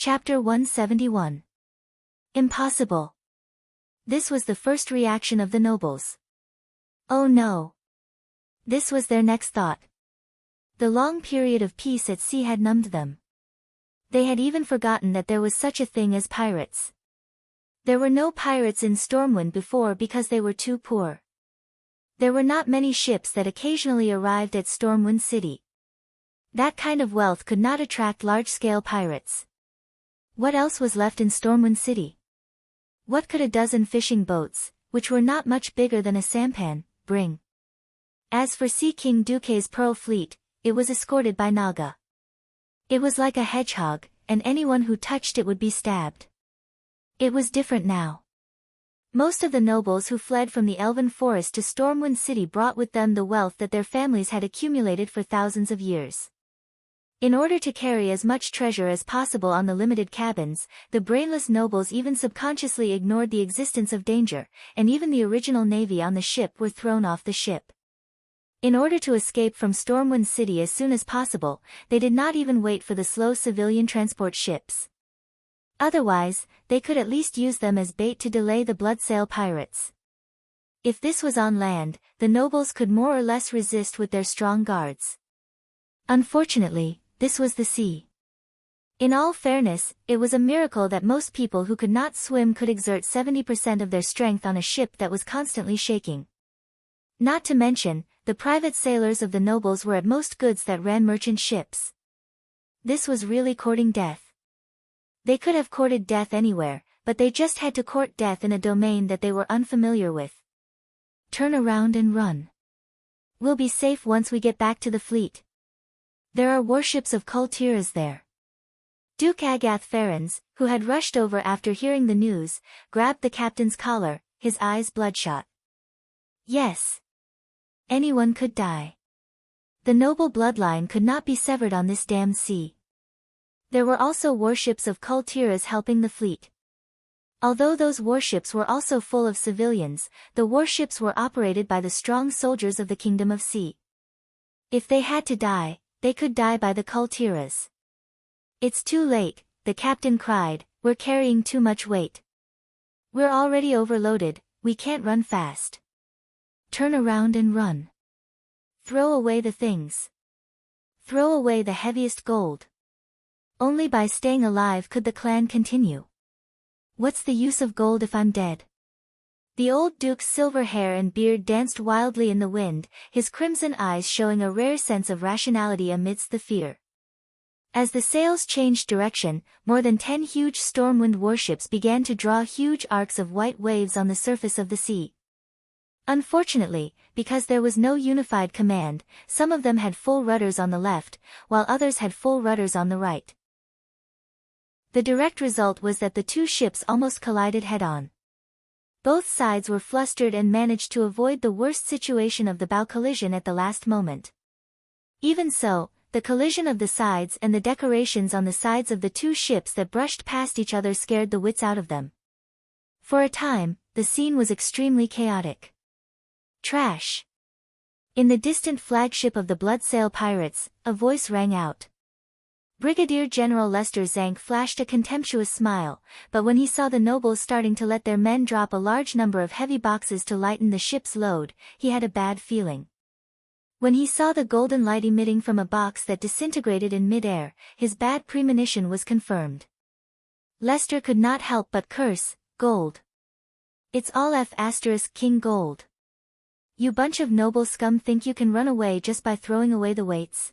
Chapter 171. Impossible. This was the first reaction of the nobles. Oh no. This was their next thought. The long period of peace at sea had numbed them. They had even forgotten that there was such a thing as pirates. There were no pirates in Stormwind before because they were too poor. There were not many ships that occasionally arrived at Stormwind City. That kind of wealth could not attract large-scale pirates. What else was left in Stormwind City? What could a dozen fishing boats, which were not much bigger than a sampan, bring? As for Sea King Duque's Pearl Fleet, it was escorted by Naga. It was like a hedgehog, and anyone who touched it would be stabbed. It was different now. Most of the nobles who fled from the Elven Forest to Stormwind City brought with them the wealth that their families had accumulated for thousands of years. In order to carry as much treasure as possible on the limited cabins, the brainless nobles even subconsciously ignored the existence of danger, and even the original navy on the ship were thrown off the ship. In order to escape from Stormwind City as soon as possible, they did not even wait for the slow civilian transport ships. Otherwise, they could at least use them as bait to delay the Bloodsail pirates. If this was on land, the nobles could more or less resist with their strong guards. Unfortunately, this was the sea. In all fairness, it was a miracle that most people who could not swim could exert 70% of their strength on a ship that was constantly shaking. Not to mention, the private sailors of the nobles were at most goods that ran merchant ships. This was really courting death. They could have courted death anywhere, but they just had to court death in a domain that they were unfamiliar with. Turn around and run. We'll be safe once we get back to the fleet. There are warships of Kultiras there. Duke Agath Ferens, who had rushed over after hearing the news, grabbed the captain's collar, his eyes bloodshot. Yes. Anyone could die. The noble bloodline could not be severed on this damned sea. There were also warships of Kultiras helping the fleet. Although those warships were also full of civilians, the warships were operated by the strong soldiers of the Kingdom of Sea. If they had to die, they could die by the Kultiras. It's too late, the captain cried, we're carrying too much weight. We're already overloaded, we can't run fast. Turn around and run. Throw away the things. Throw away the heaviest gold. Only by staying alive could the clan continue. What's the use of gold if I'm dead? The old duke's silver hair and beard danced wildly in the wind, his crimson eyes showing a rare sense of rationality amidst the fear. As the sails changed direction, more than 10 huge Stormwind warships began to draw huge arcs of white waves on the surface of the sea. Unfortunately, because there was no unified command, some of them had full rudders on the left, while others had full rudders on the right. The direct result was that the two ships almost collided head-on. Both sides were flustered and managed to avoid the worst situation of the bow collision at the last moment. Even so, the collision of the sides and the decorations on the sides of the two ships that brushed past each other scared the wits out of them. For a time, the scene was extremely chaotic. Trash! In the distant flagship of the Bloodsail pirates, a voice rang out. Brigadier General Lester Zank flashed a contemptuous smile, but when he saw the nobles starting to let their men drop a large number of heavy boxes to lighten the ship's load, he had a bad feeling. When he saw the golden light emitting from a box that disintegrated in mid-air, his bad premonition was confirmed. Lester could not help but curse, gold. It's all King gold. You bunch of noble scum think you can run away just by throwing away the weights?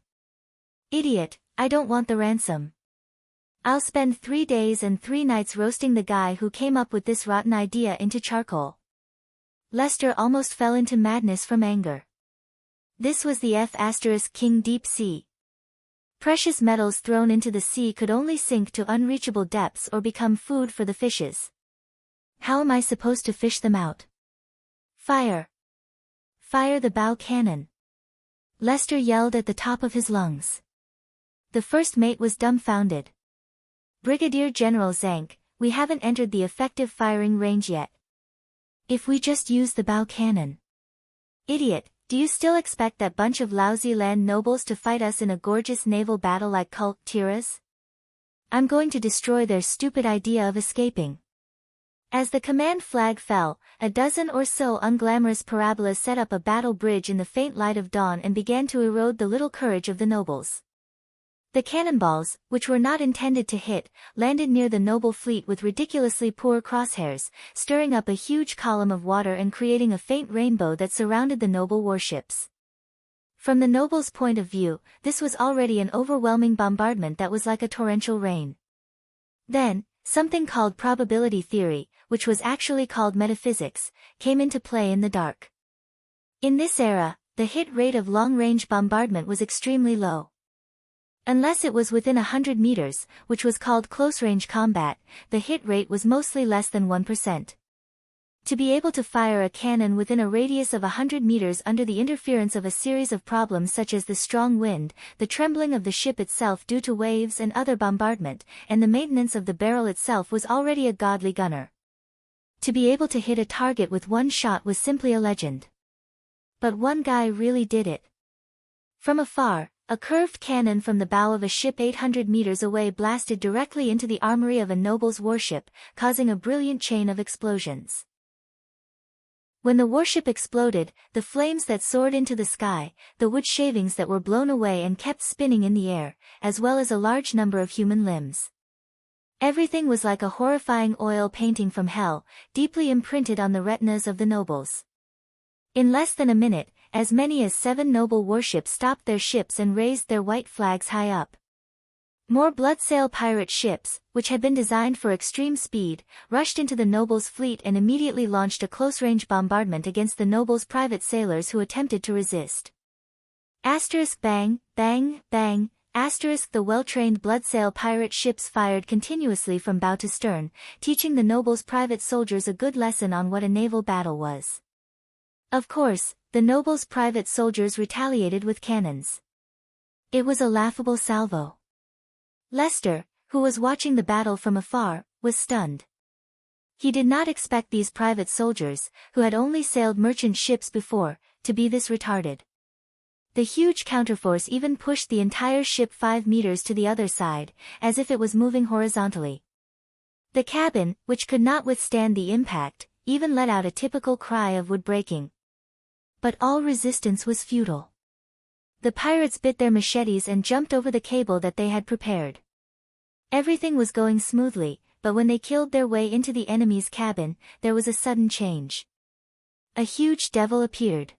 Idiot, I don't want the ransom. I'll spend 3 days and 3 nights roasting the guy who came up with this rotten idea into charcoal. Lester almost fell into madness from anger. This was the King Deep Sea. Precious metals thrown into the sea could only sink to unreachable depths or become food for the fishes. How am I supposed to fish them out? Fire! Fire the bow cannon! Lester yelled at the top of his lungs. The first mate was dumbfounded. Brigadier General Zank, we haven't entered the effective firing range yet. If we just use the bow cannon. Idiot, do you still expect that bunch of lousy land nobles to fight us in a gorgeous naval battle like Kultiras? I'm going to destroy their stupid idea of escaping. As the command flag fell, a dozen or so unglamorous parabolas set up a battle bridge in the faint light of dawn and began to erode the little courage of the nobles. The cannonballs, which were not intended to hit, landed near the noble fleet with ridiculously poor crosshairs, stirring up a huge column of water and creating a faint rainbow that surrounded the noble warships. From the nobles' point of view, this was already an overwhelming bombardment that was like a torrential rain. Then, something called probability theory, which was actually called metaphysics, came into play in the dark. In this era, the hit rate of long-range bombardment was extremely low. Unless it was within 100 meters, which was called close-range combat, the hit rate was mostly less than 1%. To be able to fire a cannon within a radius of 100 meters under the interference of a series of problems such as the strong wind, the trembling of the ship itself due to waves and other bombardment, and the maintenance of the barrel itself was already a godly gunner. To be able to hit a target with one shot was simply a legend. But one guy really did it. From afar, a curved cannon from the bow of a ship 800 meters away blasted directly into the armory of a noble's warship, causing a brilliant chain of explosions. When the warship exploded, the flames that soared into the sky, the wood shavings that were blown away and kept spinning in the air, as well as a large number of human limbs. Everything was like a horrifying oil painting from hell, deeply imprinted on the retinas of the nobles. In less than a minute, as many as 7 noble warships stopped their ships and raised their white flags high up. More blood-sail pirate ships, which had been designed for extreme speed, rushed into the nobles' fleet and immediately launched a close-range bombardment against the nobles' private sailors who attempted to resist. Bang, bang, bang, the well-trained blood-sail pirate ships fired continuously from bow to stern, teaching the nobles' private soldiers a good lesson on what a naval battle was. Of course, the nobles' private soldiers retaliated with cannons. It was a laughable salvo. Lester, who was watching the battle from afar, was stunned. He did not expect these private soldiers, who had only sailed merchant ships before, to be this retarded. The huge counterforce even pushed the entire ship 5 meters to the other side, as if it was moving horizontally. The cabin, which could not withstand the impact, even let out a typical cry of wood breaking. But all resistance was futile. The pirates bit their machetes and jumped over the cable that they had prepared. Everything was going smoothly, but when they killed their way into the enemy's cabin, there was a sudden change. A huge devil appeared.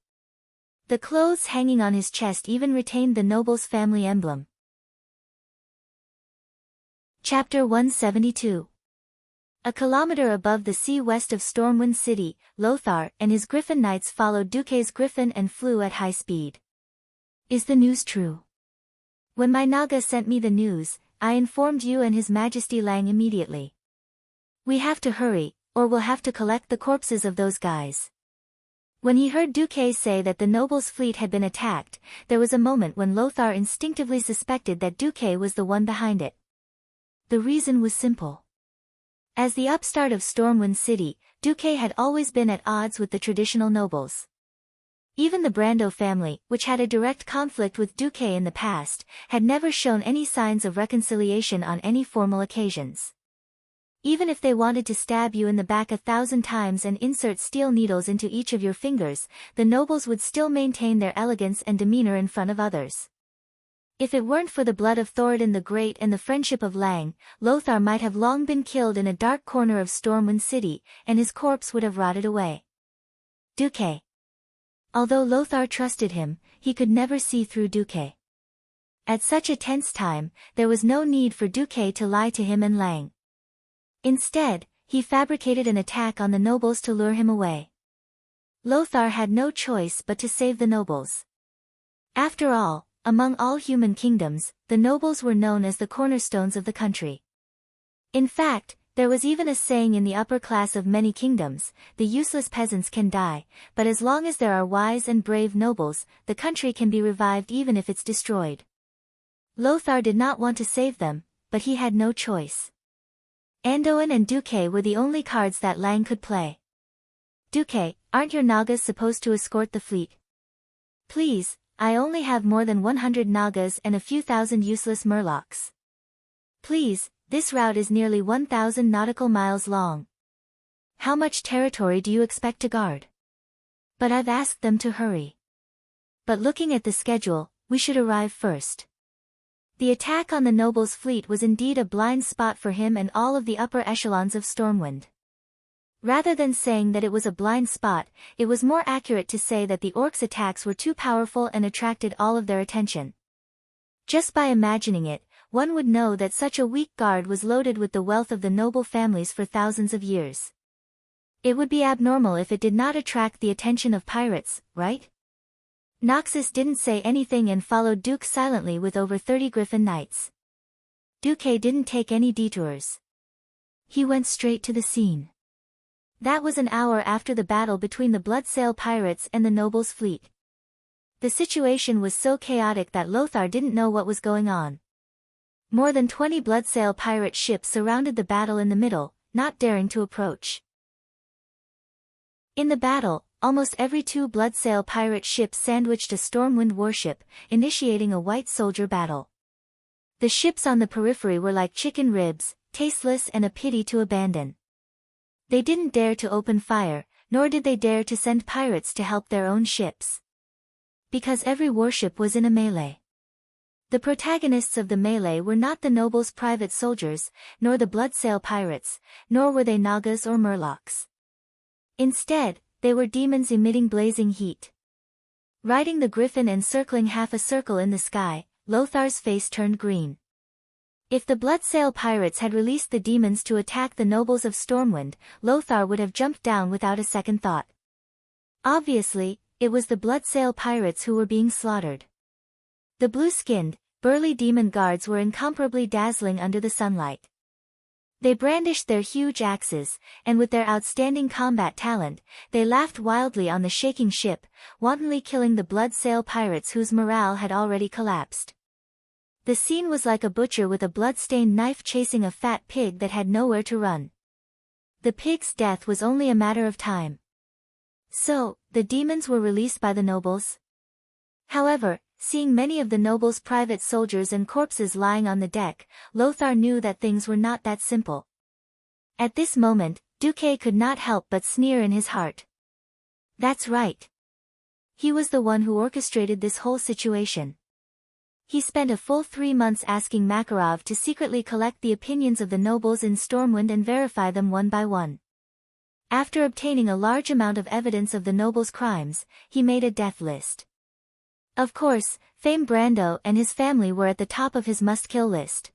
The clothes hanging on his chest even retained the noble's family emblem. Chapter 172. A kilometer above the sea west of Stormwind City, Lothar and his Griffin Knights followed Duque's Griffin and flew at high speed. Is the news true? When my Naga sent me the news, I informed you and His Majesty Lang immediately. We have to hurry, or we'll have to collect the corpses of those guys. When he heard Duque say that the nobles' fleet had been attacked, there was a moment when Lothar instinctively suspected that Duque was the one behind it. The reason was simple. As the upstart of Stormwind City, Duque had always been at odds with the traditional nobles. Even the Brando family, which had a direct conflict with Duque in the past, had never shown any signs of reconciliation on any formal occasions. Even if they wanted to stab you in the back 1,000 times and insert steel needles into each of your fingers, the nobles would still maintain their elegance and demeanor in front of others. If it weren't for the blood of Thoradin the Great and the friendship of Lang, Lothar might have long been killed in a dark corner of Stormwind City, and his corpse would have rotted away. Duque. Although Lothar trusted him, he could never see through Duque. At such a tense time, there was no need for Duque to lie to him and Lang. Instead, he fabricated an attack on the nobles to lure him away. Lothar had no choice but to save the nobles. After all, among all human kingdoms, the nobles were known as the cornerstones of the country. In fact, there was even a saying in the upper class of many kingdoms, the useless peasants can die, but as long as there are wise and brave nobles, the country can be revived even if it's destroyed. Lothar did not want to save them, but he had no choice. Anduin and Duque were the only cards that Lang could play. Duque, aren't your Nagas supposed to escort the fleet? Please, I only have more than 100 Nagas and a few thousand useless murlocs. Please, This route is nearly 1,000 nautical miles long. How much territory do you expect to guard? But I've asked them to hurry. But looking at the schedule, we should arrive first. The attack on the nobles' fleet was indeed a blind spot for him and all of the upper echelons of Stormwind. Rather than saying that it was a blind spot, it was more accurate to say that the orcs' attacks were too powerful and attracted all of their attention. Just by imagining it, one would know that such a weak guard was loaded with the wealth of the noble families for thousands of years. It would be abnormal if it did not attract the attention of pirates, right? Noxus didn't say anything and followed Duke silently with over 30 Griffin Knights. Duque didn't take any detours. He went straight to the scene. That was an hour after the battle between the Bloodsail pirates and the nobles' fleet. The situation was so chaotic that Lothar didn't know what was going on. More than 20 Bloodsail pirate ships surrounded the battle in the middle, not daring to approach. In the battle, almost every 2 Bloodsail pirate ships sandwiched a Stormwind warship, initiating a white soldier battle. The ships on the periphery were like chicken ribs, tasteless and a pity to abandon. They didn't dare to open fire, nor did they dare to send pirates to help their own ships. Because every warship was in a melee. The protagonists of the melee were not the nobles' private soldiers, nor the Bloodsail pirates, nor were they Nagas or Murlocs. Instead, they were demons emitting blazing heat. Riding the griffin and circling half a circle in the sky, Lothar's face turned green. If the Bloodsail pirates had released the demons to attack the nobles of Stormwind, Lothar would have jumped down without a second thought. Obviously, it was the Bloodsail pirates who were being slaughtered. The blue-skinned, burly demon guards were incomparably dazzling under the sunlight. They brandished their huge axes, and with their outstanding combat talent, they laughed wildly on the shaking ship, wantonly killing the Bloodsail pirates whose morale had already collapsed. The scene was like a butcher with a blood-stained knife chasing a fat pig that had nowhere to run. The pig's death was only a matter of time. So, the demons were released by the nobles? However, seeing many of the nobles' private soldiers and corpses lying on the deck, Lothar knew that things were not that simple. At this moment, Duque could not help but sneer in his heart. That's right. He was the one who orchestrated this whole situation. He spent a full 3 months asking Makarov to secretly collect the opinions of the nobles in Stormwind and verify them one by one. After obtaining a large amount of evidence of the nobles' crimes, he made a death list. Of course, Fame Brando and his family were at the top of his must-kill list.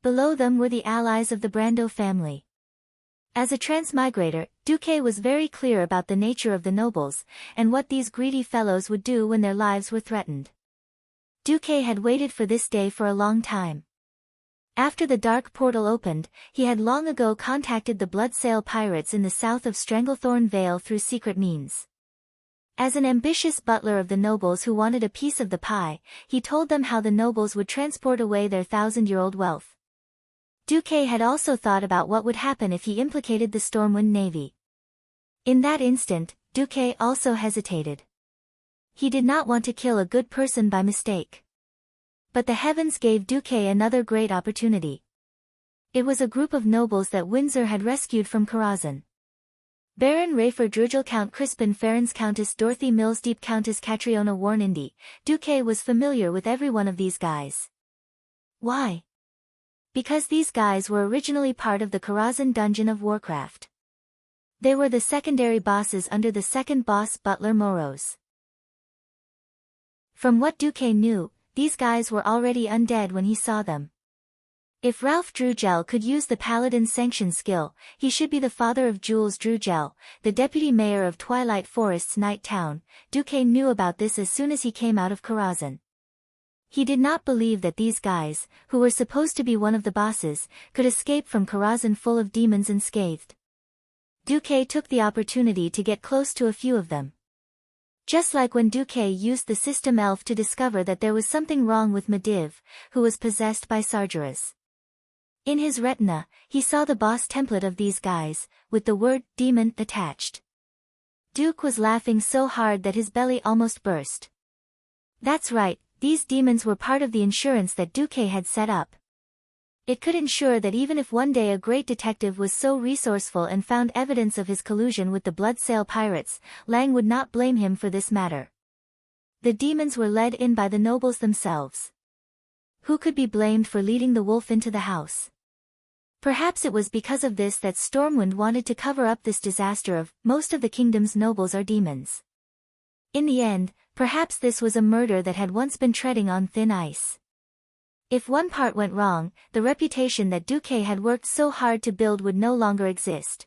Below them were the allies of the Brando family. As a transmigrator, Duque was very clear about the nature of the nobles, and what these greedy fellows would do when their lives were threatened. Duque had waited for this day for a long time. After the dark portal opened, he had long ago contacted the Bloodsail pirates in the south of Stranglethorn Vale through secret means. As an ambitious butler of the nobles who wanted a piece of the pie, he told them how the nobles would transport away their 1,000-year-old wealth. Duque had also thought about what would happen if he implicated the Stormwind Navy. In that instant, Duque also hesitated. He did not want to kill a good person by mistake. But the heavens gave Duque another great opportunity. It was a group of nobles that Windsor had rescued from Karazhan. Baron Rafer Drugel, Count Crispin Ferens, Countess Dorothy Millsdeep, Countess Catriona Warnindi. Duque was familiar with every one of these guys. Why? Because these guys were originally part of the Karazhan Dungeon of Warcraft. They were the secondary bosses under the second boss Butler Moros. From what Duque knew, these guys were already undead when he saw them. If Ralph Drugel could use the Paladin Sanction skill, he should be the father of Jules Drugel, the deputy mayor of Twilight Forest's Night Town. Duque knew about this as soon as he came out of Karazhan. He did not believe that these guys, who were supposed to be one of the bosses, could escape from Karazhan full of demons unscathed. Duque took the opportunity to get close to a few of them. Just like when Duque used the system elf to discover that there was something wrong with Mediv, who was possessed by Sargeras. In his retina, he saw the boss template of these guys, with the word demon attached. Duke was laughing so hard that his belly almost burst. That's right, these demons were part of the insurance that Duque had set up. It could ensure that even if one day a great detective was so resourceful and found evidence of his collusion with the Bloodsail pirates, Lang would not blame him for this matter. The demons were led in by the nobles themselves. Who could be blamed for leading the wolf into the house? Perhaps it was because of this that Stormwind wanted to cover up this disaster of, most of the kingdom's nobles are demons. In the end, perhaps this was a murder that had once been treading on thin ice. If one part went wrong, the reputation that Duque had worked so hard to build would no longer exist.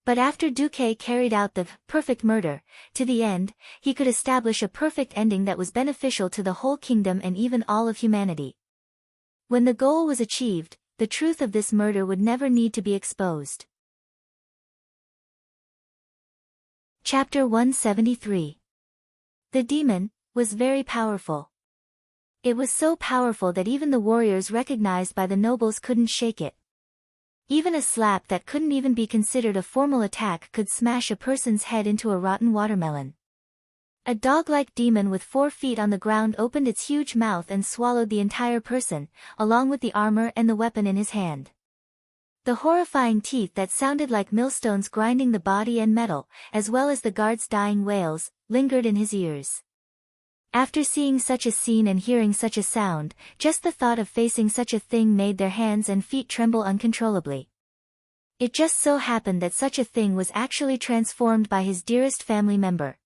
But after Duque carried out the perfect murder, to the end, he could establish a perfect ending that was beneficial to the whole kingdom and even all of humanity. When the goal was achieved, the truth of this murder would never need to be exposed. Chapter 173. The demon was very powerful. It was so powerful that even the warriors recognized by the nobles couldn't shake it. Even a slap that couldn't even be considered a formal attack could smash a person's head into a rotten watermelon. A dog-like demon with 4 feet on the ground opened its huge mouth and swallowed the entire person, along with the armor and the weapon in his hand. The horrifying teeth that sounded like millstones grinding the body and metal, as well as the guards' dying wails, lingered in his ears. After seeing such a scene and hearing such a sound, just the thought of facing such a thing made their hands and feet tremble uncontrollably. It just so happened that such a thing was actually transformed by his dearest family member.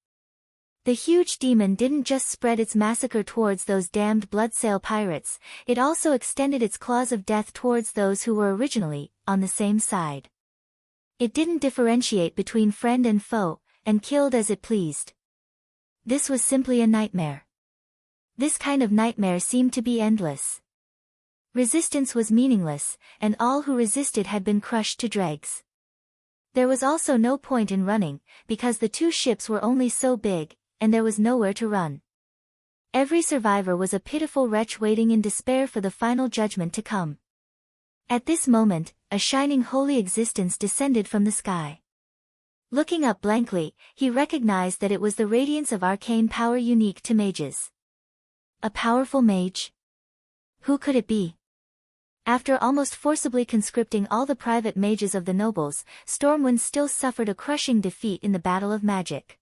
The huge demon didn't just spread its massacre towards those damned Bloodsail pirates, it also extended its claws of death towards those who were originally on the same side. It didn't differentiate between friend and foe, and killed as it pleased. This was simply a nightmare. This kind of nightmare seemed to be endless. Resistance was meaningless, and all who resisted had been crushed to dregs. There was also no point in running, because the 2 ships were only so big, and there was nowhere to run. Every survivor was a pitiful wretch waiting in despair for the final judgment to come. At this moment, a shining holy existence descended from the sky. Looking up blankly, he recognized that it was the radiance of arcane power unique to mages. A powerful mage? Who could it be? After almost forcibly conscripting all the private mages of the nobles, Stormwind still suffered a crushing defeat in the Battle of Magic.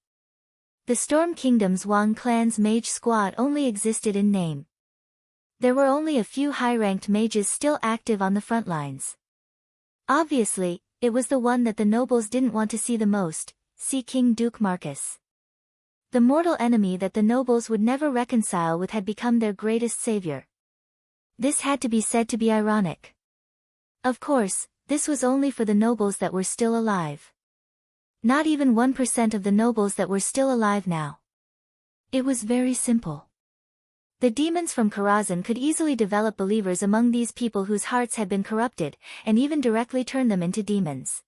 The Storm Kingdom's Wang clan's mage squad only existed in name. There were only a few high-ranked mages still active on the front lines. Obviously, it was the one that the nobles didn't want to see the most, see King Duke Marcus. The mortal enemy that the nobles would never reconcile with had become their greatest savior. This had to be said to be ironic. Of course, this was only for the nobles that were still alive. Not even 1% of the nobles that were still alive now. It was very simple. The demons from Karazhan could easily develop believers among these people whose hearts had been corrupted, and even directly turn them into demons.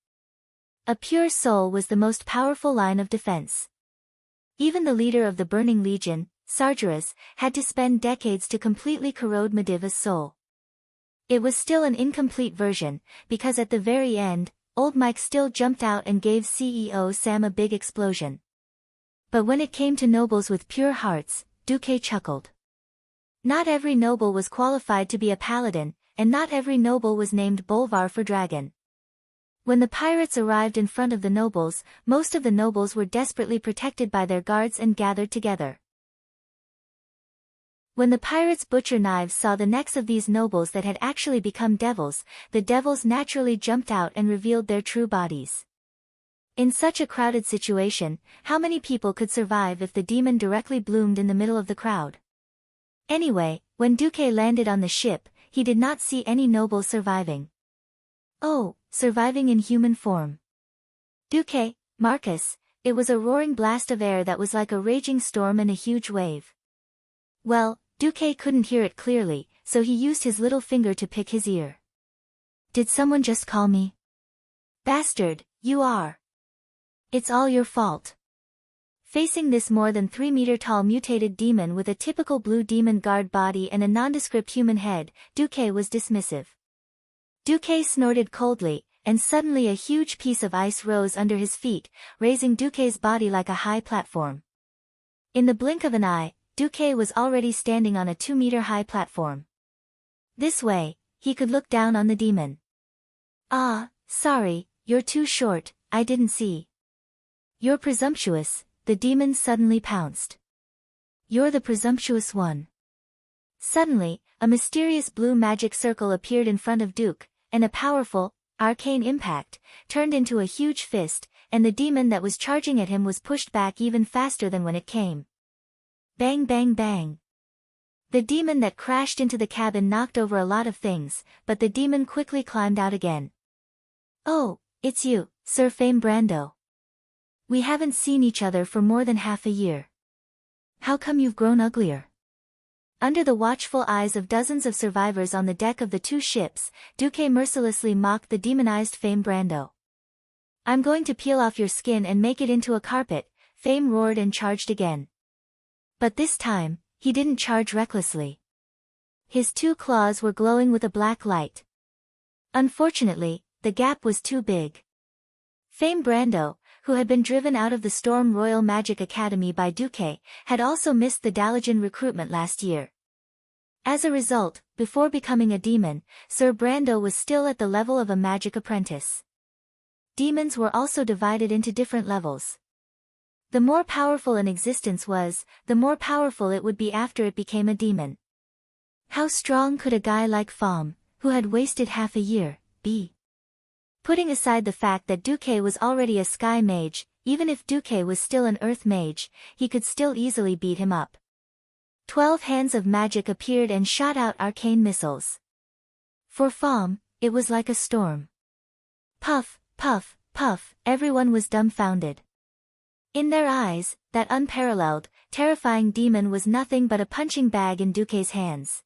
A pure soul was the most powerful line of defense. Even the leader of the Burning Legion, Sargeras, had to spend decades to completely corrode Mediva's soul. It was still an incomplete version, because at the very end, Old Mike still jumped out and gave CEO Sam a big explosion. But when it came to nobles with pure hearts, Duque chuckled. Not every noble was qualified to be a paladin, and not every noble was named Bolvar for dragon. When the pirates arrived in front of the nobles, most of the nobles were desperately protected by their guards and gathered together. When the pirates' butcher knives saw the necks of these nobles that had actually become devils, the devils naturally jumped out and revealed their true bodies. In such a crowded situation, how many people could survive if the demon directly bloomed in the middle of the crowd? Anyway, when Duque landed on the ship, he did not see any nobles surviving. Oh, surviving in human form. Duque, Marcus, it was a roaring blast of air that was like a raging storm and a huge wave. Well, Duque couldn't hear it clearly, so he used his little finger to pick his ear. Did someone just call me? Bastard, you are. It's all your fault. Facing this more than 3-meter-tall mutated demon with a typical blue demon guard body and a nondescript human head, Duque was dismissive. Duque snorted coldly, and suddenly a huge piece of ice rose under his feet, raising Duque's body like a high platform. In the blink of an eye, Duque was already standing on a 2-meter-high platform. This way, he could look down on the demon. "Ah, sorry, you're too short, I didn't see." "You're presumptuous," the demon suddenly pounced. "You're the presumptuous one." Suddenly, a mysterious blue magic circle appeared in front of Duke, and a powerful, arcane impact turned into a huge fist, and the demon that was charging at him was pushed back even faster than when it came. Bang bang bang. The demon that crashed into the cabin knocked over a lot of things, but the demon quickly climbed out again. "Oh, it's you, Sir Fame Brando. We haven't seen each other for more than half a year. How come you've grown uglier?" Under the watchful eyes of dozens of survivors on the deck of the two ships, Duque mercilessly mocked the demonized Fame Brando. "I'm going to peel off your skin and make it into a carpet," Fame roared and charged again. But this time, he didn't charge recklessly. His two claws were glowing with a black light. Unfortunately, the gap was too big. Fame Brando, who had been driven out of the Storm Royal Magic Academy by Duque, had also missed the Dalajan recruitment last year. As a result, before becoming a demon, Sir Brando was still at the level of a magic apprentice. Demons were also divided into different levels. The more powerful an existence was, the more powerful it would be after it became a demon. How strong could a guy like Fam, who had wasted half a year, be? Putting aside the fact that Duque was already a sky mage, even if Duque was still an earth mage, he could still easily beat him up. 12 hands of magic appeared and shot out arcane missiles. For Fam, it was like a storm. Puff, puff, puff, everyone was dumbfounded. In their eyes, that unparalleled, terrifying demon was nothing but a punching bag in Duque's hands.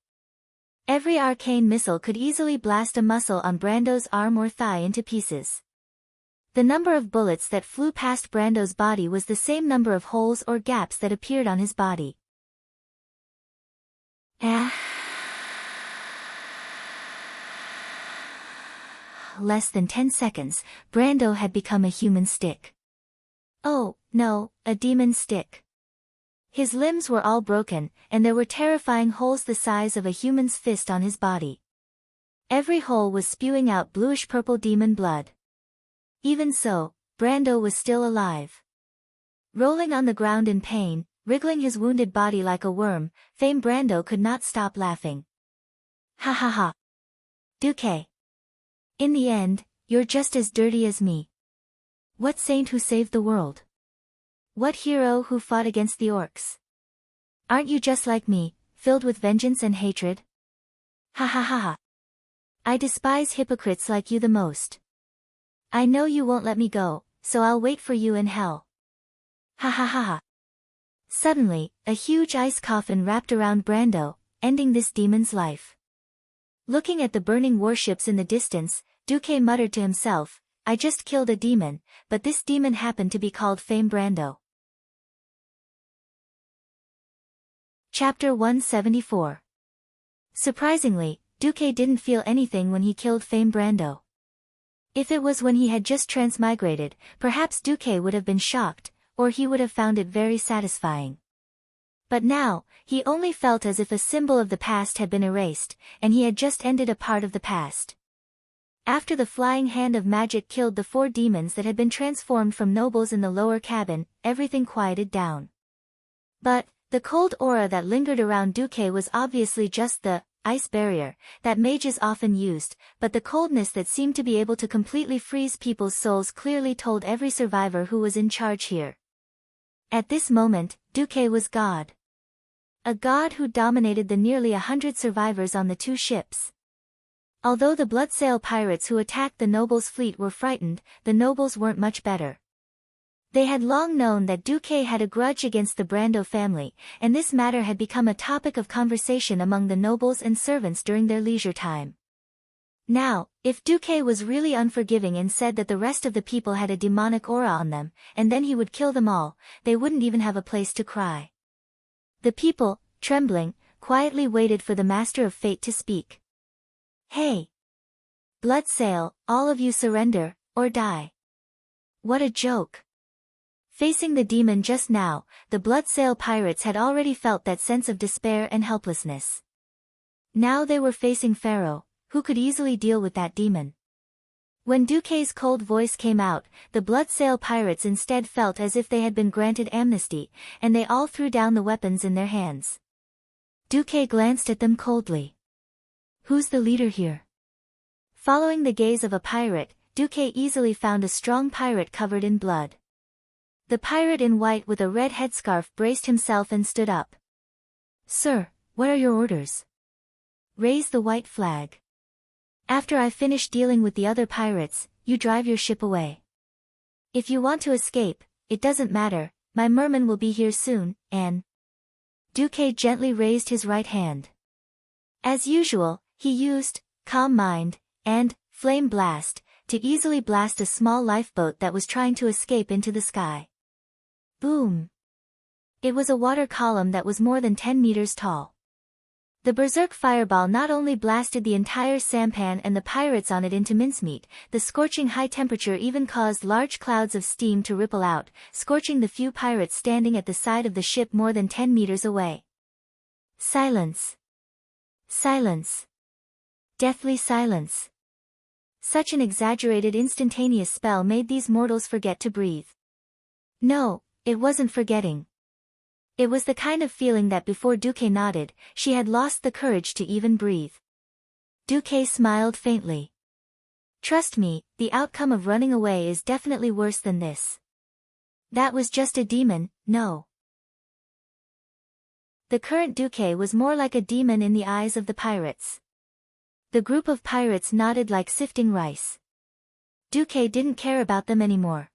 Every arcane missile could easily blast a muscle on Brando's arm or thigh into pieces. The number of bullets that flew past Brando's body was the same number of holes or gaps that appeared on his body. Less than 10 seconds, Brando had become a human stick. Oh, no, a demon stick. His limbs were all broken, and there were terrifying holes the size of a human's fist on his body. Every hole was spewing out bluish-purple demon blood. Even so, Brando was still alive. Rolling on the ground in pain, wriggling his wounded body like a worm, Fame Brando could not stop laughing. "Ha ha ha. Duque. In the end, you're just as dirty as me. What saint who saved the world? What hero who fought against the orcs? Aren't you just like me, filled with vengeance and hatred? Ha ha ha ha. I despise hypocrites like you the most. I know you won't let me go, so I'll wait for you in hell. Ha ha ha ha." Suddenly, a huge ice coffin wrapped around Brando, ending this demon's life. Looking at the burning warships in the distance, Duque muttered to himself, "I just killed a demon, but this demon happened to be called Fame Brando." Chapter 174. Surprisingly, Duque didn't feel anything when he killed Fame Brando. If it was when he had just transmigrated, perhaps Duque would have been shocked, or he would have found it very satisfying. But now, he only felt as if a symbol of the past had been erased, and he had just ended a part of the past. After the flying hand of magic killed the 4 demons that had been transformed from nobles in the lower cabin, everything quieted down. But the cold aura that lingered around Duque was obviously just the ice barrier that mages often used, but the coldness that seemed to be able to completely freeze people's souls clearly told every survivor who was in charge here. At this moment, Duque was God. A god who dominated the nearly 100 survivors on the 2 ships. Although the Bloodsail pirates who attacked the nobles' fleet were frightened, the nobles weren't much better. They had long known that Duque had a grudge against the Brando family, and this matter had become a topic of conversation among the nobles and servants during their leisure time. Now, if Duque was really unforgiving and said that the rest of the people had a demonic aura on them, and then he would kill them all, they wouldn't even have a place to cry. The people, trembling, quietly waited for the Master of Fate to speak. "Hey! Bloodsail, all of you surrender, or die." What a joke! Facing the demon just now, the Bloodsail pirates had already felt that sense of despair and helplessness. Now they were facing Pharaoh, who could easily deal with that demon. When Duque's cold voice came out, the Bloodsail pirates instead felt as if they had been granted amnesty, and they all threw down the weapons in their hands. Duque glanced at them coldly. Who's the leader here? Following the gaze of a pirate, Duque easily found a strong pirate covered in blood. The pirate in white with a red headscarf braced himself and stood up. Sir, what are your orders? Raise the white flag. After I finish dealing with the other pirates, you drive your ship away. If you want to escape, it doesn't matter, my merman will be here soon, and... Duque gently raised his right hand. As usual, he used Calm Mind and Flame Blast to easily blast a small lifeboat that was trying to escape into the sky. Boom! It was a water column that was more than 10 meters tall. The berserk fireball not only blasted the entire sampan and the pirates on it into mincemeat, the scorching high temperature even caused large clouds of steam to ripple out, scorching the few pirates standing at the side of the ship more than 10 meters away. Silence. Silence. Deathly silence. Such an exaggerated instantaneous spell made these mortals forget to breathe. No, it wasn't forgetting. It was the kind of feeling that before Duque nodded, she had lost the courage to even breathe. Duque smiled faintly. Trust me, the outcome of running away is definitely worse than this. That was just a demon, no. The current Duque was more like a demon in the eyes of the pirates. The group of pirates nodded like sifting rice. Duque didn't care about them anymore.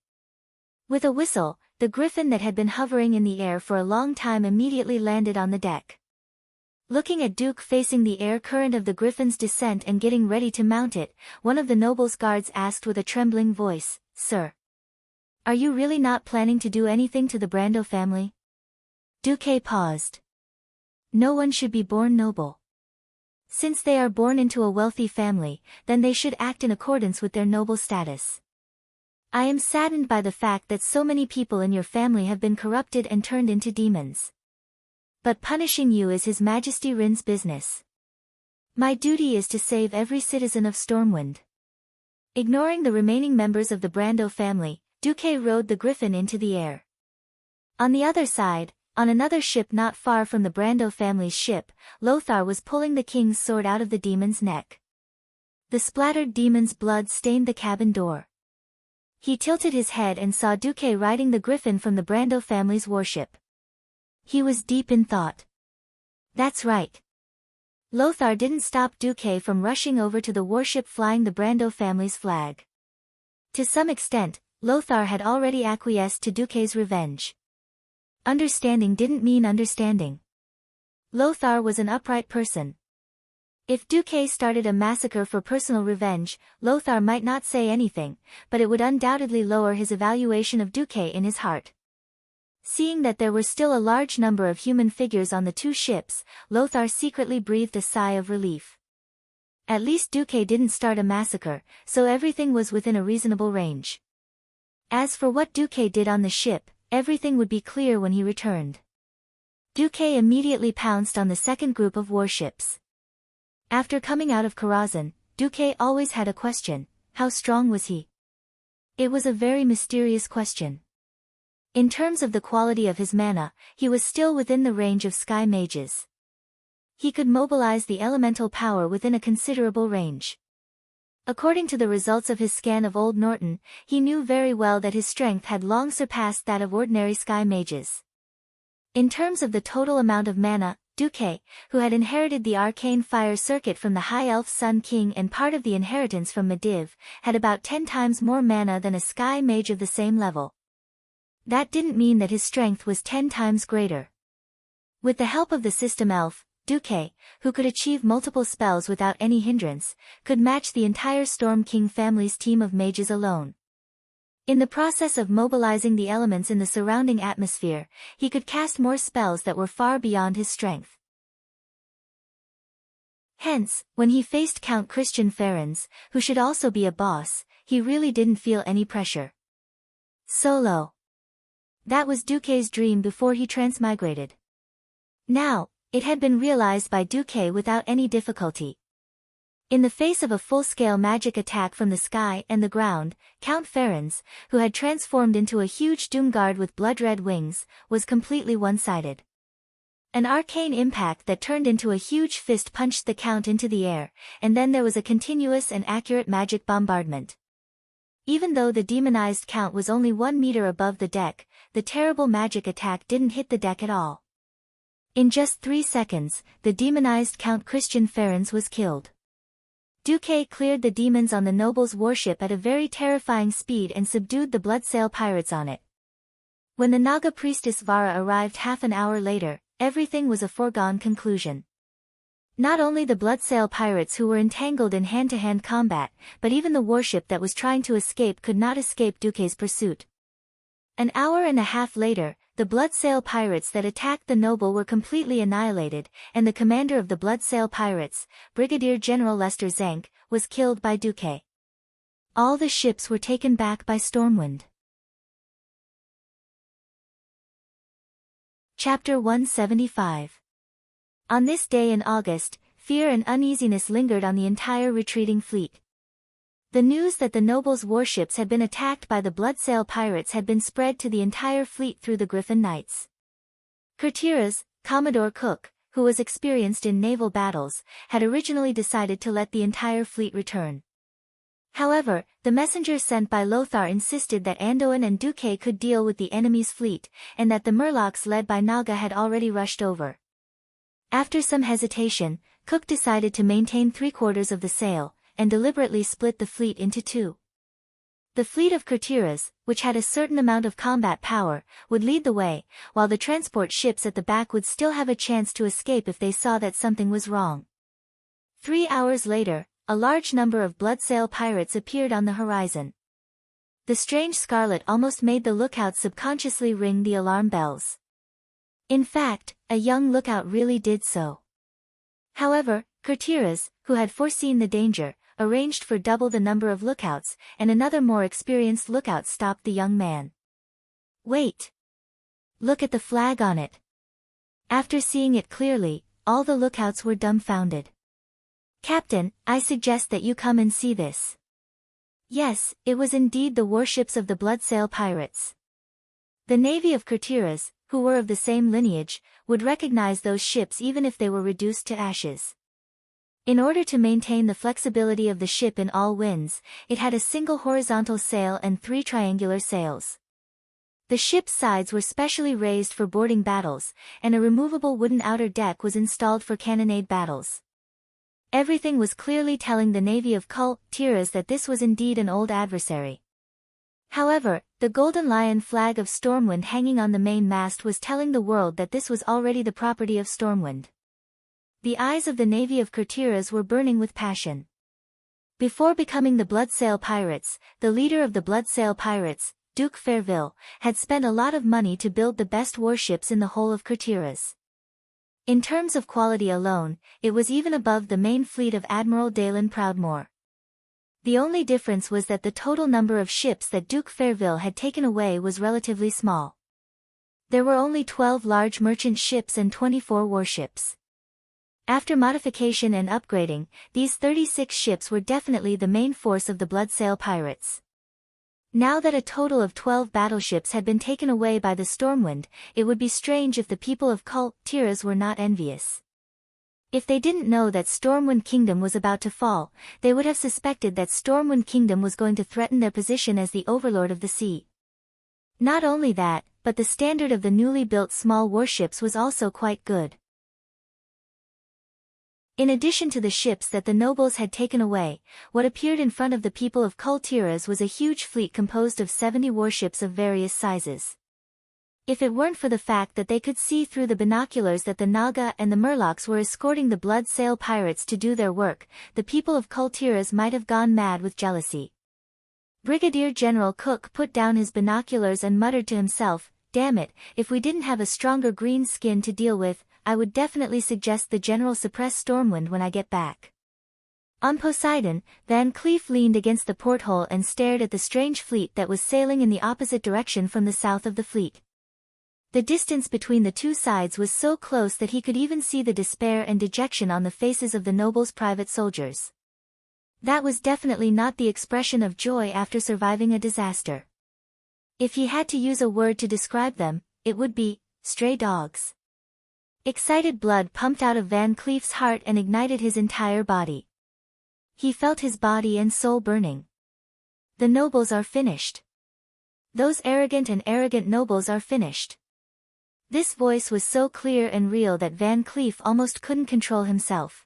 With a whistle, the griffin that had been hovering in the air for a long time immediately landed on the deck. Looking at Duque facing the air current of the griffin's descent and getting ready to mount it, one of the noble's guards asked with a trembling voice, Sir, are you really not planning to do anything to the Brando family? Duque paused. No one should be born noble. Since they are born into a wealthy family, then they should act in accordance with their noble status. I am saddened by the fact that so many people in your family have been corrupted and turned into demons. But punishing you is His Majesty Rin's business. My duty is to save every citizen of Stormwind. Ignoring the remaining members of the Brando family, Duque rode the griffin into the air. On the other side, on another ship not far from the Brando family's ship, Lothar was pulling the king's sword out of the demon's neck. The splattered demon's blood stained the cabin door. He tilted his head and saw Duque riding the griffin from the Brando family's warship. He was deep in thought. That's right. Lothar didn't stop Duque from rushing over to the warship flying the Brando family's flag. To some extent, Lothar had already acquiesced to Duque's revenge. Understanding didn't mean understanding. Lothar was an upright person. If Duque started a massacre for personal revenge, Lothar might not say anything, but it would undoubtedly lower his evaluation of Duque in his heart. Seeing that there were still a large number of human figures on the two ships, Lothar secretly breathed a sigh of relief. At least Duque didn't start a massacre, so everything was within a reasonable range. As for what Duque did on the ship, everything would be clear when he returned. Duque immediately pounced on the second group of warships. After coming out of Karazhan, Duque always had a question: how strong was he? It was a very mysterious question. In terms of the quality of his mana, he was still within the range of sky mages. He could mobilize the elemental power within a considerable range. According to the results of his scan of Old Norton, he knew very well that his strength had long surpassed that of ordinary sky mages. In terms of the total amount of mana, Duque, who had inherited the arcane fire circuit from the High Elf Sun King and part of the inheritance from Medivh, had about 10 times more mana than a sky mage of the same level. That didn't mean that his strength was 10 times greater. With the help of the system elf, Duque, who could achieve multiple spells without any hindrance, could match the entire Storm King family's team of mages alone. In the process of mobilizing the elements in the surrounding atmosphere, he could cast more spells that were far beyond his strength. Hence, when he faced Count Christian Ferens, who should also be a boss, he really didn't feel any pressure. Solo. That was Duque's dream before he transmigrated. Now, it had been realized by Duque without any difficulty. In the face of a full-scale magic attack from the sky and the ground, Count Ferenc, who had transformed into a huge doomguard with blood-red wings, was completely one-sided. An arcane impact that turned into a huge fist punched the Count into the air, and then there was a continuous and accurate magic bombardment. Even though the demonized Count was only 1 meter above the deck, the terrible magic attack didn't hit the deck at all. In just 3 seconds, the demonized Count Christian Ferenc was killed. Duque cleared the demons on the noble's warship at a very terrifying speed and subdued the bloodsail pirates on it. When the Naga priestess Vara arrived half an hour later, everything was a foregone conclusion. Not only the bloodsail pirates who were entangled in hand-to-hand combat, but even the warship that was trying to escape could not escape Duque's pursuit. An hour and a half later, the bloodsail pirates that attacked the noble were completely annihilated, and the commander of the bloodsail pirates, Brigadier General Lester Zank, was killed by Duque. All the ships were taken back by Stormwind. Chapter 175. On this day in August, fear and uneasiness lingered on the entire retreating fleet. The news that the noble's warships had been attacked by the bloodsail pirates had been spread to the entire fleet through the Griffin Knights. Kurtiras, Commodore Cook, who was experienced in naval battles, had originally decided to let the entire fleet return. However, the messengers sent by Lothar insisted that Anduin and Duque could deal with the enemy's fleet, and that the Murlocs led by Naga had already rushed over. After some hesitation, Cook decided to maintain 3/4 of the sail, and deliberately split the fleet into 2. The fleet of Kurtiras, which had a certain amount of combat power, would lead the way, while the transport ships at the back would still have a chance to escape if they saw that something was wrong. 3 hours later, a large number of bloodsail pirates appeared on the horizon. The strange scarlet almost made the lookouts subconsciously ring the alarm bells. In fact, a young lookout really did so. However, Kurtiras, who had foreseen the danger, arranged for double the number of lookouts, and another more experienced lookout stopped the young man. "Wait! Look at the flag on it." After seeing it clearly, all the lookouts were dumbfounded. "Captain, I suggest that you come and see this." Yes, it was indeed the warships of the bloodsail pirates. The navy of Kurtiras, who were of the same lineage, would recognize those ships even if they were reduced to ashes. In order to maintain the flexibility of the ship in all winds, it had a single horizontal sail and 3 triangular sails. The ship's sides were specially raised for boarding battles, and a removable wooden outer deck was installed for cannonade battles. Everything was clearly telling the navy of Kurtiras that this was indeed an old adversary. However, the Golden Lion flag of Stormwind hanging on the main mast was telling the world that this was already the property of Stormwind. The eyes of the navy of Kurtiras were burning with passion. Before becoming the bloodsail pirates, the leader of the bloodsail pirates, Duke Fairville, had spent a lot of money to build the best warships in the whole of Kurtiras. In terms of quality alone, it was even above the main fleet of Admiral Dalen Proudmoore. The only difference was that the total number of ships that Duke Fairville had taken away was relatively small. There were only 12 large merchant ships and 24 warships. After modification and upgrading, these 36 ships were definitely the main force of the bloodsail pirates. Now that a total of 12 battleships had been taken away by the Stormwind, it would be strange if the people of Kurtiras were not envious. If they didn't know that Stormwind Kingdom was about to fall, they would have suspected that Stormwind Kingdom was going to threaten their position as the overlord of the sea. Not only that, but the standard of the newly built small warships was also quite good. In addition to the ships that the nobles had taken away, what appeared in front of the people of Kurtiras was a huge fleet composed of 70 warships of various sizes. If it weren't for the fact that they could see through the binoculars that the Naga and the Murlocs were escorting the bloodsail pirates to do their work, the people of Kurtiras might have gone mad with jealousy. Brigadier General Cook put down his binoculars and muttered to himself, "Damn it, if we didn't have a stronger green skin to deal with, I would definitely suggest the General suppress Stormwind when I get back." On Poseidon, Van Cleef leaned against the porthole and stared at the strange fleet that was sailing in the opposite direction from the south of the fleet. The distance between the two sides was so close that he could even see the despair and dejection on the faces of the nobles' private soldiers. That was definitely not the expression of joy after surviving a disaster. If he had to use a word to describe them, it would be, stray dogs. Excited blood pumped out of Van Cleef's heart and ignited his entire body. He felt his body and soul burning. The nobles are finished. Those arrogant and arrogant nobles are finished. This voice was so clear and real that Van Cleef almost couldn't control himself.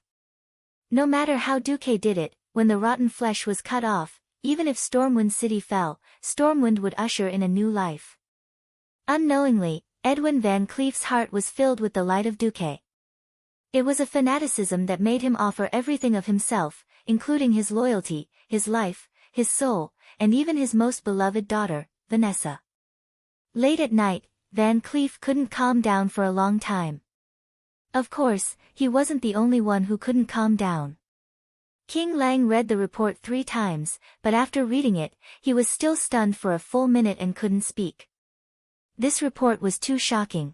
No matter how Duque did it, when the rotten flesh was cut off, even if Stormwind City fell, Stormwind would usher in a new life. Unknowingly, Edwin Van Cleef's heart was filled with the light of Duque. It was a fanaticism that made him offer everything of himself, including his loyalty, his life, his soul, and even his most beloved daughter, Vanessa. Late at night, Van Cleef couldn't calm down for a long time. Of course, he wasn't the only one who couldn't calm down. King Lang read the report 3 times, but after reading it, he was still stunned for a full minute and couldn't speak. This report was too shocking.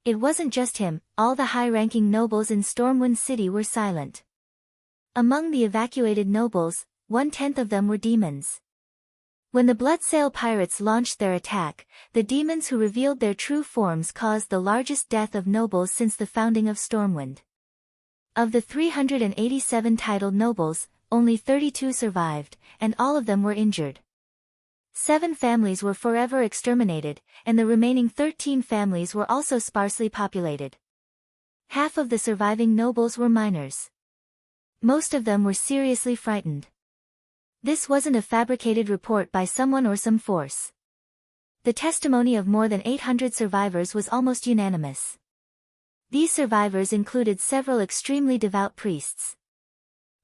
It wasn't just him, all the high-ranking nobles in Stormwind City were silent. Among the evacuated nobles, 1/10 of them were demons. When the Bloodsail pirates launched their attack, the demons who revealed their true forms caused the largest death of nobles since the founding of Stormwind. Of the 387 titled nobles, only 32 survived, and all of them were injured. 7 families were forever exterminated, and the remaining 13 families were also sparsely populated. Half of the surviving nobles were minors. Most of them were seriously frightened. This wasn't a fabricated report by someone or some force. The testimony of more than 800 survivors was almost unanimous. These survivors included several extremely devout priests.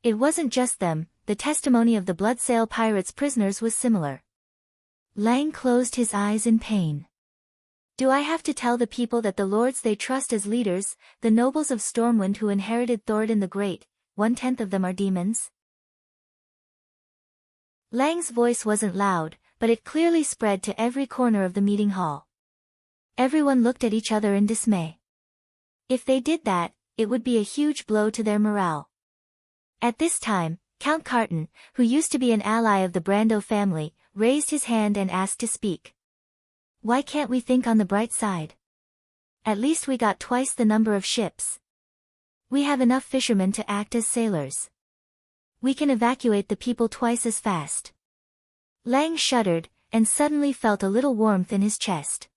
It wasn't just them, the testimony of the Bloodsail pirates' prisoners was similar. Lang closed his eyes in pain. Do I have to tell the people that the lords they trust as leaders, the nobles of Stormwind who inherited Thoradin the Great, 1/10 of them are demons? Lang's voice wasn't loud, but it clearly spread to every corner of the meeting hall. Everyone looked at each other in dismay. If they did that, it would be a huge blow to their morale. At this time, Count Carton, who used to be an ally of the Brando family, raised his hand and asked to speak. Why can't we think on the bright side? At least we got twice the number of ships. We have enough fishermen to act as sailors. We can evacuate the people twice as fast. Lang shuddered, and suddenly felt a little warmth in his chest.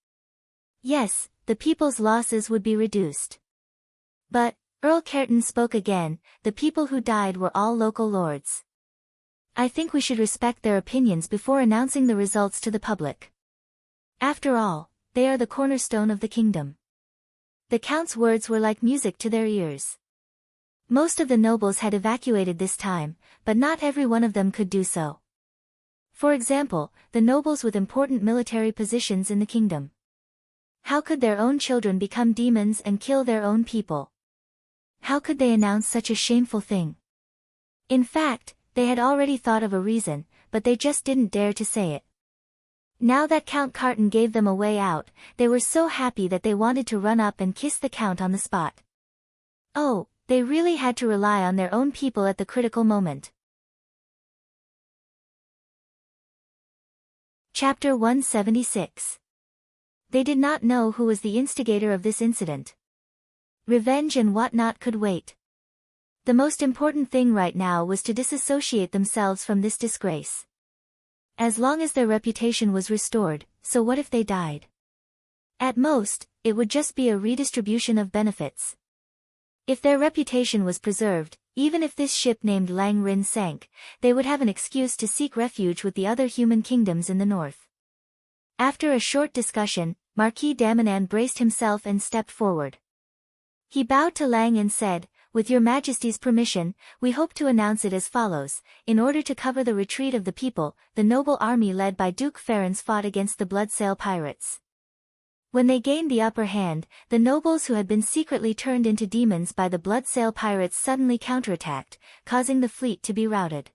Yes, the people's losses would be reduced. But, Earl Cairton spoke again, the people who died were all local lords. I think we should respect their opinions before announcing the results to the public. After all, they are the cornerstone of the kingdom. The Count's words were like music to their ears. Most of the nobles had evacuated this time, but not every one of them could do so. For example, the nobles with important military positions in the kingdom. How could their own children become demons and kill their own people? How could they announce such a shameful thing? In fact, they had already thought of a reason, but they just didn't dare to say it. Now that Count Carton gave them a way out, they were so happy that they wanted to run up and kiss the Count on the spot. Oh, they really had to rely on their own people at the critical moment. Chapter 176. They did not know who was the instigator of this incident. Revenge and whatnot could wait. The most important thing right now was to disassociate themselves from this disgrace. As long as their reputation was restored, so what if they died? At most, it would just be a redistribution of benefits. If their reputation was preserved, even if this ship named Lang Rin sank, they would have an excuse to seek refuge with the other human kingdoms in the north. After a short discussion, Marquis Daminan braced himself and stepped forward. He bowed to Lang and said, "With your Majesty's permission, we hope to announce it as follows. In order to cover the retreat of the people, the noble army led by Duke Ferens fought against the Bloodsail pirates. When they gained the upper hand, the nobles who had been secretly turned into demons by the Bloodsail pirates suddenly counterattacked, causing the fleet to be routed.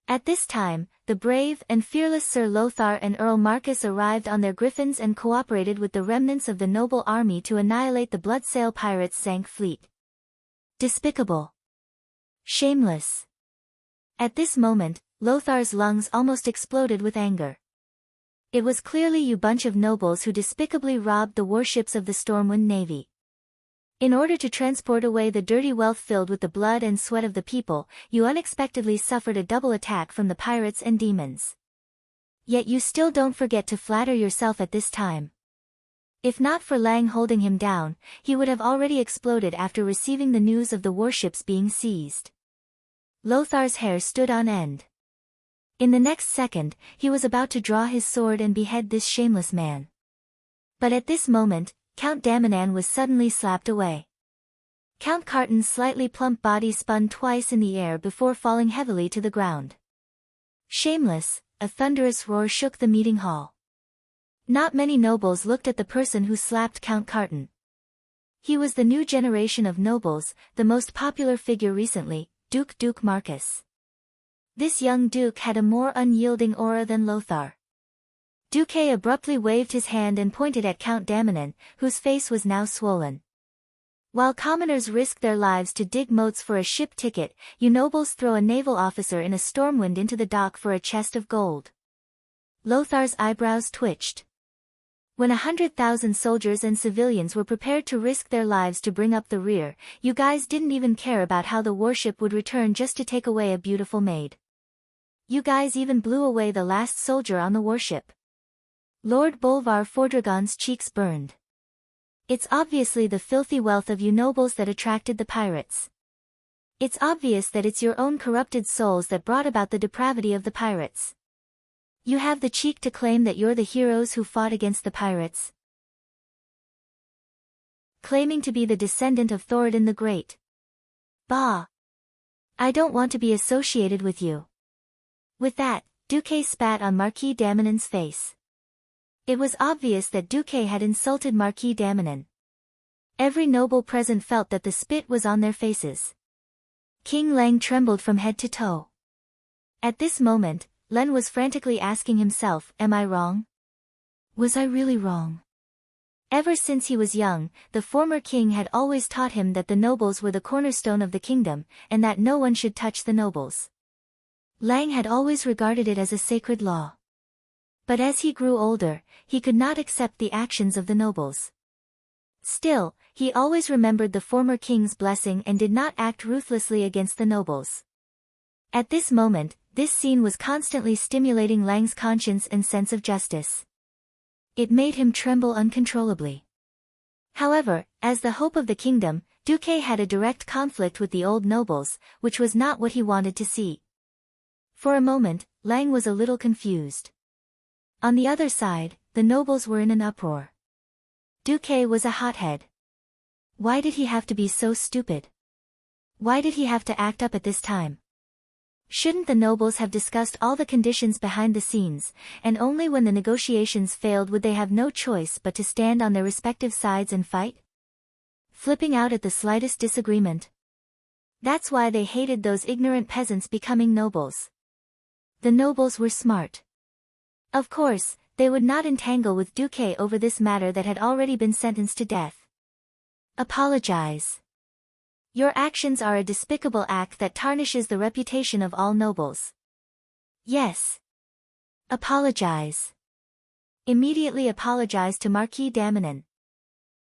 At this time, the brave and fearless Sir Lothar and Earl Marcus arrived on their griffins and cooperated with the remnants of the noble army to annihilate the Bloodsail pirates' sank fleet. Despicable. Shameless. At this moment, Lothar's lungs almost exploded with anger. It was clearly you bunch of nobles who despicably robbed the warships of the Stormwind Navy. In order to transport away the dirty wealth filled with the blood and sweat of the people, you unexpectedly suffered a double attack from the pirates and demons. Yet you still don't forget to flatter yourself at this time. If not for Lang holding him down, he would have already exploded after receiving the news of the warships being seized. Lothar's hair stood on end. In the next second, he was about to draw his sword and behead this shameless man. But at this moment, Count Daminan was suddenly slapped away. Count Carton's slightly plump body spun twice in the air before falling heavily to the ground. Shameless, a thunderous roar shook the meeting hall. Not many nobles looked at the person who slapped Count Carton. He was the new generation of nobles, the most popular figure recently, Duke Marcus. This young duke had a more unyielding aura than Lothar. Duque abruptly waved his hand and pointed at Count Daminan, whose face was now swollen. While commoners risk their lives to dig moats for a ship ticket, you nobles throw a naval officer in a stormwind into the dock for a chest of gold. Lothar's eyebrows twitched. When 100,000 soldiers and civilians were prepared to risk their lives to bring up the rear, you guys didn't even care about how the warship would return just to take away a beautiful maid. You guys even blew away the last soldier on the warship. Lord Bolvar Fordragon's cheeks burned. It's obviously the filthy wealth of you nobles that attracted the pirates. It's obvious that it's your own corrupted souls that brought about the depravity of the pirates. You have the cheek to claim that you're the heroes who fought against the pirates. Claiming to be the descendant of Thoradin the Great. Bah! I don't want to be associated with you. With that, Duque spat on Marquis Daminan's face. It was obvious that Duque had insulted Marquis Daminan. Every noble present felt that the spit was on their faces. King Lang trembled from head to toe. At this moment, Len was frantically asking himself, am I wrong? Was I really wrong? Ever since he was young, the former king had always taught him that the nobles were the cornerstone of the kingdom, and that no one should touch the nobles. Lang had always regarded it as a sacred law. But as he grew older, he could not accept the actions of the nobles. Still, he always remembered the former king's blessing and did not act ruthlessly against the nobles. At this moment, this scene was constantly stimulating Lang's conscience and sense of justice. It made him tremble uncontrollably. However, as the hope of the kingdom, Duque had a direct conflict with the old nobles, which was not what he wanted to see. For a moment, Lang was a little confused. On the other side, the nobles were in an uproar. Duque was a hothead. Why did he have to be so stupid? Why did he have to act up at this time? Shouldn't the nobles have discussed all the conditions behind the scenes, and only when the negotiations failed would they have no choice but to stand on their respective sides and fight? Flipping out at the slightest disagreement. That's why they hated those ignorant peasants becoming nobles. The nobles were smart. Of course, they would not entangle with Duque over this matter that had already been sentenced to death. Apologize. Your actions are a despicable act that tarnishes the reputation of all nobles. Yes. Apologize. Immediately apologize to Marquis Daminan.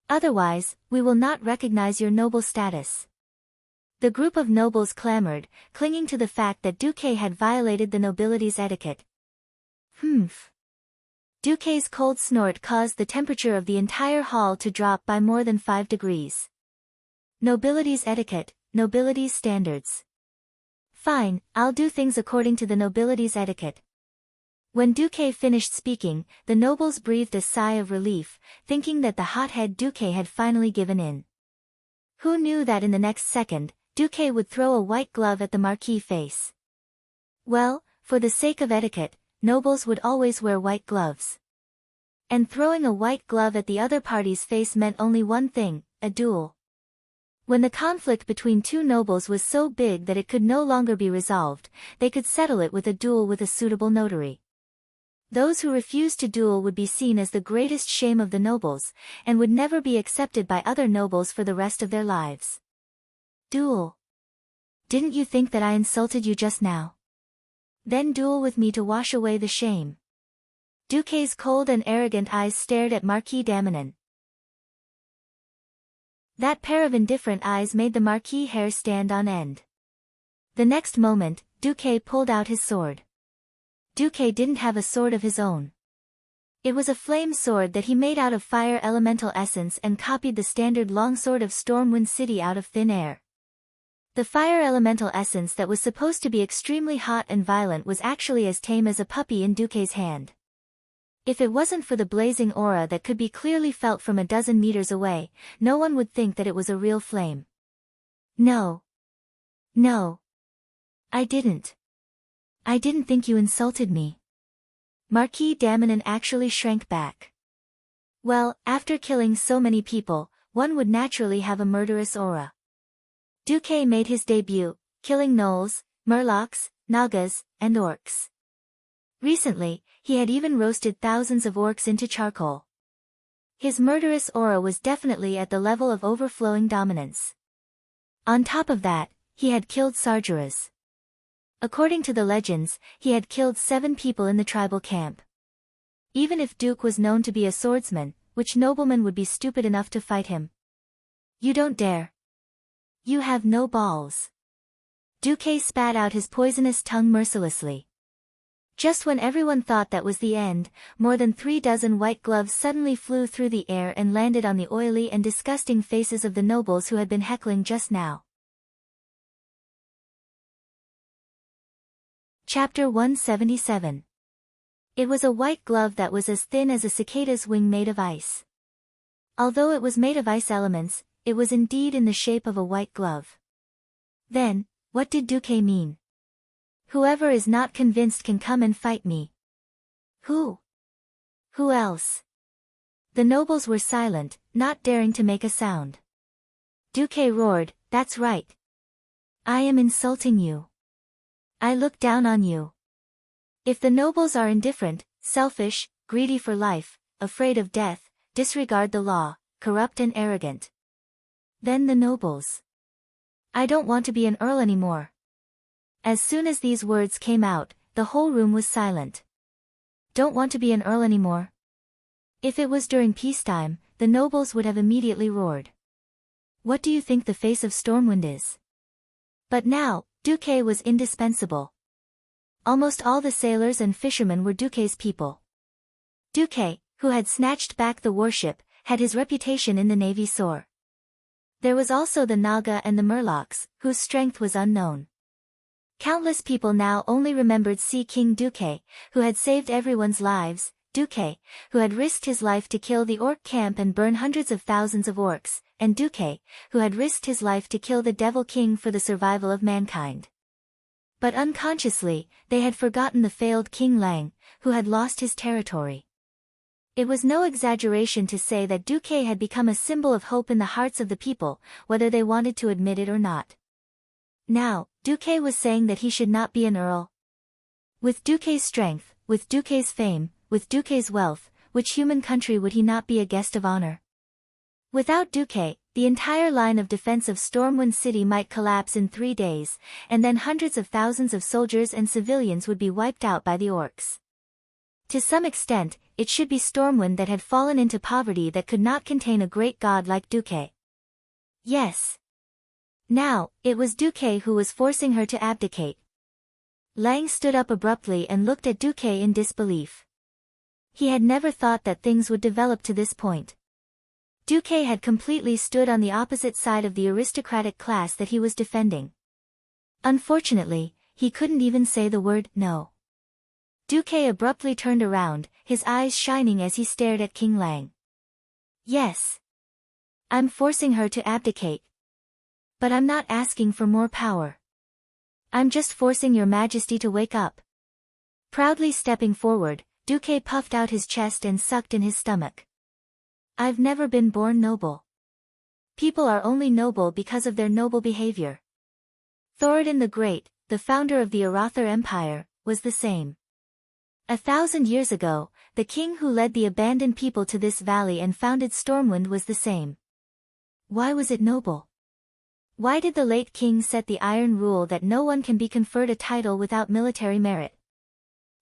Otherwise, we will not recognize your noble status. The group of nobles clamored, clinging to the fact that Duque had violated the nobility's etiquette. Humph. Duque's cold snort caused the temperature of the entire hall to drop by more than 5 degrees. Nobility's etiquette, nobility's standards. Fine, I'll do things according to the nobility's etiquette. When Duque finished speaking, the nobles breathed a sigh of relief, thinking that the hothead Duque had finally given in. Who knew that in the next second, Duque would throw a white glove at the Marquis' face? Well, for the sake of etiquette, nobles would always wear white gloves. And throwing a white glove at the other party's face meant only one thing, a duel. When the conflict between two nobles was so big that it could no longer be resolved, they could settle it with a duel with a suitable notary. Those who refused to duel would be seen as the greatest shame of the nobles, and would never be accepted by other nobles for the rest of their lives. Duel. Didn't you think that I insulted you just now? Then duel with me to wash away the shame. Duque's cold and arrogant eyes stared at Marquis d'Aminon. That pair of indifferent eyes made the Marquis' hair stand on end. The next moment, Duque pulled out his sword. Duque didn't have a sword of his own. It was a flame sword that he made out of fire elemental essence and copied the standard longsword of Stormwind City out of thin air. The fire elemental essence that was supposed to be extremely hot and violent was actually as tame as a puppy in Duque's hand. If it wasn't for the blazing aura that could be clearly felt from a dozen meters away, no one would think that it was a real flame. No. No. I didn't think you insulted me. Marquis d'Aminon actually shrank back. Well, after killing so many people, one would naturally have a murderous aura. Duque made his debut, killing gnolls, murlocs, nagas, and orcs. Recently, he had even roasted thousands of orcs into charcoal. His murderous aura was definitely at the level of overflowing dominance. On top of that, he had killed Sargeras. According to the legends, he had killed 7 people in the tribal camp. Even if Duke was known to be a swordsman, which nobleman would be stupid enough to fight him? You don't dare. You have no balls. Duque spat out his poisonous tongue mercilessly. Just when everyone thought that was the end, more than 36 white gloves suddenly flew through the air and landed on the oily and disgusting faces of the nobles who had been heckling just now. Chapter 177. It was a white glove that was as thin as a cicada's wing made of ice. Although it was made of ice elements, it was indeed in the shape of a white glove. Then, what did Duque mean? Whoever is not convinced can come and fight me. Who? Who else? The nobles were silent, not daring to make a sound. Duque roared, "That's right. I am insulting you. I look down on you. If the nobles are indifferent, selfish, greedy for life, afraid of death, disregard the law, corrupt and arrogant. Then the nobles. I don't want to be an earl anymore." As soon as these words came out, the whole room was silent. Don't want to be an earl anymore? If it was during peacetime, the nobles would have immediately roared. What do you think the face of Stormwind is? But now, Duque was indispensable. Almost all the sailors and fishermen were Duque's people. Duque, who had snatched back the warship, had his reputation in the navy soar. There was also the Naga and the Murlocs, whose strength was unknown. Countless people now only remembered Sea King Duque, who had saved everyone's lives, Duque, who had risked his life to kill the orc camp and burn hundreds of thousands of orcs, and Duque, who had risked his life to kill the Devil King for the survival of mankind. But unconsciously, they had forgotten the failed King Lang, who had lost his territory. It was no exaggeration to say that Duque had become a symbol of hope in the hearts of the people, whether they wanted to admit it or not. Now, Duque was saying that he should not be an earl. With Duque's strength, with Duque's fame, with Duque's wealth, which human country would he not be a guest of honor? Without Duque, the entire line of defense of Stormwind City might collapse in 3 days, and then hundreds of thousands of soldiers and civilians would be wiped out by the orcs. To some extent, it should be Stormwind that had fallen into poverty that could not contain a great god like Duque. Yes. Now, it was Duque who was forcing her to abdicate. Lang stood up abruptly and looked at Duque in disbelief. He had never thought that things would develop to this point. Duque had completely stood on the opposite side of the aristocratic class that he was defending. Unfortunately, he couldn't even say the word no. Duque abruptly turned around, his eyes shining as he stared at King Lang. Yes. I'm forcing her to abdicate. But I'm not asking for more power. I'm just forcing your majesty to wake up. Proudly stepping forward, Duque puffed out his chest and sucked in his stomach. I've never been born noble. People are only noble because of their noble behavior. Thoradin the Great, the founder of the Arather Empire, was the same. 1,000 years ago, the king who led the abandoned people to this valley and founded Stormwind was the same. Why was it noble? Why did the late king set the iron rule that no one can be conferred a title without military merit?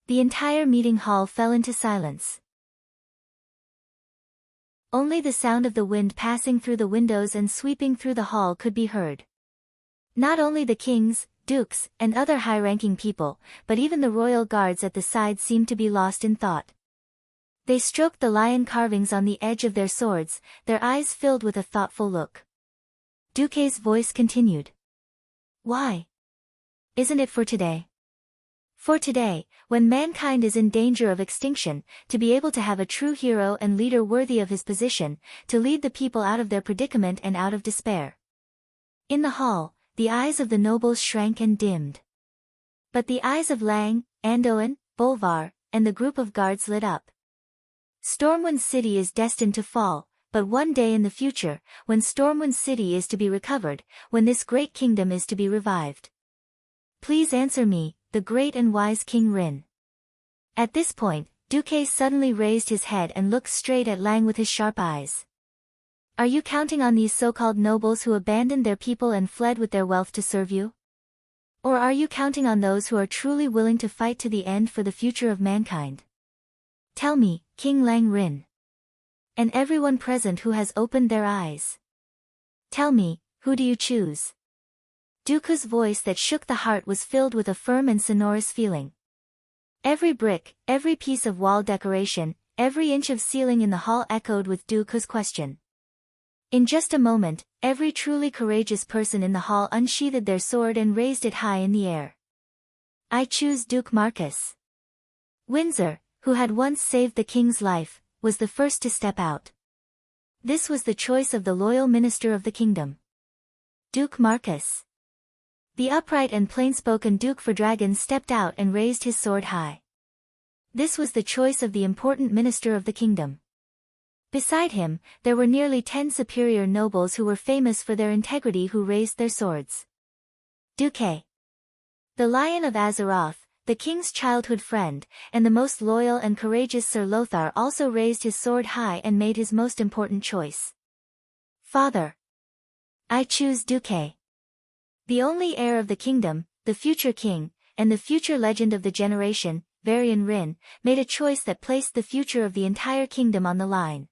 The entire meeting hall fell into silence. Only the sound of the wind passing through the windows and sweeping through the hall could be heard. Not only the kings, dukes, and other high-ranking people, but even the royal guards at the side seemed to be lost in thought. They stroked the lion carvings on the edge of their swords, their eyes filled with a thoughtful look. Duque's voice continued. Why? Isn't it for today? For today, when mankind is in danger of extinction, to be able to have a true hero and leader worthy of his position, to lead the people out of their predicament and out of despair. In the hall, the eyes of the nobles shrank and dimmed. But the eyes of Lang, Andoin, Bolvar, and the group of guards lit up. Stormwind City is destined to fall, but one day in the future, when Stormwind City is to be recovered, when this great kingdom is to be revived. Please answer me, the great and wise King Rin. At this point, Duque suddenly raised his head and looked straight at Lang with his sharp eyes. Are you counting on these so-called nobles who abandoned their people and fled with their wealth to serve you? Or are you counting on those who are truly willing to fight to the end for the future of mankind? Tell me, King Lang Rin. And everyone present who has opened their eyes. Tell me, who do you choose? Duque's voice that shook the heart was filled with a firm and sonorous feeling. Every brick, every piece of wall decoration, every inch of ceiling in the hall echoed with Duque's question. In just a moment, every truly courageous person in the hall unsheathed their sword and raised it high in the air. I choose Duke Marcus. Windsor, who had once saved the king's life, was the first to step out. This was the choice of the loyal minister of the kingdom. Duke Marcus. The upright and plain-spoken Duke for Dragon stepped out and raised his sword high. This was the choice of the important minister of the kingdom. Beside him, there were nearly 10 superior nobles who were famous for their integrity who raised their swords. Duque. The Lion of Azeroth, the king's childhood friend, and the most loyal and courageous Sir Lothar also raised his sword high and made his most important choice. Father. I choose Duque. The only heir of the kingdom, the future king, and the future legend of the generation, Varian Rin, made a choice that placed the future of the entire kingdom on the line.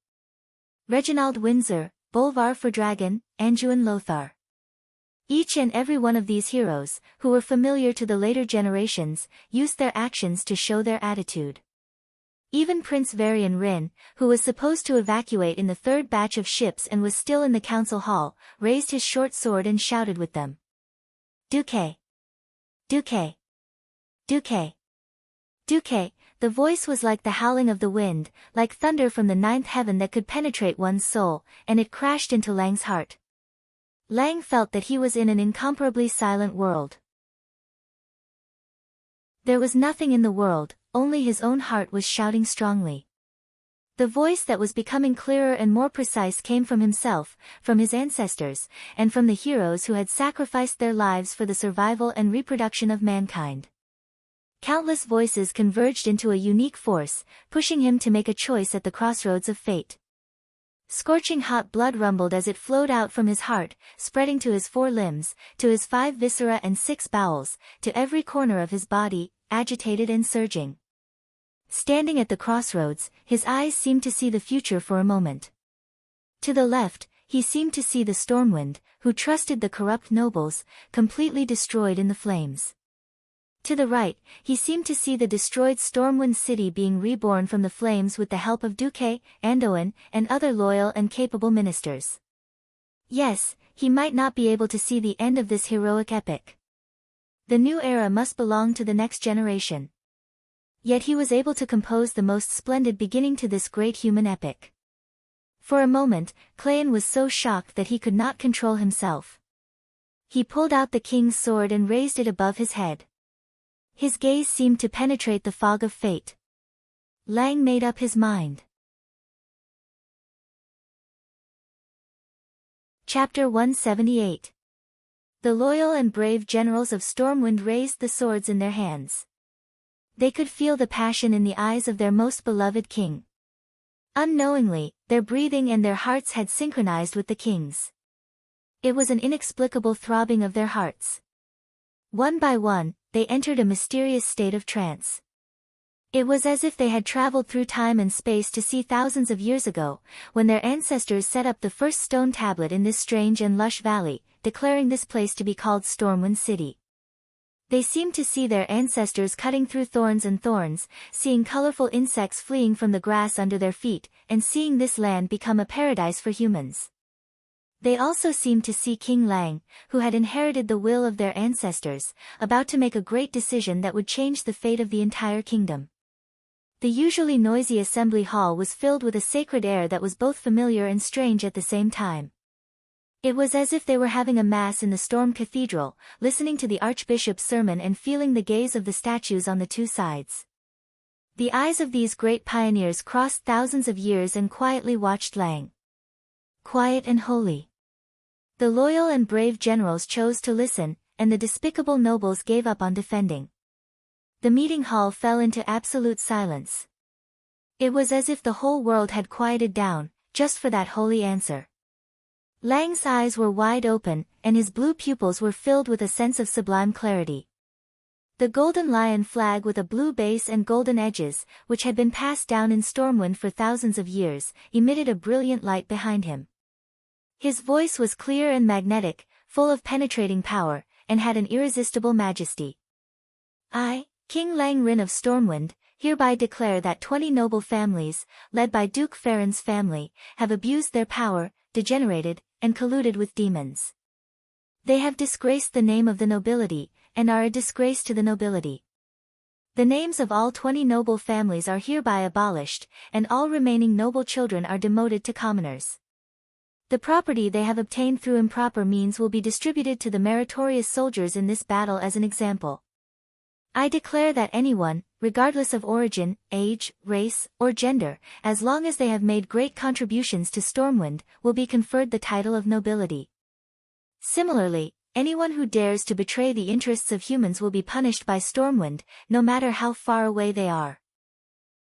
Reginald Windsor, Bolvar for Dragon, Anduin Lothar. Each and every one of these heroes, who were familiar to the later generations, used their actions to show their attitude. Even Prince Varian Rin, who was supposed to evacuate in the third batch of ships and was still in the council hall, raised his short sword and shouted with them. Duque. Duque. Duque. Duque. The voice was like the howling of the wind, like thunder from the ninth heaven that could penetrate one's soul, and it crashed into Lang's heart. Lang felt that he was in an incomparably silent world. There was nothing in the world, only his own heart was shouting strongly. The voice that was becoming clearer and more precise came from himself, from his ancestors, and from the heroes who had sacrificed their lives for the survival and reproduction of mankind. Countless voices converged into a unique force, pushing him to make a choice at the crossroads of fate. Scorching hot blood rumbled as it flowed out from his heart, spreading to his 4 limbs, to his 5 viscera and 6 bowels, to every corner of his body, agitated and surging. Standing at the crossroads, his eyes seemed to see the future for a moment. To the left, he seemed to see the Stormwind, who trusted the corrupt nobles, completely destroyed in the flames. To the right, he seemed to see the destroyed Stormwind City being reborn from the flames with the help of Duque, Andoin, and other loyal and capable ministers. Yes, he might not be able to see the end of this heroic epic. The new era must belong to the next generation. Yet he was able to compose the most splendid beginning to this great human epic. For a moment, Cleon was so shocked that he could not control himself. He pulled out the king's sword and raised it above his head. His gaze seemed to penetrate the fog of fate. Lang made up his mind. Chapter 178. The loyal and brave generals of Stormwind raised the swords in their hands. They could feel the passion in the eyes of their most beloved king. Unknowingly, their breathing and their hearts had synchronized with the king's. It was an inexplicable throbbing of their hearts. One by one, they entered a mysterious state of trance. It was as if they had traveled through time and space to see thousands of years ago, when their ancestors set up the first stone tablet in this strange and lush valley, declaring this place to be called Stormwind City. They seemed to see their ancestors cutting through thorns and thorns, seeing colorful insects fleeing from the grass under their feet, and seeing this land become a paradise for humans. They also seemed to see King Lang, who had inherited the will of their ancestors, about to make a great decision that would change the fate of the entire kingdom. The usually noisy assembly hall was filled with a sacred air that was both familiar and strange at the same time. It was as if they were having a mass in the Storm Cathedral, listening to the Archbishop's sermon and feeling the gaze of the statues on the two sides. The eyes of these great pioneers crossed thousands of years and quietly watched Lang. Quiet and holy. The loyal and brave generals chose to listen, and the despicable nobles gave up on defending. The meeting hall fell into absolute silence. It was as if the whole world had quieted down, just for that holy answer. Lang's eyes were wide open, and his blue pupils were filled with a sense of sublime clarity. The golden lion flag with a blue base and golden edges, which had been passed down in Stormwind for thousands of years, emitted a brilliant light behind him. His voice was clear and magnetic, full of penetrating power, and had an irresistible majesty. I, King Lang Rin of Stormwind, hereby declare that 20 noble families, led by Duke Farron's family, have abused their power, degenerated, and colluded with demons. They have disgraced the name of the nobility, and are a disgrace to the nobility. The names of all 20 noble families are hereby abolished, and all remaining noble children are demoted to commoners. The property they have obtained through improper means will be distributed to the meritorious soldiers in this battle as an example. I declare that anyone, regardless of origin, age, race, or gender, as long as they have made great contributions to Stormwind, will be conferred the title of nobility. Similarly, anyone who dares to betray the interests of humans will be punished by Stormwind, no matter how far away they are.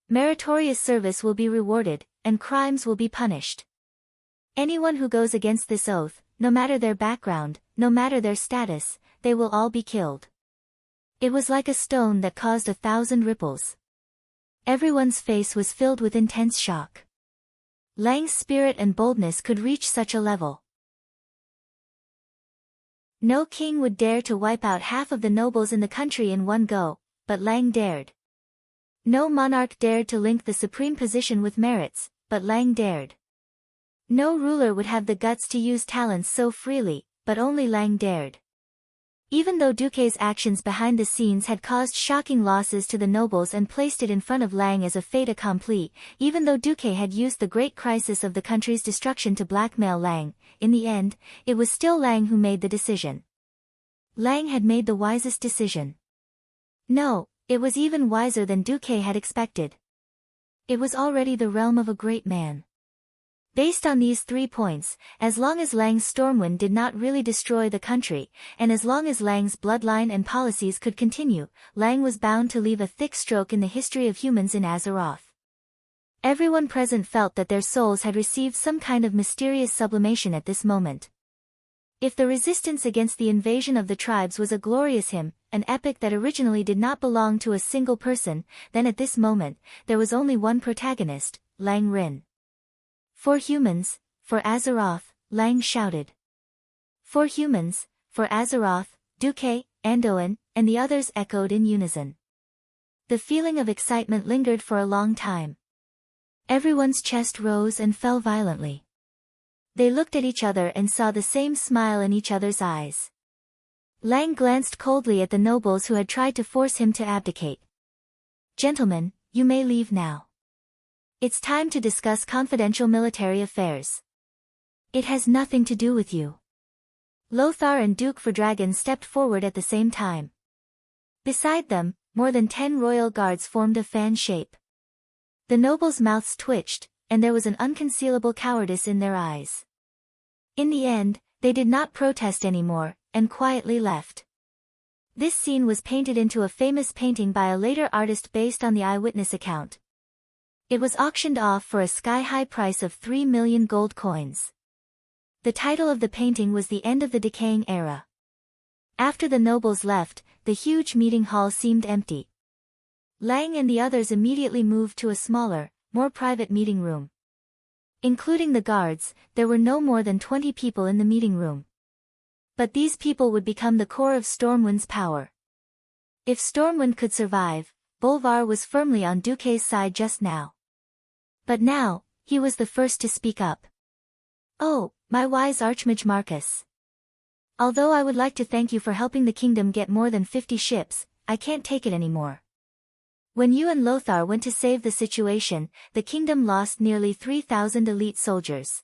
Meritorious service will be rewarded, and crimes will be punished. Anyone who goes against this oath, no matter their background, no matter their status, they will all be killed. It was like a stone that caused 1,000 ripples. Everyone's face was filled with intense shock. Lang's spirit and boldness could reach such a level. No king would dare to wipe out half of the nobles in the country in one go, but Lang dared. No monarch dared to link the supreme position with merits, but Lang dared. No ruler would have the guts to use talents so freely, but only Lang dared. Even though Duque's actions behind the scenes had caused shocking losses to the nobles and placed it in front of Lang as a fait accompli, even though Duque had used the great crisis of the country's destruction to blackmail Lang, in the end, it was still Lang who made the decision. Lang had made the wisest decision. No, it was even wiser than Duque had expected. It was already the realm of a great man. Based on these 3 points, as long as Lang's Stormwind did not really destroy the country, and as long as Lang's bloodline and policies could continue, Lang was bound to leave a thick stroke in the history of humans in Azeroth. Everyone present felt that their souls had received some kind of mysterious sublimation at this moment. If the resistance against the invasion of the tribes was a glorious hymn, an epic that originally did not belong to a single person, then at this moment, there was only one protagonist, Lang Rin. For humans, for Azeroth, Lang shouted. For humans, for Azeroth, Duque, Andoin, and the others echoed in unison. The feeling of excitement lingered for a long time. Everyone's chest rose and fell violently. They looked at each other and saw the same smile in each other's eyes. Lang glanced coldly at the nobles who had tried to force him to abdicate. Gentlemen, you may leave now. It's time to discuss confidential military affairs. It has nothing to do with you. Lothar and Duke Verdragon stepped forward at the same time. Beside them, more than 10 royal guards formed a fan shape. The nobles' mouths twitched, and there was an unconcealable cowardice in their eyes. In the end, they did not protest anymore, and quietly left. This scene was painted into a famous painting by a later artist based on the eyewitness account. It was auctioned off for a sky-high price of 3 million gold coins. The title of the painting was The End of the Decaying Era. After the nobles left, the huge meeting hall seemed empty. Lang and the others immediately moved to a smaller, more private meeting room. Including the guards, there were no more than 20 people in the meeting room. But these people would become the core of Stormwind's power. If Stormwind could survive, Bolvar was firmly on Duque's side just now. But now, he was the first to speak up. "Oh, my wise Archmage Marcus. Although I would like to thank you for helping the kingdom get more than 50 ships, I can't take it anymore. When you and Lothar went to save the situation, the kingdom lost nearly 3,000 elite soldiers.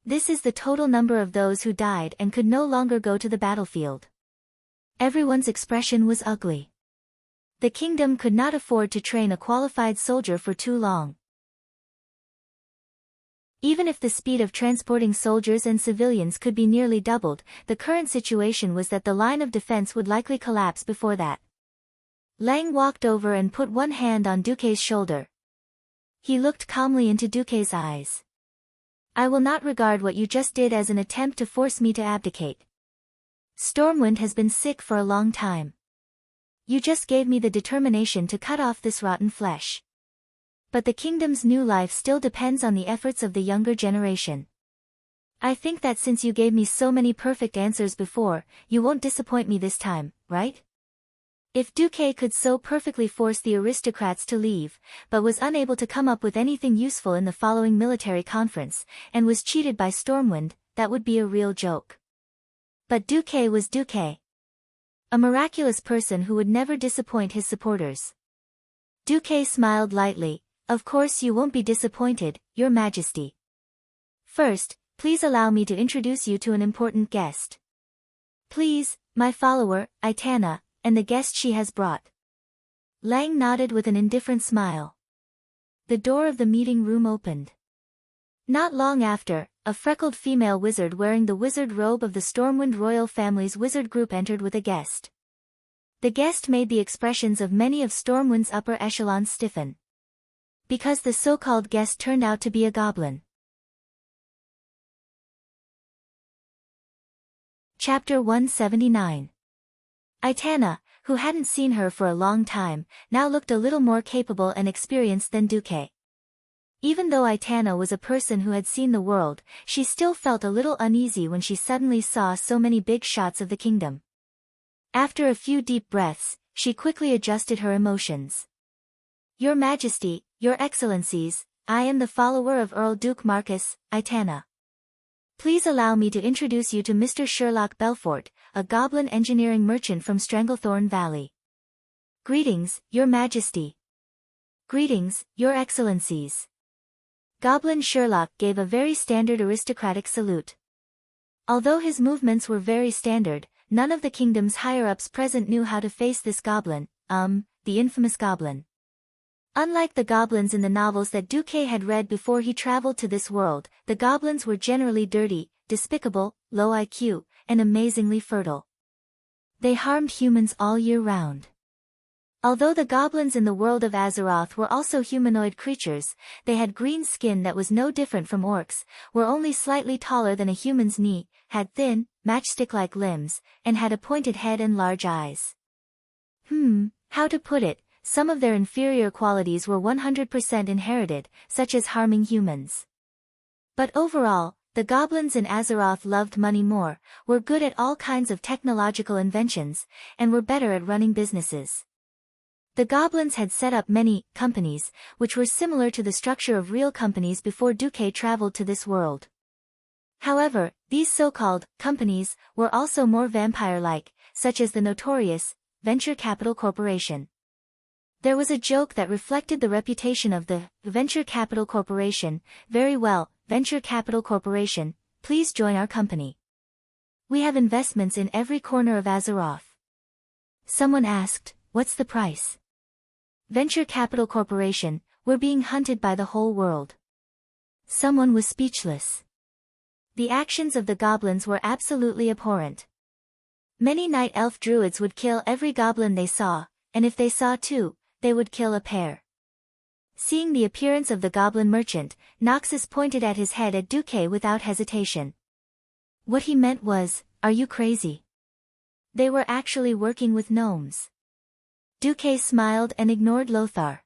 This is the total number of those who died and could no longer go to the battlefield." Everyone's expression was ugly. The kingdom could not afford to train a qualified soldier for too long. Even if the speed of transporting soldiers and civilians could be nearly doubled, the current situation was that the line of defense would likely collapse before that. Lang walked over and put one hand on Duque's shoulder. He looked calmly into Duque's eyes. "I will not regard what you just did as an attempt to force me to abdicate. Stormwind has been sick for a long time. You just gave me the determination to cut off this rotten flesh. But the kingdom's new life still depends on the efforts of the younger generation. I think that since you gave me so many perfect answers before, you won't disappoint me this time, right?" If Duque could so perfectly force the aristocrats to leave, but was unable to come up with anything useful in the following military conference, and was cheated by Stormwind, that would be a real joke. But Duque was Duque. A miraculous person who would never disappoint his supporters. Duque smiled lightly. "Of course you won't be disappointed, Your Majesty. First, please allow me to introduce you to an important guest. Please, my follower, Aitana, and the guest she has brought." Lang nodded with an indifferent smile. The door of the meeting room opened. Not long after, a freckled female wizard wearing the wizard robe of the Stormwind royal family's wizard group entered with a guest. The guest made the expressions of many of Stormwind's upper echelons stiffen. Because the so-called guest turned out to be a goblin. Chapter 179. Aitana, who hadn't seen her for a long time, now looked a little more capable and experienced than Duque. Even though Aitana was a person who had seen the world, she still felt a little uneasy when she suddenly saw so many big shots of the kingdom. After a few deep breaths, she quickly adjusted her emotions. "Your Majesty, Your Excellencies, I am the follower of Earl Duke Marcus, Aitana. Please allow me to introduce you to Mr. Sherlock Belfort, a goblin engineering merchant from Stranglethorn Valley." "Greetings, Your Majesty." "Greetings, Your Excellencies." Goblin Sherlock gave a very standard aristocratic salute. Although his movements were very standard, none of the kingdom's higher-ups present knew how to face this goblin, the infamous goblin. Unlike the goblins in the novels that Duque had read before he traveled to this world, the goblins were generally dirty, despicable, low IQ, and amazingly fertile. They harmed humans all year round. Although the goblins in the world of Azeroth were also humanoid creatures, they had green skin that was no different from orcs, were only slightly taller than a human's knee, had thin, matchstick-like limbs, and had a pointed head and large eyes. How to put it? Some of their inferior qualities were 100% inherited, such as harming humans. But overall, the goblins in Azeroth loved money more, were good at all kinds of technological inventions, and were better at running businesses. The goblins had set up many companies, which were similar to the structure of real companies before Duque traveled to this world. However, these so-called companies were also more vampire-like, such as the notorious Venture Capital Corporation. There was a joke that reflected the reputation of the Venture Capital Corporation. "Very well, Venture Capital Corporation, please join our company. We have investments in every corner of Azeroth." Someone asked, "What's the price?" "Venture Capital Corporation, we're being hunted by the whole world." Someone was speechless. The actions of the goblins were absolutely abhorrent. Many night elf druids would kill every goblin they saw, and if they saw two, they would kill a pair. Seeing the appearance of the goblin merchant, Noxus pointed at his head at Duque without hesitation. What he meant was, "Are you crazy?" They were actually working with gnomes. Duque smiled and ignored Lothar.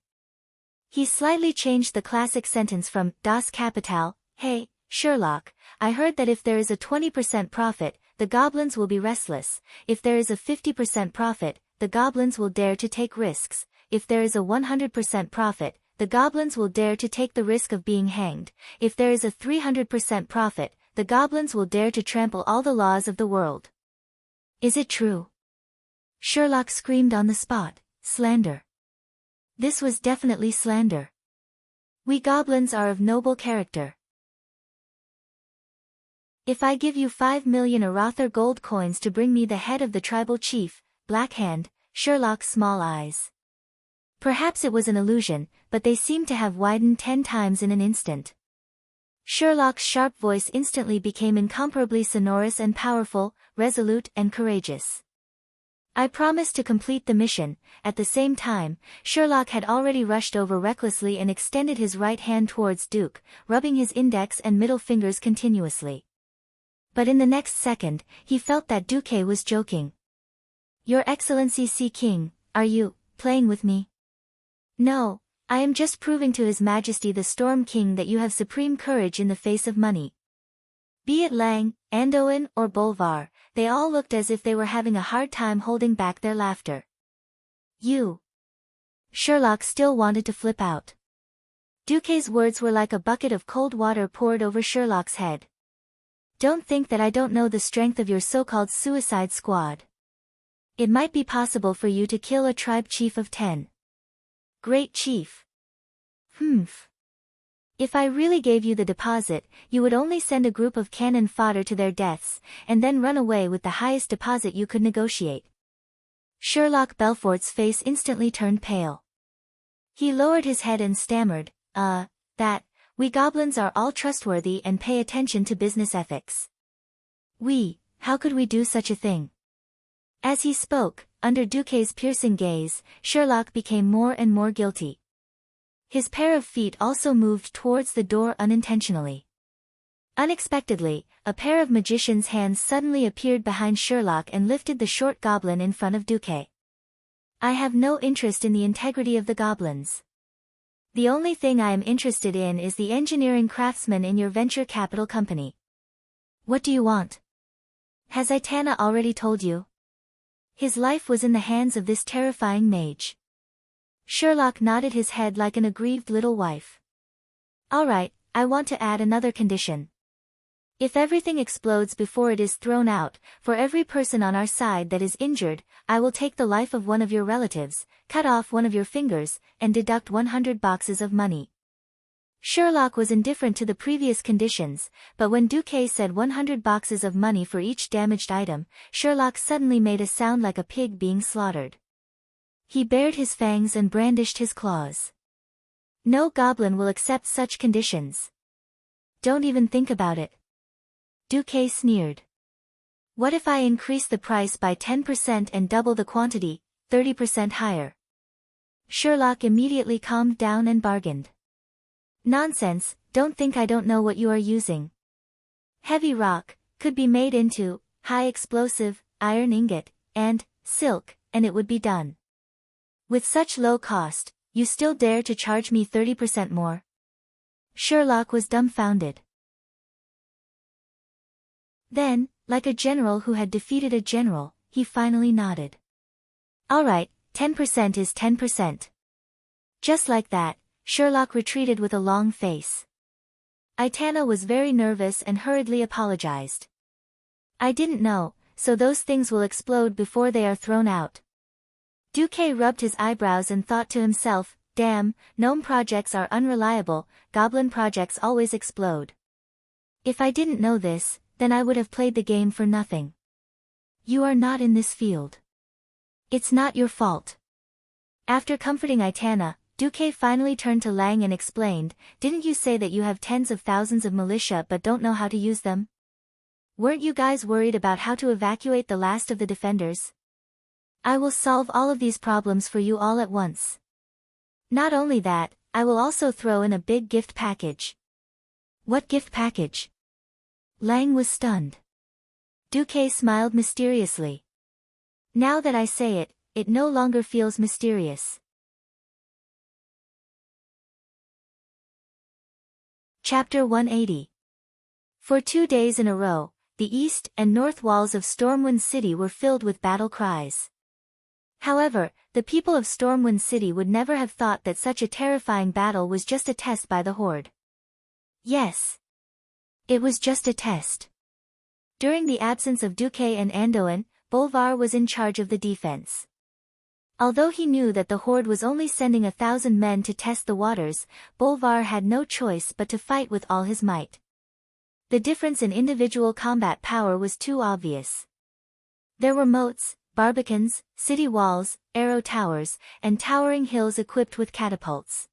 He slightly changed the classic sentence from Das Kapital, "Hey, Sherlock, I heard that if there is a 20% profit, the goblins will be restless. If there is a 50% profit, the goblins will dare to take risks. If there is a 100% profit, the goblins will dare to take the risk of being hanged. If there is a 300% profit, the goblins will dare to trample all the laws of the world." "Is it true?" Sherlock screamed on the spot. Slander. This was definitely slander. "We goblins are of noble character. If I give you 5 million Arather gold coins to bring me the head of the tribal chief, Blackhand," Sherlock's small eyes. Perhaps it was an illusion, but they seemed to have widened 10 times in an instant. Sherlock's sharp voice instantly became incomparably sonorous and powerful, resolute and courageous. "I promise to complete the mission." At the same time, Sherlock had already rushed over recklessly and extended his right hand towards Duke, rubbing his index and middle fingers continuously. But in the next second, he felt that Duque was joking. "Your Excellency Sea King, are you playing with me?" "No, I am just proving to His Majesty the Storm King that you have supreme courage in the face of money." Be it Lang, Andoin or Bolvar, they all looked as if they were having a hard time holding back their laughter. "You." Sherlock still wanted to flip out. Duque's words were like a bucket of cold water poured over Sherlock's head. "Don't think that I don't know the strength of your so-called suicide squad. It might be possible for you to kill a tribe chief of 10. Great chief. Humph. If I really gave you the deposit, you would only send a group of cannon fodder to their deaths, and then run away with the highest deposit you could negotiate." Sherlock Belfort's face instantly turned pale. He lowered his head and stammered, that, we goblins are all trustworthy and pay attention to business ethics." How could we do such a thing?" As he spoke, under Duque's piercing gaze, Sherlock became more and more guilty. His pair of feet also moved towards the door unintentionally. Unexpectedly, a pair of magician's hands suddenly appeared behind Sherlock and lifted the short goblin in front of Duque. "I have no interest in the integrity of the goblins. The only thing I am interested in is the engineering craftsmen in your venture capital company." "What do you want?" "Has Aitana already told you?" His life was in the hands of this terrifying mage. Sherlock nodded his head like an aggrieved little wife. "All right, I want to add another condition. If everything explodes before it is thrown out, for every person on our side that is injured, I will take the life of one of your relatives, cut off one of your fingers, and deduct 100 boxes of money." Sherlock was indifferent to the previous conditions, but when Duque said 100 boxes of money for each damaged item, Sherlock suddenly made a sound like a pig being slaughtered. He bared his fangs and brandished his claws. "No goblin will accept such conditions. Don't even think about it." Duque sneered. "What if I increase the price by 10% and double the quantity, 30% higher?" Sherlock immediately calmed down and bargained. "Nonsense, don't think I don't know what you are using. Heavy rock, could be made into, high explosive, iron ingot, and, silk, and it would be done. With such low cost, you still dare to charge me 30% more?" Sherlock was dumbfounded. Then, like a general who had defeated a general, he finally nodded. "All right, 10% is 10%. Just like that, Sherlock retreated with a long face. Aitana was very nervous and hurriedly apologized. "I didn't know, so those things will explode before they are thrown out." Duque rubbed his eyebrows and thought to himself, "Damn, gnome projects are unreliable, goblin projects always explode. If I didn't know this, then I would have played the game for nothing. You are not in this field. It's not your fault." After comforting Aitana, Duque finally turned to Lang and explained, "Didn't you say that you have tens of thousands of militia but don't know how to use them? Weren't you guys worried about how to evacuate the last of the defenders? I will solve all of these problems for you all at once. Not only that, I will also throw in a big gift package." "What gift package?" Lang was stunned. Duque smiled mysteriously. "Now that I say it, it no longer feels mysterious. Chapter 180. For 2 days in a row, the east and north walls of Stormwind City were filled with battle cries. However, the people of Stormwind City would never have thought that such a terrifying battle was just a test by the Horde. Yes. It was just a test. During the absence of Duque and Anduin, Bolvar was in charge of the defense. Although he knew that the Horde was only sending 1,000 men to test the waters, Bolvar had no choice but to fight with all his might. The difference in individual combat power was too obvious. There were moats, barbicans, city walls, arrow towers, and towering hills equipped with catapults.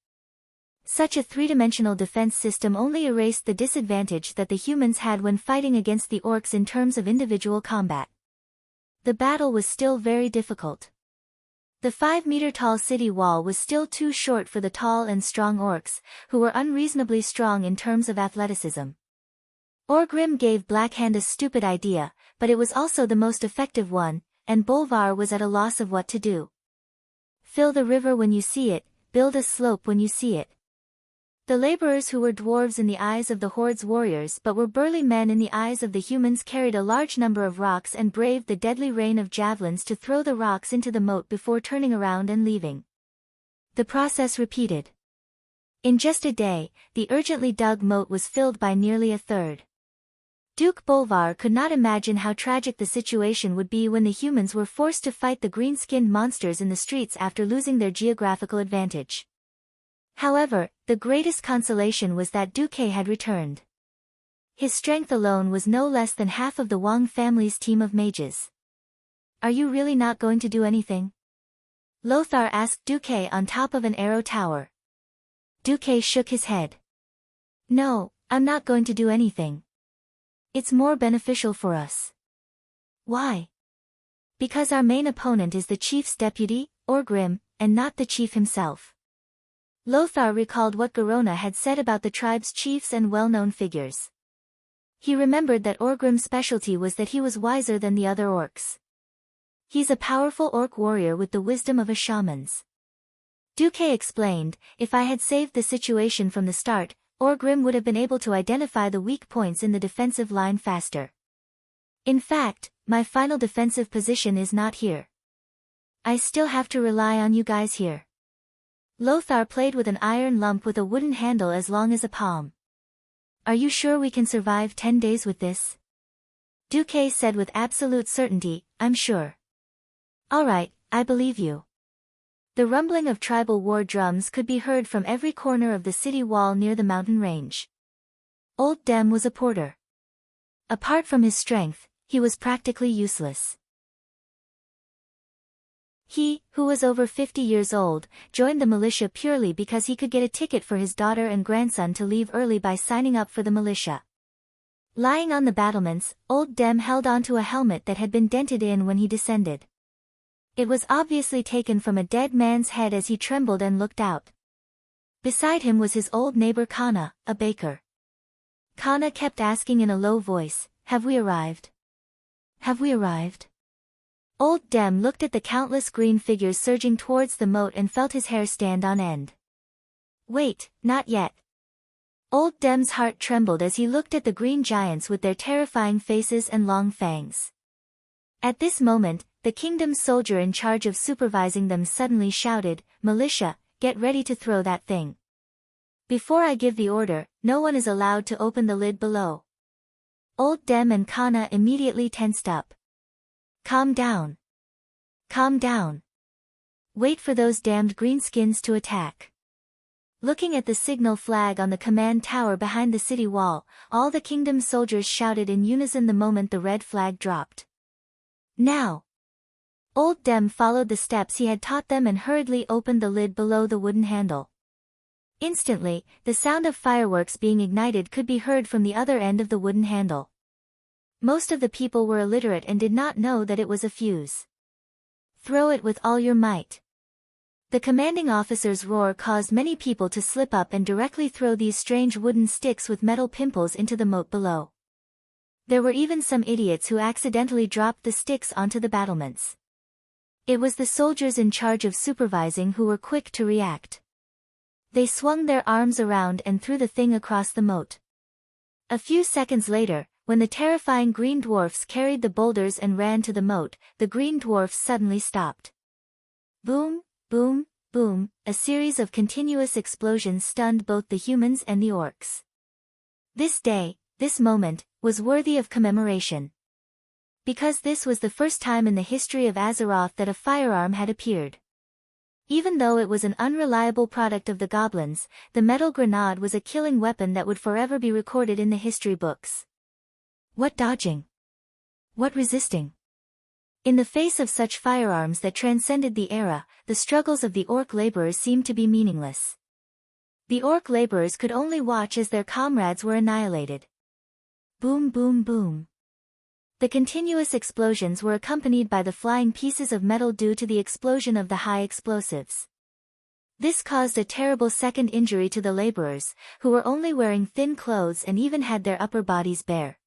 Such a three-dimensional defense system only erased the disadvantage that the humans had when fighting against the orcs in terms of individual combat. The battle was still very difficult. The 5-meter-tall city wall was still too short for the tall and strong orcs, who were unreasonably strong in terms of athleticism. Orgrim gave Blackhand a stupid idea, but it was also the most effective one, and Bolvar was at a loss of what to do. Fill the river when you see it, build a slope when you see it. The laborers who were dwarves in the eyes of the Horde's warriors but were burly men in the eyes of the humans carried a large number of rocks and braved the deadly rain of javelins to throw the rocks into the moat before turning around and leaving. The process repeated. In just a day, the urgently dug moat was filled by nearly a third. Duke Bolvar could not imagine how tragic the situation would be when the humans were forced to fight the green-skinned monsters in the streets after losing their geographical advantage. However, the greatest consolation was that Duque had returned. His strength alone was no less than half of the Wang family's team of mages. Are you really not going to do anything? Lothar asked Duque on top of an arrow tower. Duque shook his head. No, I'm not going to do anything. It's more beneficial for us. Why? Because our main opponent is the chief's deputy, Orgrim, and not the chief himself. Lothar recalled what Garona had said about the tribe's chiefs and well-known figures. He remembered that Orgrim's specialty was that he was wiser than the other orcs. He's a powerful orc warrior with the wisdom of a shaman's. Duque explained, if I had saved the situation from the start, Orgrim would have been able to identify the weak points in the defensive line faster. In fact, my final defensive position is not here. I still have to rely on you guys here. Lothar played with an iron lump with a wooden handle as long as a palm. Are you sure we can survive 10 days with this? Duque said with absolute certainty, I'm sure. All right, I believe you. The rumbling of tribal war drums could be heard from every corner of the city wall near the mountain range. Old Dem was a porter. Apart from his strength, he was practically useless. He, who was over 50 years old, joined the militia purely because he could get a ticket for his daughter and grandson to leave early by signing up for the militia. Lying on the battlements, Old Dem held onto a helmet that had been dented in when he descended. It was obviously taken from a dead man's head as he trembled and looked out. Beside him was his old neighbor Kana, a baker. Kana kept asking in a low voice, have we arrived? Have we arrived? Old Dem looked at the countless green figures surging towards the moat and felt his hair stand on end. Wait, not yet. Old Dem's heart trembled as he looked at the green giants with their terrifying faces and long fangs. At this moment, the kingdom's soldier in charge of supervising them suddenly shouted, Militia, get ready to throw that thing. Before I give the order, no one is allowed to open the lid below. Old Dem and Kana immediately tensed up. Calm down. Calm down. Wait for those damned greenskins to attack. Looking at the signal flag on the command tower behind the city wall, all the kingdom's soldiers shouted in unison the moment the red flag dropped. Now! Old Dem followed the steps he had taught them and hurriedly opened the lid below the wooden handle. Instantly, the sound of fireworks being ignited could be heard from the other end of the wooden handle. Most of the people were illiterate and did not know that it was a fuse. Throw it with all your might. The commanding officer's roar caused many people to slip up and directly throw these strange wooden sticks with metal pimples into the moat below. There were even some idiots who accidentally dropped the sticks onto the battlements. It was the soldiers in charge of supervising who were quick to react. They swung their arms around and threw the thing across the moat. A few seconds later, when the terrifying green dwarfs carried the boulders and ran to the moat, the green dwarfs suddenly stopped. Boom, boom, boom, a series of continuous explosions stunned both the humans and the orcs. This day, this moment, was worthy of commemoration. Because this was the first time in the history of Azeroth that a firearm had appeared. Even though it was an unreliable product of the goblins, the metal grenade was a killing weapon that would forever be recorded in the history books. What dodging? What resisting? In the face of such firearms that transcended the era, the struggles of the orc laborers seemed to be meaningless. The orc laborers could only watch as their comrades were annihilated. Boom, boom, boom. The continuous explosions were accompanied by the flying pieces of metal due to the explosion of the high explosives. This caused a terrible second injury to the laborers, who were only wearing thin clothes and even had their upper bodies bare.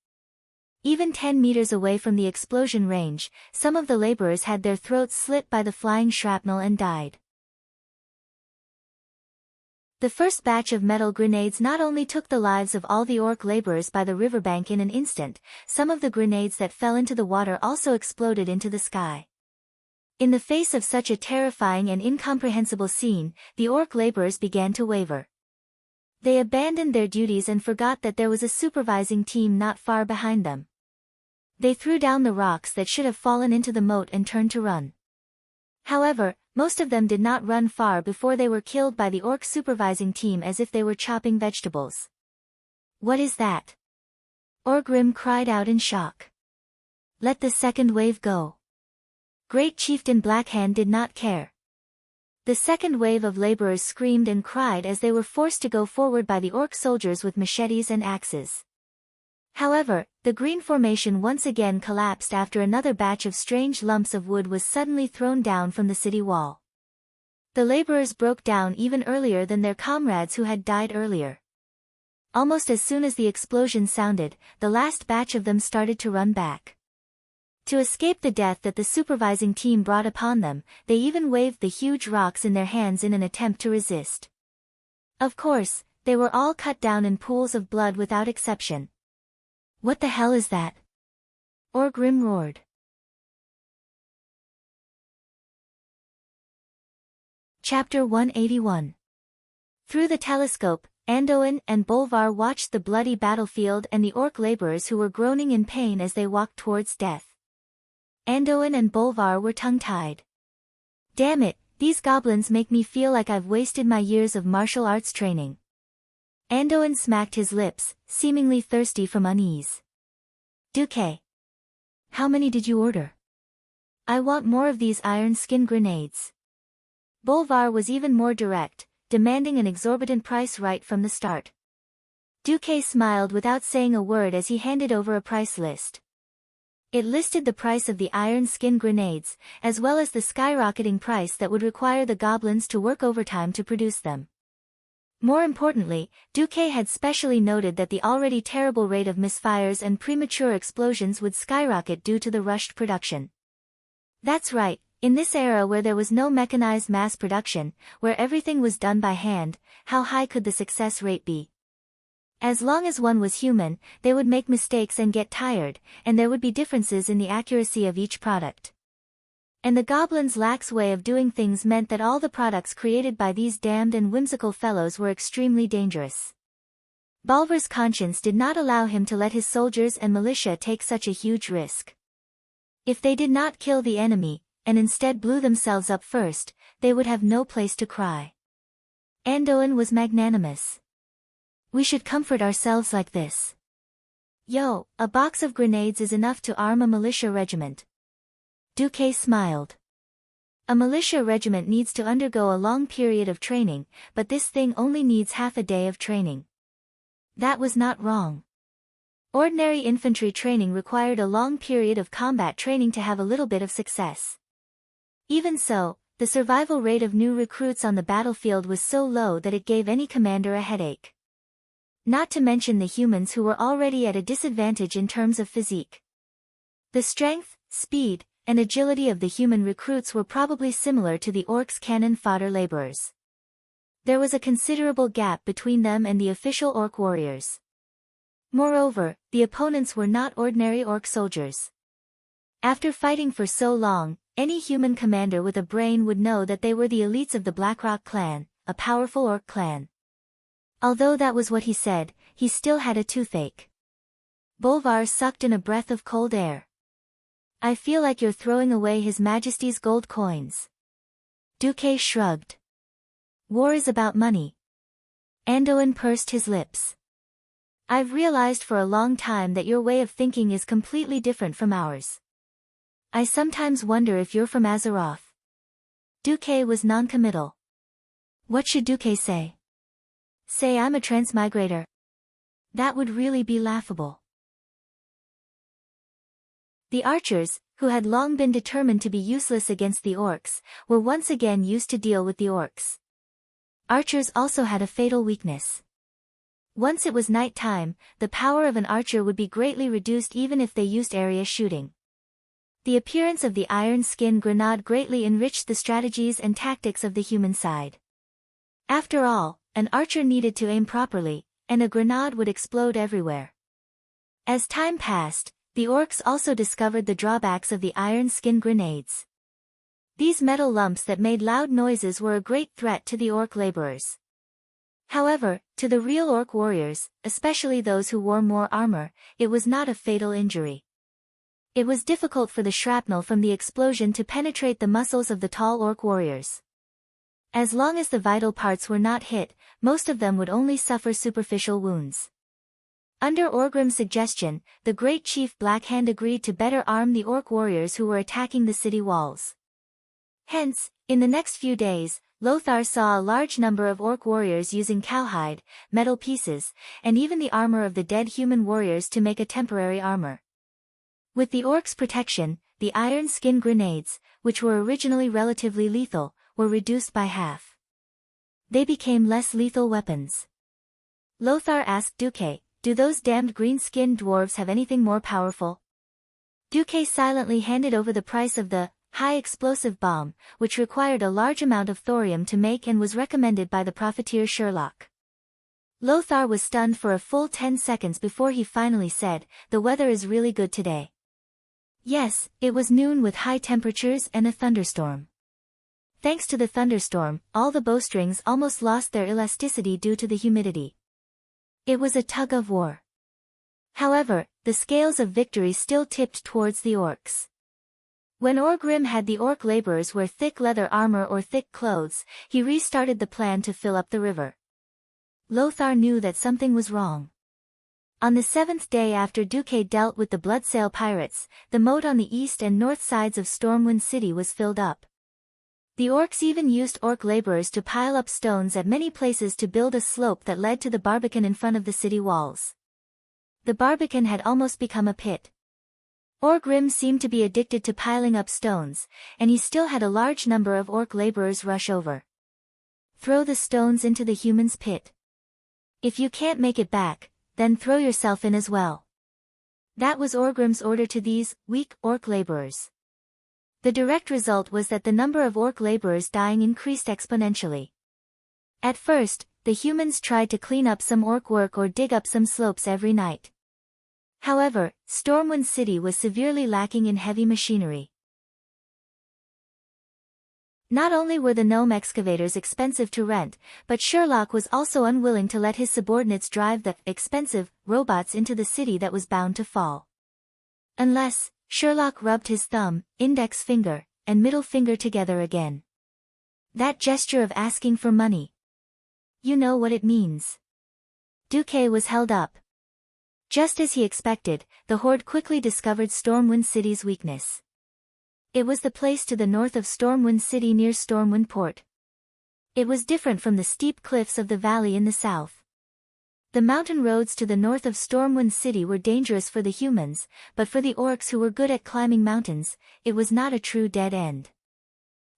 Even 10 meters away from the explosion range, some of the laborers had their throats slit by the flying shrapnel and died. The first batch of metal grenades not only took the lives of all the orc laborers by the riverbank in an instant, some of the grenades that fell into the water also exploded into the sky. In the face of such a terrifying and incomprehensible scene, the orc laborers began to waver. They abandoned their duties and forgot that there was a supervising team not far behind them. They threw down the rocks that should have fallen into the moat and turned to run. However, most of them did not run far before they were killed by the orc supervising team as if they were chopping vegetables. What is that? Orgrim cried out in shock. Let the second wave go. Great Chieftain Blackhand did not care. The second wave of laborers screamed and cried as they were forced to go forward by the orc soldiers with machetes and axes. However, the green formation once again collapsed after another batch of strange lumps of wood was suddenly thrown down from the city wall. The laborers broke down even earlier than their comrades who had died earlier. Almost as soon as the explosion sounded, the last batch of them started to run back. To escape the death that the supervising team brought upon them, they even waved the huge rocks in their hands in an attempt to resist. Of course, they were all cut down in pools of blood without exception. What the hell is that? Orgrim roared. Chapter 181. Through the telescope, Anduin and Bolvar watched the bloody battlefield and the orc laborers who were groaning in pain as they walked towards death. Anduin and Bolvar were tongue-tied. Damn it, these goblins make me feel like I've wasted my years of martial arts training. Anduin smacked his lips, seemingly thirsty from unease. Duque. How many did you order? I want more of these iron skin grenades. Bolvar was even more direct, demanding an exorbitant price right from the start. Duque smiled without saying a word as he handed over a price list. It listed the price of the iron skin grenades, as well as the skyrocketing price that would require the goblins to work overtime to produce them. More importantly, Duque had specially noted that the already terrible rate of misfires and premature explosions would skyrocket due to the rushed production. That's right, in this era where there was no mechanized mass production, where everything was done by hand, how high could the success rate be? As long as one was human, they would make mistakes and get tired, and there would be differences in the accuracy of each product. And the goblins' lax way of doing things meant that all the products created by these damned and whimsical fellows were extremely dangerous. Bolvar's conscience did not allow him to let his soldiers and militia take such a huge risk. If they did not kill the enemy, and instead blew themselves up first, they would have no place to cry. Anduin was magnanimous. We should comfort ourselves like this. Yo, a box of grenades is enough to arm a militia regiment. Duque smiled. A militia regiment needs to undergo a long period of training, but this thing only needs half a day of training. That was not wrong. Ordinary infantry training required a long period of combat training to have a little bit of success. Even so, the survival rate of new recruits on the battlefield was so low that it gave any commander a headache. Not to mention the humans who were already at a disadvantage in terms of physique. The strength, speed, and agility of the human recruits were probably similar to the orcs' cannon fodder laborers. There was a considerable gap between them and the official orc warriors. Moreover, the opponents were not ordinary orc soldiers. After fighting for so long, any human commander with a brain would know that they were the elites of the Blackrock clan, a powerful orc clan. Although that was what he said, he still had a toothache. Bolvar sucked in a breath of cold air. I feel like you're throwing away His Majesty's gold coins. Duque shrugged. War is about money. Anduin pursed his lips. I've realized for a long time that your way of thinking is completely different from ours. I sometimes wonder if you're from Azeroth. Duque was non-committal. What should Duque say? Say I'm a transmigrator. That would really be laughable. The archers, who had long been determined to be useless against the orcs, were once again used to deal with the orcs. Archers also had a fatal weakness. Once it was night time, the power of an archer would be greatly reduced even if they used area shooting. The appearance of the iron skin grenade greatly enriched the strategies and tactics of the human side. After all, an archer needed to aim properly, and a grenade would explode everywhere. As time passed, the orcs also discovered the drawbacks of the iron skin grenades. These metal lumps that made loud noises were a great threat to the orc laborers. However, to the real orc warriors, especially those who wore more armor, it was not a fatal injury. It was difficult for the shrapnel from the explosion to penetrate the muscles of the tall orc warriors. As long as the vital parts were not hit, most of them would only suffer superficial wounds. Under Orgrim's suggestion, the great chief Blackhand agreed to better arm the orc warriors who were attacking the city walls. Hence, in the next few days, Lothar saw a large number of orc warriors using cowhide, metal pieces, and even the armor of the dead human warriors to make a temporary armor. With the orcs' protection, the iron skin grenades, which were originally relatively lethal, were reduced by half. They became less lethal weapons. Lothar asked Duque, do those damned green-skinned dwarves have anything more powerful? Duque silently handed over the price of the high-explosive bomb, which required a large amount of thorium to make and was recommended by the profiteer Sherlock. Lothar was stunned for a full 10 seconds before he finally said, the weather is really good today. Yes, it was noon with high temperatures and a thunderstorm. Thanks to the thunderstorm, all the bowstrings almost lost their elasticity due to the humidity. It was a tug of war. However, the scales of victory still tipped towards the orcs. When Orgrim had the orc laborers wear thick leather armor or thick clothes, he restarted the plan to fill up the river. Lothar knew that something was wrong. On the 7th day after Duque dealt with the Bloodsail pirates, the moat on the east and north sides of Stormwind City was filled up. The orcs even used orc laborers to pile up stones at many places to build a slope that led to the barbican in front of the city walls. The barbican had almost become a pit. Orgrim seemed to be addicted to piling up stones, and he still had a large number of orc laborers rush over. Throw the stones into the human's pit. If you can't make it back, then throw yourself in as well. That was Orgrim's order to these weak orc laborers. The direct result was that the number of orc laborers dying increased exponentially. At first, the humans tried to clean up some orc work or dig up some slopes every night. However, Stormwind City was severely lacking in heavy machinery. Not only were the gnome excavators expensive to rent, but Sherlock was also unwilling to let his subordinates drive the expensive robots into the city that was bound to fall. Unless, Sherlock rubbed his thumb, index finger, and middle finger together again. That gesture of asking for money. You know what it means. Duque was held up. Just as he expected, the Horde quickly discovered Stormwind City's weakness. It was the place to the north of Stormwind City near Stormwind Port. It was different from the steep cliffs of the valley in the south. The mountain roads to the north of Stormwind City were dangerous for the humans, but for the orcs who were good at climbing mountains, it was not a true dead end.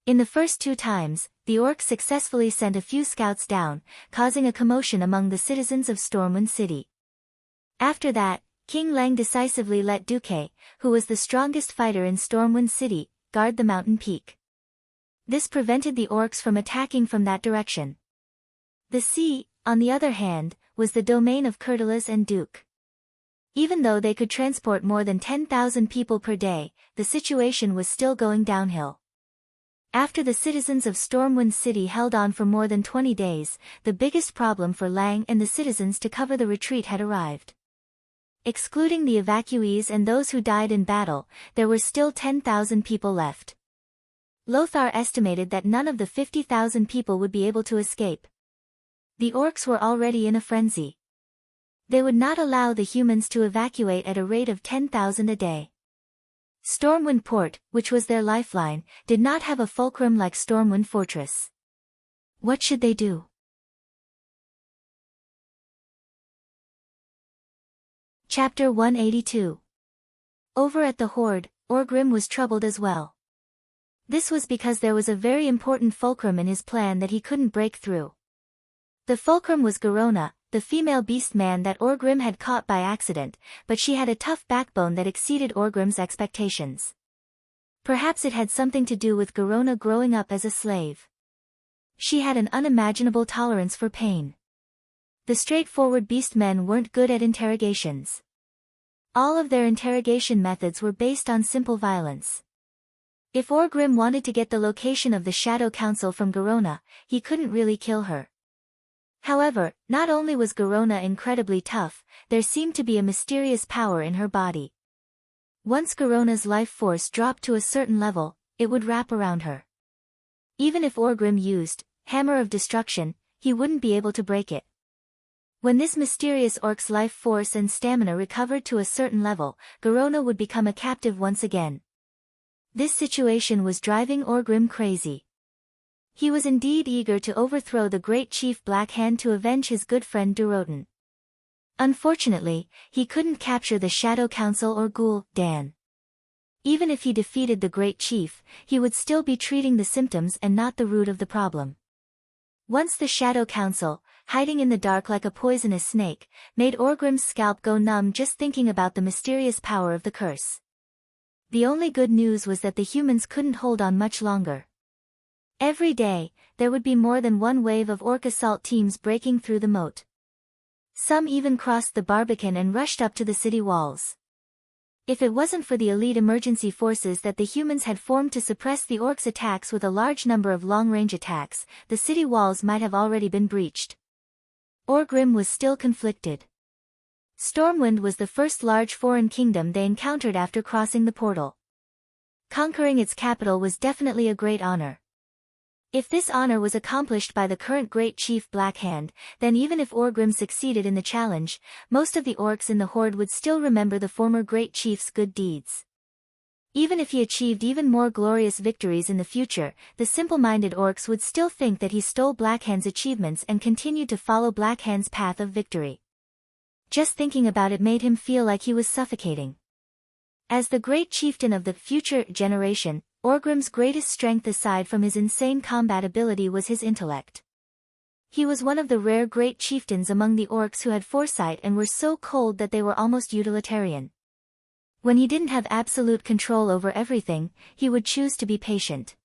In the first 2 times, the orcs successfully sent a few scouts down, causing a commotion among the citizens of Stormwind City. After that, King Lang decisively let Duque, who was the strongest fighter in Stormwind City, guard the mountain peak. This prevented the orcs from attacking from that direction. The sea, on the other hand, was the domain of Kurtalas and Duke. Even though they could transport more than 10,000 people per day, the situation was still going downhill. After the citizens of Stormwind City held on for more than 20 days, the biggest problem for Lang and the citizens to cover the retreat had arrived. Excluding the evacuees and those who died in battle, there were still 10,000 people left. Lothar estimated that none of the 50,000 people would be able to escape. The orcs were already in a frenzy. They would not allow the humans to evacuate at a rate of 10,000 a day. Stormwind Port, which was their lifeline, did not have a fulcrum like Stormwind Fortress. What should they do? Chapter 182. Over at the Horde, Orgrim was troubled as well. This was because there was a very important fulcrum in his plan that he couldn't break through. The fulcrum was Garona, the female beast man that Orgrim had caught by accident, but she had a tough backbone that exceeded Orgrim's expectations. Perhaps it had something to do with Garona growing up as a slave. She had an unimaginable tolerance for pain. The straightforward beast men weren't good at interrogations. All of their interrogation methods were based on simple violence. If Orgrim wanted to get the location of the Shadow Council from Garona, he couldn't really kill her. However, not only was Garona incredibly tough, there seemed to be a mysterious power in her body. Once Garona's life force dropped to a certain level, it would wrap around her. Even if Orgrim used Hammer of Destruction, he wouldn't be able to break it. When this mysterious orc's life force and stamina recovered to a certain level, Garona would become a captive once again. This situation was driving Orgrim crazy. He was indeed eager to overthrow the great chief Blackhand to avenge his good friend Durotan. Unfortunately, he couldn't capture the Shadow Council or Ghoul, Dan. Even if he defeated the great chief, he would still be treating the symptoms and not the root of the problem. Once the Shadow Council, hiding in the dark like a poisonous snake, made Orgrim's scalp go numb just thinking about the mysterious power of the curse. The only good news was that the humans couldn't hold on much longer. Every day, there would be more than one wave of orc assault teams breaking through the moat. Some even crossed the Barbican and rushed up to the city walls. If it wasn't for the elite emergency forces that the humans had formed to suppress the orcs' attacks with a large number of long-range attacks, the city walls might have already been breached. Orgrim was still conflicted. Stormwind was the first large foreign kingdom they encountered after crossing the portal. Conquering its capital was definitely a great honor. If this honor was accomplished by the current great chief Blackhand, then even if Orgrim succeeded in the challenge, most of the orcs in the Horde would still remember the former great chief's good deeds. Even if he achieved even more glorious victories in the future, the simple-minded orcs would still think that he stole Blackhand's achievements and continued to follow Blackhand's path of victory. Just thinking about it made him feel like he was suffocating. As the great chieftain of the future generation, Orgrim's greatest strength aside from his insane combat ability was his intellect. He was one of the rare great chieftains among the orcs who had foresight and were so cold that they were almost utilitarian. When he didn't have absolute control over everything, he would choose to be patient.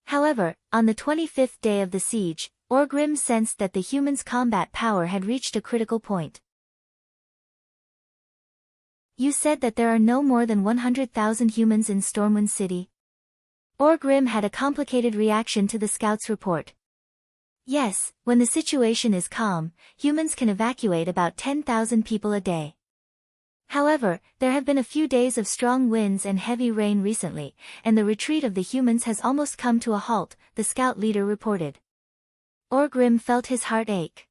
However, on the 25th day of the siege, Orgrim sensed that the humans' combat power had reached a critical point. You said that there are no more than 100,000 humans in Stormwind City? Orgrim had a complicated reaction to the scout's report. Yes, when the situation is calm, humans can evacuate about 10,000 people a day. However, there have been a few days of strong winds and heavy rain recently, and the retreat of the humans has almost come to a halt, the scout leader reported. Orgrim felt his heart ache.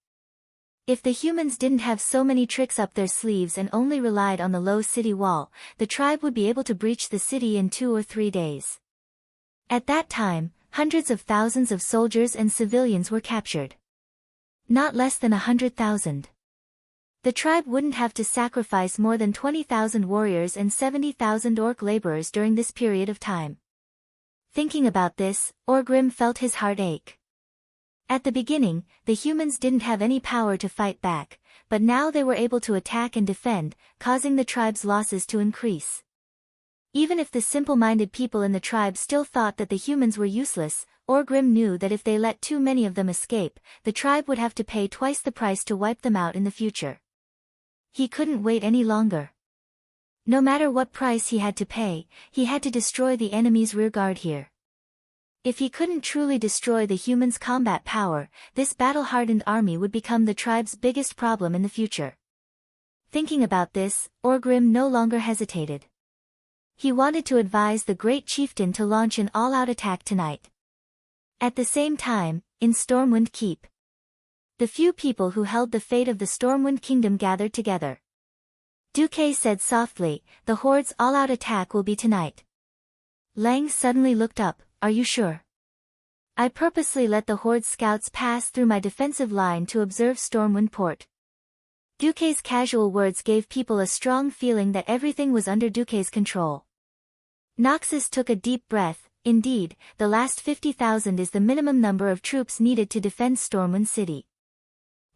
If the humans didn't have so many tricks up their sleeves and only relied on the low city wall, the tribe would be able to breach the city in 2 or 3 days. At that time, hundreds of thousands of soldiers and civilians were captured. Not less than 100,000. The tribe wouldn't have to sacrifice more than 20,000 warriors and 70,000 orc laborers during this period of time. Thinking about this, Orgrim felt his heart ache. At the beginning, the humans didn't have any power to fight back, but now they were able to attack and defend, causing the tribe's losses to increase. Even if the simple-minded people in the tribe still thought that the humans were useless, Orgrim knew that if they let too many of them escape, the tribe would have to pay twice the price to wipe them out in the future. He couldn't wait any longer. No matter what price he had to pay, he had to destroy the enemy's rearguard here. If he couldn't truly destroy the humans' combat power, this battle-hardened army would become the tribe's biggest problem in the future. Thinking about this, Orgrim no longer hesitated. He wanted to advise the great chieftain to launch an all-out attack tonight. At the same time, in Stormwind Keep, the few people who held the fate of the Stormwind Kingdom gathered together. Duque said softly, "The Horde's all-out attack will be tonight." Lang suddenly looked up, "Are you sure?" "I purposely let the Horde scouts pass through my defensive line to observe Stormwind Port." Duque's casual words gave people a strong feeling that everything was under Duque's control. Noxus took a deep breath. Indeed, the last 50,000 is the minimum number of troops needed to defend Stormwind City.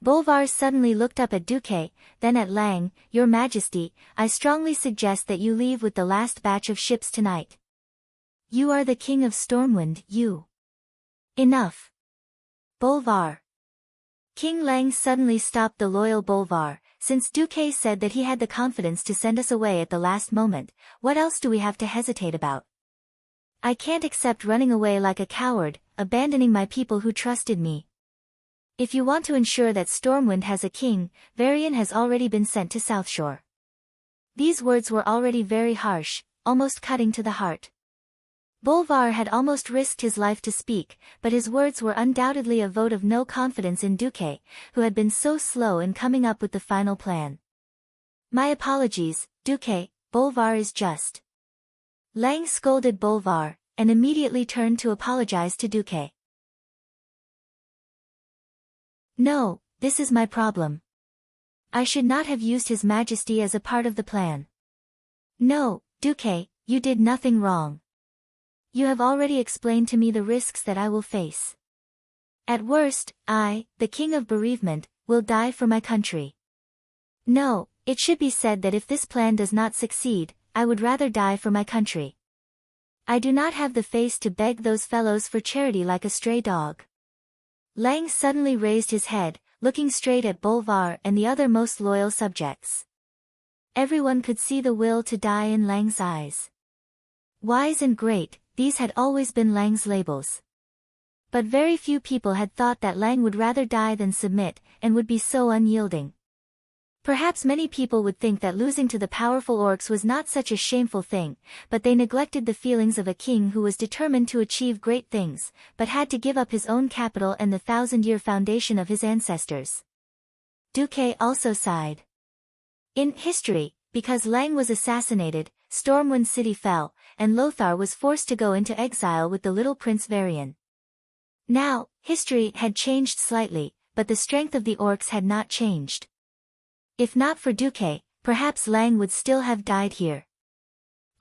Bolvar suddenly looked up at Duque, then at Lang. "Your Majesty, I strongly suggest that you leave with the last batch of ships tonight. You are the king of Stormwind, you." "Enough." Bolvar. King Lang suddenly stopped the loyal Bolvar. "Since Duque said that he had the confidence to send us away at the last moment, what else do we have to hesitate about? I can't accept running away like a coward, abandoning my people who trusted me. If you want to ensure that Stormwind has a king, Varian has already been sent to Southshore." These words were already very harsh, almost cutting to the heart. Bolvar had almost risked his life to speak, but his words were undoubtedly a vote of no confidence in Duque, who had been so slow in coming up with the final plan. "My apologies, Duque, Bolvar is just." Lang scolded Bolvar, and immediately turned to apologize to Duque. "No, this is my problem. I should not have used His Majesty as a part of the plan." "No, Duque, you did nothing wrong. You have already explained to me the risks that I will face. At worst, I, the King of Bereavement, will die for my country. No, it should be said that if this plan does not succeed, I would rather die for my country. I do not have the face to beg those fellows for charity like a stray dog." Lang suddenly raised his head, looking straight at Bolvar and the other most loyal subjects. Everyone could see the will to die in Lang's eyes. Wise and great, these had always been Lang's labels. But very few people had thought that Lang would rather die than submit, and would be so unyielding. Perhaps many people would think that losing to the powerful orcs was not such a shameful thing, but they neglected the feelings of a king who was determined to achieve great things, but had to give up his own capital and the 1,000-year foundation of his ancestors. Duque also sighed. In history, because Lang was assassinated, Stormwind City fell, and Lothar was forced to go into exile with the little Prince Varian. Now, history had changed slightly, but the strength of the orcs had not changed. If not for Duque, perhaps Lang would still have died here.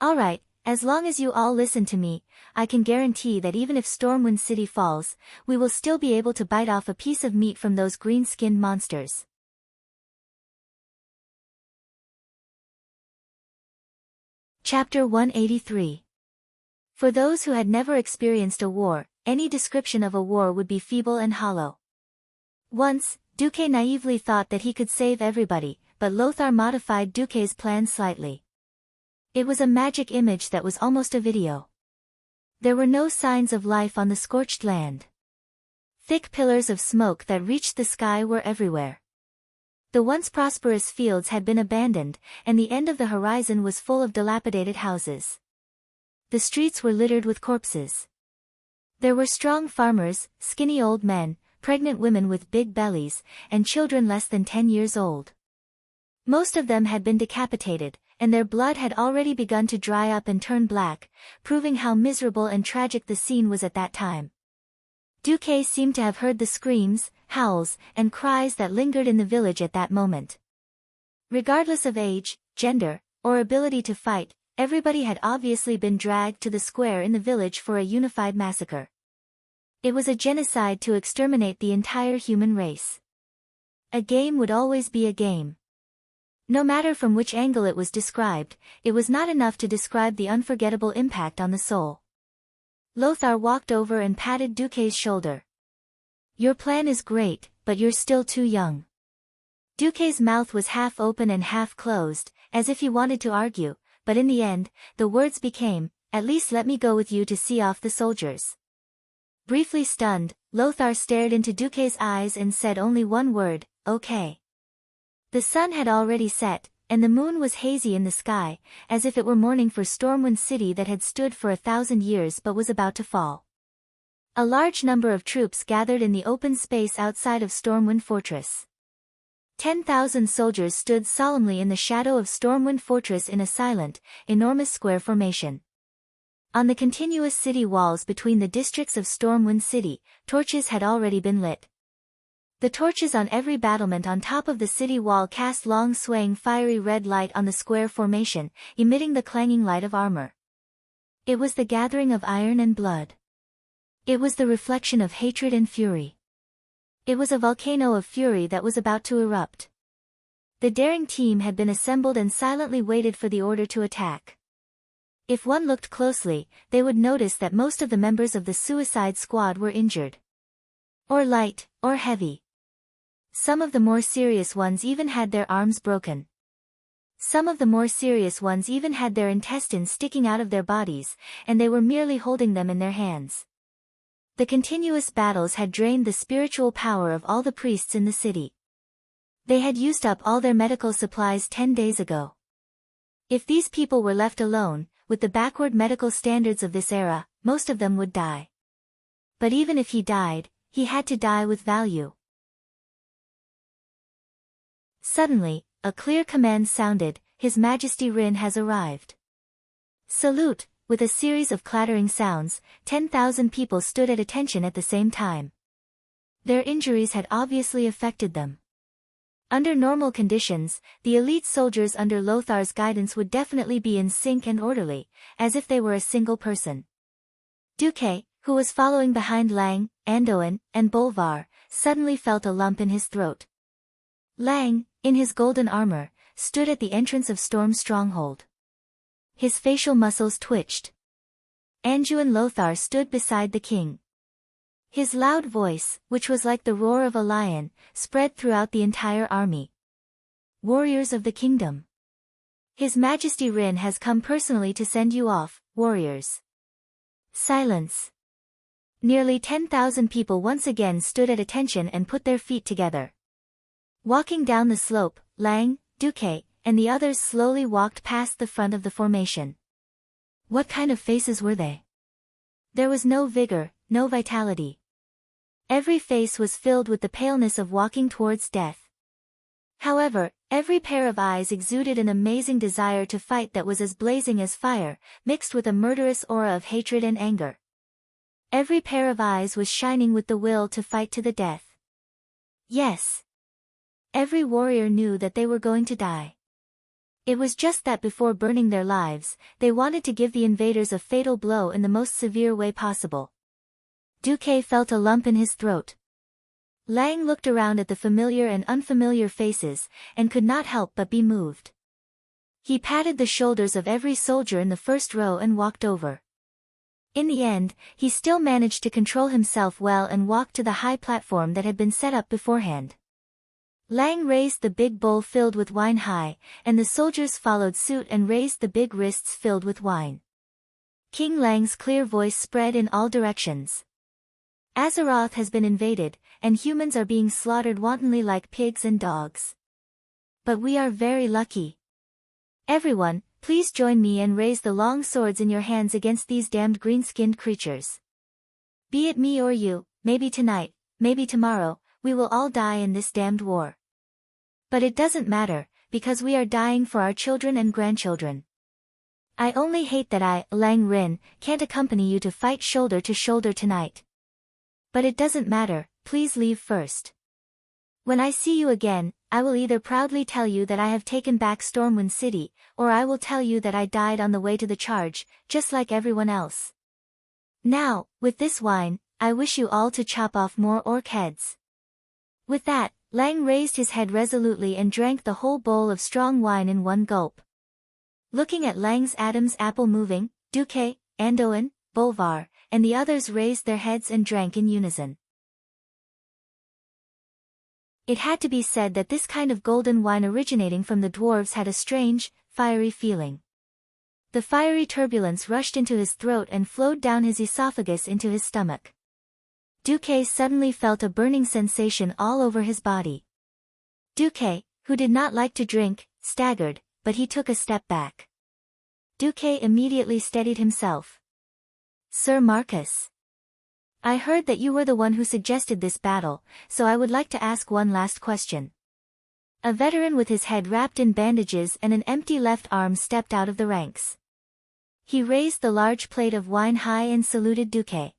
Alright, as long as you all listen to me, I can guarantee that even if Stormwind City falls, we will still be able to bite off a piece of meat from those green-skinned monsters. Chapter 183. For those who had never experienced a war, any description of a war would be feeble and hollow. Once, Duque naively thought that he could save everybody, but Lothar modified Duque's plan slightly. It was a magic image that was almost a video. There were no signs of life on the scorched land. Thick pillars of smoke that reached the sky were everywhere. The once prosperous fields had been abandoned, and the end of the horizon was full of dilapidated houses. The streets were littered with corpses. There were strong farmers, skinny old men, pregnant women with big bellies, and children less than 10 years old. Most of them had been decapitated, and their blood had already begun to dry up and turn black, proving how miserable and tragic the scene was at that time. Duque seemed to have heard the screams, howls, and cries that lingered in the village at that moment. Regardless of age, gender, or ability to fight, everybody had obviously been dragged to the square in the village for a unified massacre. It was a genocide to exterminate the entire human race. A game would always be a game. No matter from which angle it was described, it was not enough to describe the unforgettable impact on the soul. Lothar walked over and patted Duque's shoulder. Your plan is great, but you're still too young. Duque's mouth was half open and half closed, as if he wanted to argue, but in the end, the words became, at least let me go with you to see off the soldiers. Briefly stunned, Lothar stared into Duque's eyes and said only one word, okay. The sun had already set, and the moon was hazy in the sky, as if it were morning for Stormwind City that had stood for 1,000 years but was about to fall. A large number of troops gathered in the open space outside of Stormwind Fortress. 10,000 soldiers stood solemnly in the shadow of Stormwind Fortress in a silent, enormous square formation. On the continuous city walls between the districts of Stormwind City, torches had already been lit. The torches on every battlement on top of the city wall cast long swaying fiery red light on the square formation, emitting the clanging light of armor. It was the gathering of iron and blood. It was the reflection of hatred and fury. It was a volcano of fury that was about to erupt. The daring team had been assembled and silently waited for the order to attack. If one looked closely, they would notice that most of the members of the suicide squad were injured. Or light, or heavy. Some of the more serious ones even had their arms broken. Some of the more serious ones even had their intestines sticking out of their bodies, and they were merely holding them in their hands. The continuous battles had drained the spiritual power of all the priests in the city. They had used up all their medical supplies 10 days ago. If these people were left alone, with the backward medical standards of this era, most of them would die. But even if he died, he had to die with value. Suddenly, a clear command sounded, His Majesty Rin has arrived. Salute! With a series of clattering sounds, 10,000 people stood at attention at the same time. Their injuries had obviously affected them. Under normal conditions, the elite soldiers under Lothar's guidance would definitely be in sync and orderly, as if they were a single person. Duque, who was following behind Lang, Andoin, and Bolvar, suddenly felt a lump in his throat. Lang, in his golden armor, stood at the entrance of Storm's stronghold. His facial muscles twitched. Anduin Lothar stood beside the king. His loud voice, which was like the roar of a lion, spread throughout the entire army. Warriors of the kingdom. His Majesty Rin has come personally to send you off, warriors. Silence. Nearly 10,000 people once again stood at attention and put their feet together. Walking down the slope, Lang, Duque, and the others slowly walked past the front of the formation. What kind of faces were they? There was no vigor, no vitality. Every face was filled with the paleness of walking towards death. However, every pair of eyes exuded an amazing desire to fight that was as blazing as fire, mixed with a murderous aura of hatred and anger. Every pair of eyes was shining with the will to fight to the death. Yes. Every warrior knew that they were going to die. It was just that before burning their lives, they wanted to give the invaders a fatal blow in the most severe way possible. Duque felt a lump in his throat. Lang looked around at the familiar and unfamiliar faces, and could not help but be moved. He patted the shoulders of every soldier in the first row and walked over. In the end, he still managed to control himself well and walked to the high platform that had been set up beforehand. Lang raised the big bowl filled with wine high, and the soldiers followed suit and raised the big wrists filled with wine. King Lang's clear voice spread in all directions. Azeroth has been invaded, and humans are being slaughtered wantonly like pigs and dogs. But we are very lucky. Everyone, please join me and raise the long swords in your hands against these damned green-skinned creatures. Be it me or you, maybe tonight, maybe tomorrow, we will all die in this damned war. But it doesn't matter, because we are dying for our children and grandchildren. I only hate that I, Lang Rin, can't accompany you to fight shoulder to shoulder tonight. But it doesn't matter, please leave first. When I see you again, I will either proudly tell you that I have taken back Stormwind City, or I will tell you that I died on the way to the charge, just like everyone else. Now, with this wine, I wish you all to chop off more orc heads. With that, Lang raised his head resolutely and drank the whole bowl of strong wine in one gulp. Looking at Lang's Adam's apple moving, Duque, Andoin, Bolvar, and the others raised their heads and drank in unison. It had to be said that this kind of golden wine originating from the dwarves had a strange, fiery feeling. The fiery turbulence rushed into his throat and flowed down his esophagus into his stomach. Duque suddenly felt a burning sensation all over his body. Duque, who did not like to drink, staggered, but he took a step back. Duque immediately steadied himself. Sir Marcus. I heard that you were the one who suggested this battle, so I would like to ask one last question. A veteran with his head wrapped in bandages and an empty left arm stepped out of the ranks. He raised the large plate of wine high and saluted Duque.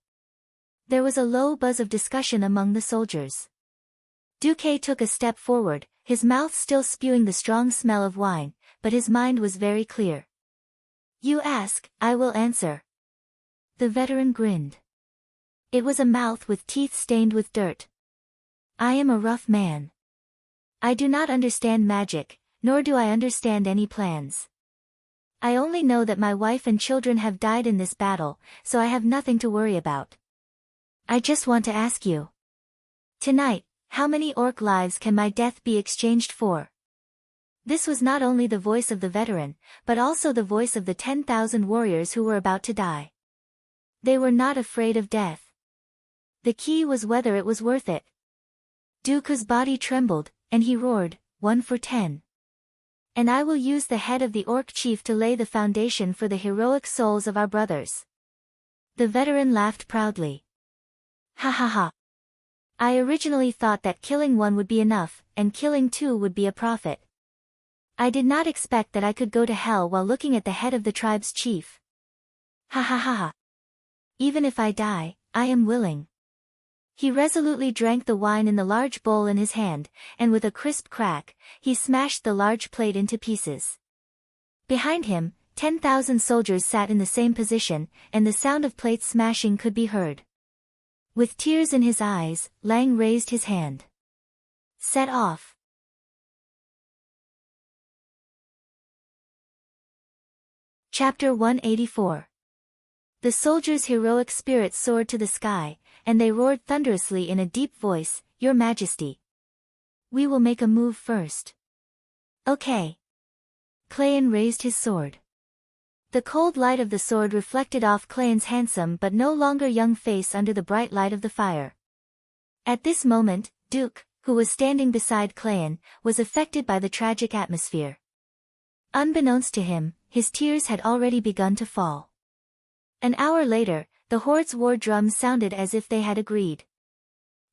There was a low buzz of discussion among the soldiers. Duque took a step forward, his mouth still spewing the strong smell of wine, but his mind was very clear. You ask, I will answer. The veteran grinned. It was a mouth with teeth stained with dirt. I am a rough man. I do not understand magic, nor do I understand any plans. I only know that my wife and children have died in this battle, so I have nothing to worry about. I just want to ask you. Tonight, how many orc lives can my death be exchanged for? This was not only the voice of the veteran, but also the voice of the 10,000 warriors who were about to die. They were not afraid of death. The key was whether it was worth it. Duke's body trembled, and he roared, 1 for 10. And I will use the head of the orc chief to lay the foundation for the heroic souls of our brothers. The veteran laughed proudly. Ha ha ha. I originally thought that killing one would be enough, and killing two would be a profit. I did not expect that I could go to hell while looking at the head of the tribe's chief. Ha ha ha ha. Even if I die, I am willing. He resolutely drank the wine in the large bowl in his hand, and with a crisp crack, he smashed the large plate into pieces. Behind him, 10,000 soldiers sat in the same position, and the sound of plates smashing could be heard. With tears in his eyes, Lang raised his hand. Set off. Chapter 184. The soldiers' heroic spirit soared to the sky, and they roared thunderously in a deep voice, Your Majesty. We will make a move first. Okay. Cleon raised his sword. The cold light of the sword reflected off Cleon's handsome but no longer young face under the bright light of the fire. At this moment, Duke, who was standing beside Cleon, was affected by the tragic atmosphere. Unbeknownst to him, his tears had already begun to fall. An hour later, the Horde's war drums sounded as if they had agreed.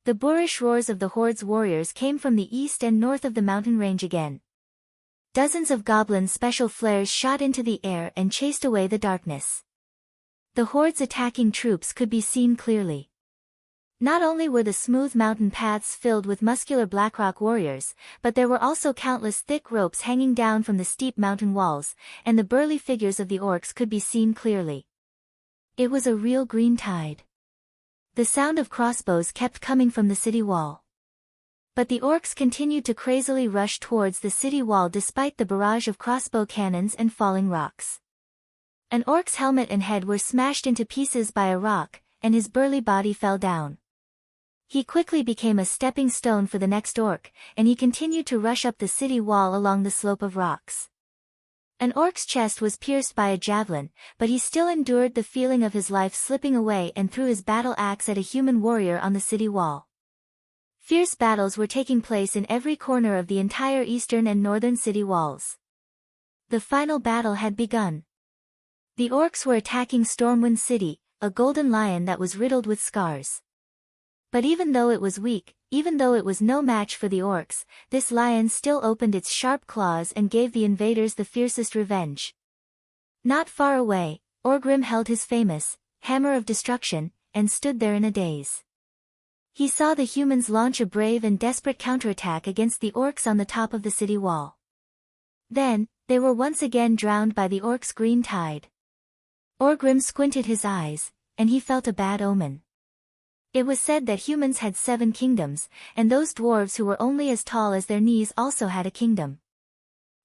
The boorish roars of the Horde's warriors came from the east and north of the mountain range again. Dozens of goblin special flares shot into the air and chased away the darkness. The Horde's attacking troops could be seen clearly. Not only were the smooth mountain paths filled with muscular Blackrock warriors, but there were also countless thick ropes hanging down from the steep mountain walls, and the burly figures of the orcs could be seen clearly. It was a real green tide. The sound of crossbows kept coming from the city wall. But the orcs continued to crazily rush towards the city wall despite the barrage of crossbow cannons and falling rocks. An orc's helmet and head were smashed into pieces by a rock, and his burly body fell down. He quickly became a stepping stone for the next orc, and he continued to rush up the city wall along the slope of rocks. An orc's chest was pierced by a javelin, but he still endured the feeling of his life slipping away and threw his battle axe at a human warrior on the city wall. Fierce battles were taking place in every corner of the entire eastern and northern city walls. The final battle had begun. The orcs were attacking Stormwind City, a golden lion that was riddled with scars. But even though it was weak, even though it was no match for the orcs, this lion still opened its sharp claws and gave the invaders the fiercest revenge. Not far away, Orgrim held his famous hammer of destruction, and stood there in a daze. He saw the humans launch a brave and desperate counterattack against the orcs on the top of the city wall. Then, they were once again drowned by the orcs' green tide. Orgrim squinted his eyes, and he felt a bad omen. It was said that humans had 7 kingdoms, and those dwarves who were only as tall as their knees also had a kingdom.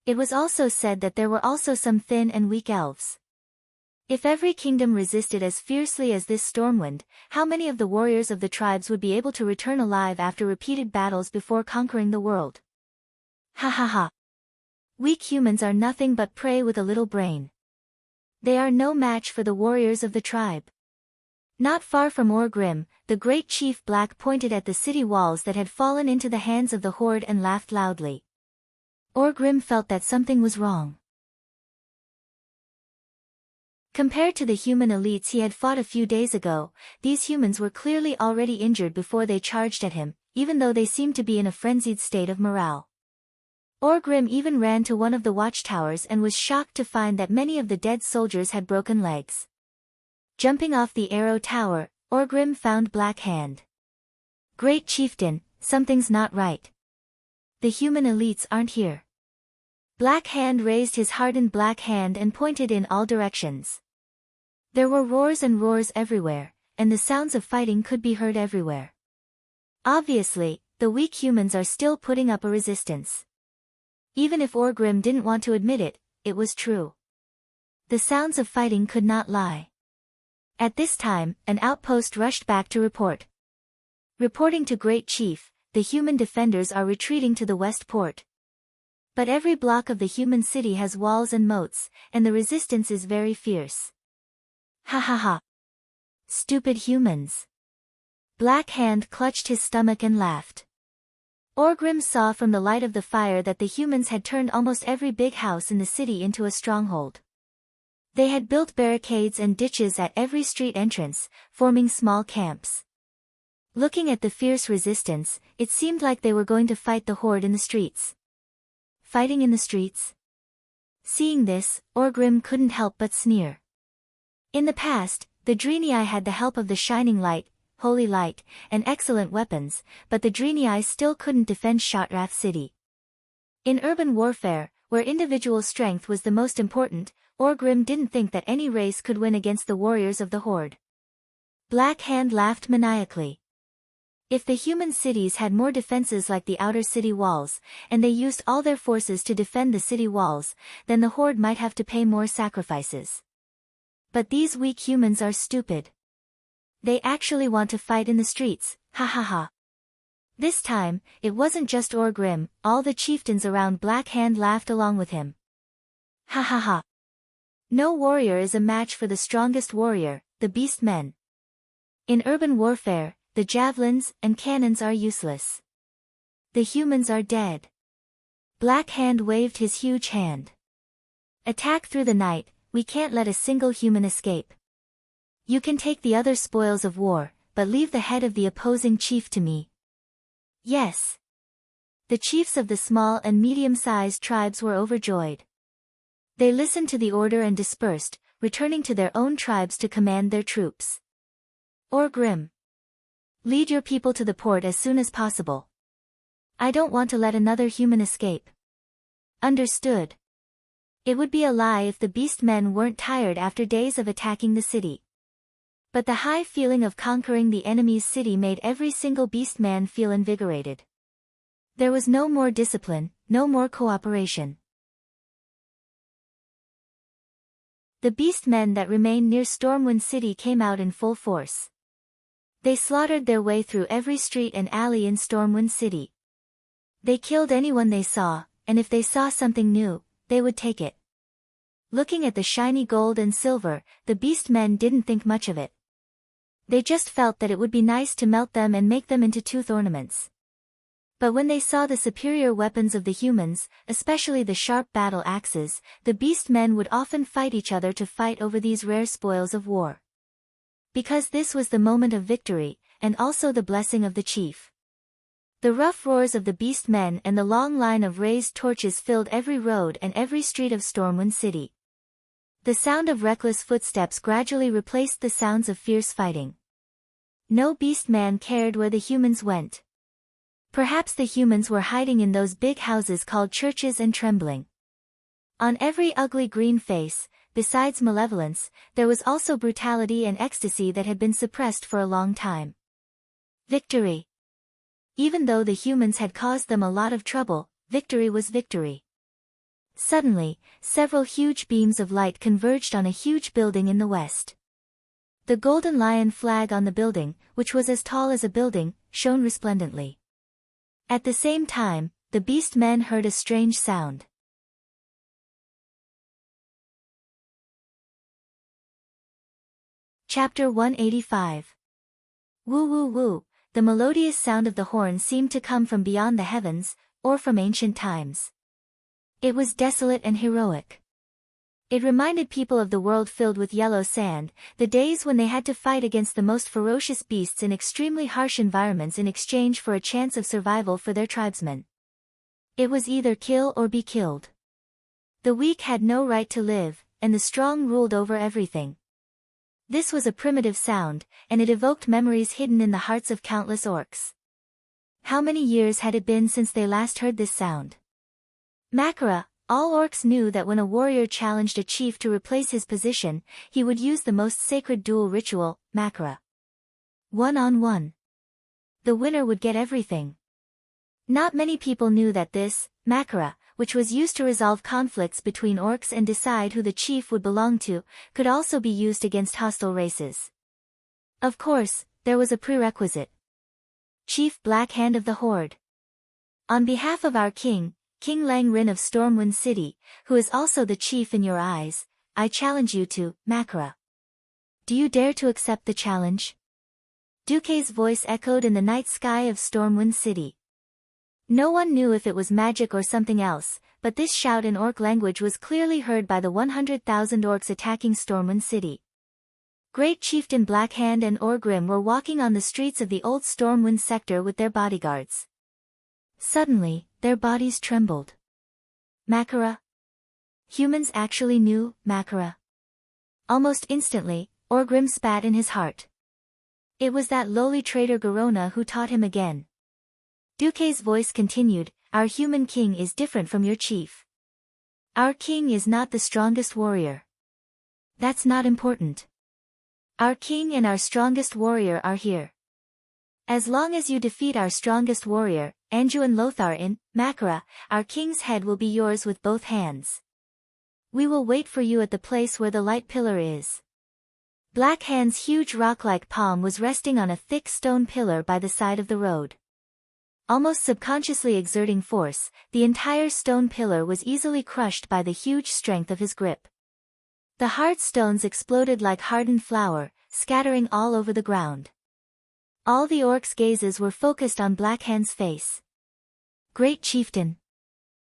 It was also said that there were also some thin and weak elves. If every kingdom resisted as fiercely as this Stormwind, how many of the warriors of the tribes would be able to return alive after repeated battles before conquering the world? Ha ha ha. Weak humans are nothing but prey with a little brain. They are no match for the warriors of the tribe. Not far from Orgrim, the great chief Black pointed at the city walls that had fallen into the hands of the horde and laughed loudly. Orgrim felt that something was wrong. Compared to the human elites he had fought a few days ago, these humans were clearly already injured before they charged at him, even though they seemed to be in a frenzied state of morale. Orgrim even ran to one of the watchtowers and was shocked to find that many of the dead soldiers had broken legs. Jumping off the arrow tower, Orgrim found Black Hand. Great chieftain, something's not right. The human elites aren't here. Black Hand raised his hardened black hand and pointed in all directions. There were roars and roars everywhere, and the sounds of fighting could be heard everywhere. Obviously, the weak humans are still putting up a resistance. Even if Orgrim didn't want to admit it, it was true. The sounds of fighting could not lie. At this time, an outpost rushed back to report. Reporting to Great Chief, the human defenders are retreating to the west port. But every block of the human city has walls and moats, and the resistance is very fierce. Ha ha ha. Stupid humans. Black Hand clutched his stomach and laughed. Orgrim saw from the light of the fire that the humans had turned almost every big house in the city into a stronghold. They had built barricades and ditches at every street entrance, forming small camps. Looking at the fierce resistance, it seemed like they were going to fight the horde in the streets. Fighting in the streets? Seeing this, Orgrim couldn't help but sneer. In the past, the Draenei had the help of the Shining Light, Holy Light, and excellent weapons, but the Draenei still couldn't defend Shotrath City. In urban warfare, where individual strength was the most important, Orgrim didn't think that any race could win against the warriors of the Horde. Black Hand laughed maniacally. If the human cities had more defenses like the outer city walls, and they used all their forces to defend the city walls, then the Horde might have to pay more sacrifices. But these weak humans are stupid. They actually want to fight in the streets, ha ha ha. This time, it wasn't just Orgrim, all the chieftains around Black Hand laughed along with him. Ha ha ha. No warrior is a match for the strongest warrior, the beast men. In urban warfare, the javelins and cannons are useless. The humans are dead. Black Hand waved his huge hand. Attack through the night, we can't let a single human escape. You can take the other spoils of war, but leave the head of the opposing chief to me. Yes. The chiefs of the small and medium-sized tribes were overjoyed. They listened to the order and dispersed, returning to their own tribes to command their troops. Orgrim. Lead your people to the port as soon as possible. I don't want to let another human escape. Understood. It would be a lie if the beast men weren't tired after days of attacking the city. But the high feeling of conquering the enemy's city made every single beast man feel invigorated. There was no more discipline, no more cooperation. The beast men that remained near Stormwind City came out in full force. They slaughtered their way through every street and alley in Stormwind City. They killed anyone they saw, and if they saw something new, they would take it. Looking at the shiny gold and silver, the beast men didn't think much of it. They just felt that it would be nice to melt them and make them into tooth ornaments. But when they saw the superior weapons of the humans, especially the sharp battle axes, the beast men would often fight each other to fight over these rare spoils of war. Because this was the moment of victory, and also the blessing of the chief. The rough roars of the beast men and the long line of raised torches filled every road and every street of Stormwind City. The sound of reckless footsteps gradually replaced the sounds of fierce fighting. No beast man cared where the humans went. Perhaps the humans were hiding in those big houses called churches and trembling. On every ugly green face, besides malevolence, there was also brutality and ecstasy that had been suppressed for a long time. Victory. Even though the humans had caused them a lot of trouble, victory was victory. Suddenly, several huge beams of light converged on a huge building in the west. The golden lion flag on the building, which was as tall as a building, shone resplendently. At the same time, the beast men heard a strange sound. Chapter 185. Woo woo woo, the melodious sound of the horn seemed to come from beyond the heavens, or from ancient times. It was desolate and heroic. It reminded people of the world filled with yellow sand, the days when they had to fight against the most ferocious beasts in extremely harsh environments in exchange for a chance of survival for their tribesmen. It was either kill or be killed. The weak had no right to live, and the strong ruled over everything. This was a primitive sound, and it evoked memories hidden in the hearts of countless orcs. How many years had it been since they last heard this sound? Makara. All orcs knew that when a warrior challenged a chief to replace his position, he would use the most sacred duel ritual, Makara. One-on-one. The winner would get everything. Not many people knew that this, Makara, which was used to resolve conflicts between orcs and decide who the chief would belong to, could also be used against hostile races. Of course, there was a prerequisite. Chief Black Hand of the Horde. On behalf of our king, King Lang Rin of Stormwind City, who is also the chief in your eyes, I challenge you to, Makara. Do you dare to accept the challenge? Duke's voice echoed in the night sky of Stormwind City. No one knew if it was magic or something else, but this shout in orc language was clearly heard by the 100,000 orcs attacking Stormwind City. Great Chieftain Blackhand and Orgrim were walking on the streets of the old Stormwind sector with their bodyguards. Suddenly, their bodies trembled. Makara? Humans actually knew Makara. Almost instantly, Orgrim spat in his heart. It was that lowly traitor Garona who taught him again. Duke's voice continued, our human king is different from your chief. Our king is not the strongest warrior. That's not important. Our king and our strongest warrior are here. As long as you defeat our strongest warrior, Anduin Lothar in, Makara, our king's head will be yours with both hands. We will wait for you at the place where the light pillar is. Black Hand's huge rock-like palm was resting on a thick stone pillar by the side of the road. Almost subconsciously exerting force, the entire stone pillar was easily crushed by the huge strength of his grip. The hard stones exploded like hardened flour, scattering all over the ground. All the orcs' gazes were focused on Black Hand's face. Great Chieftain.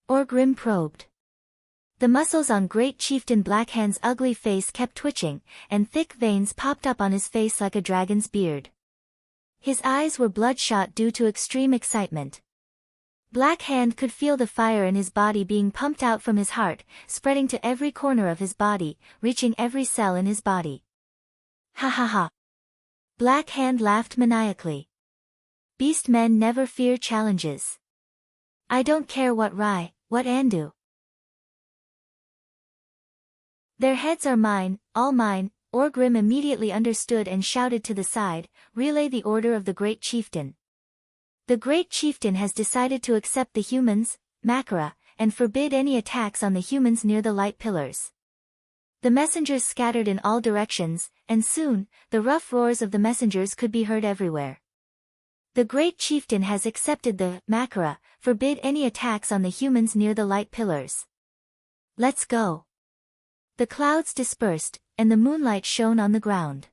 Orgrim probed. The muscles on Great Chieftain Black Hand's ugly face kept twitching, and thick veins popped up on his face like a dragon's beard. His eyes were bloodshot due to extreme excitement. Black Hand could feel the fire in his body being pumped out from his heart, spreading to every corner of his body, reaching every cell in his body. Ha ha ha. Black Hand laughed maniacally. Beast men never fear challenges. I don't care what Rai, what Andu. Their heads are mine, all mine. Orgrim immediately understood and shouted to the side, relay the order of the Great Chieftain. The Great Chieftain has decided to accept the humans, Makara, and forbid any attacks on the humans near the light pillars. The messengers scattered in all directions, and soon, the rough roars of the messengers could be heard everywhere. The Great Chieftain has accepted the Makara, forbid any attacks on the humans near the light pillars. Let's go. The clouds dispersed, and the moonlight shone on the ground.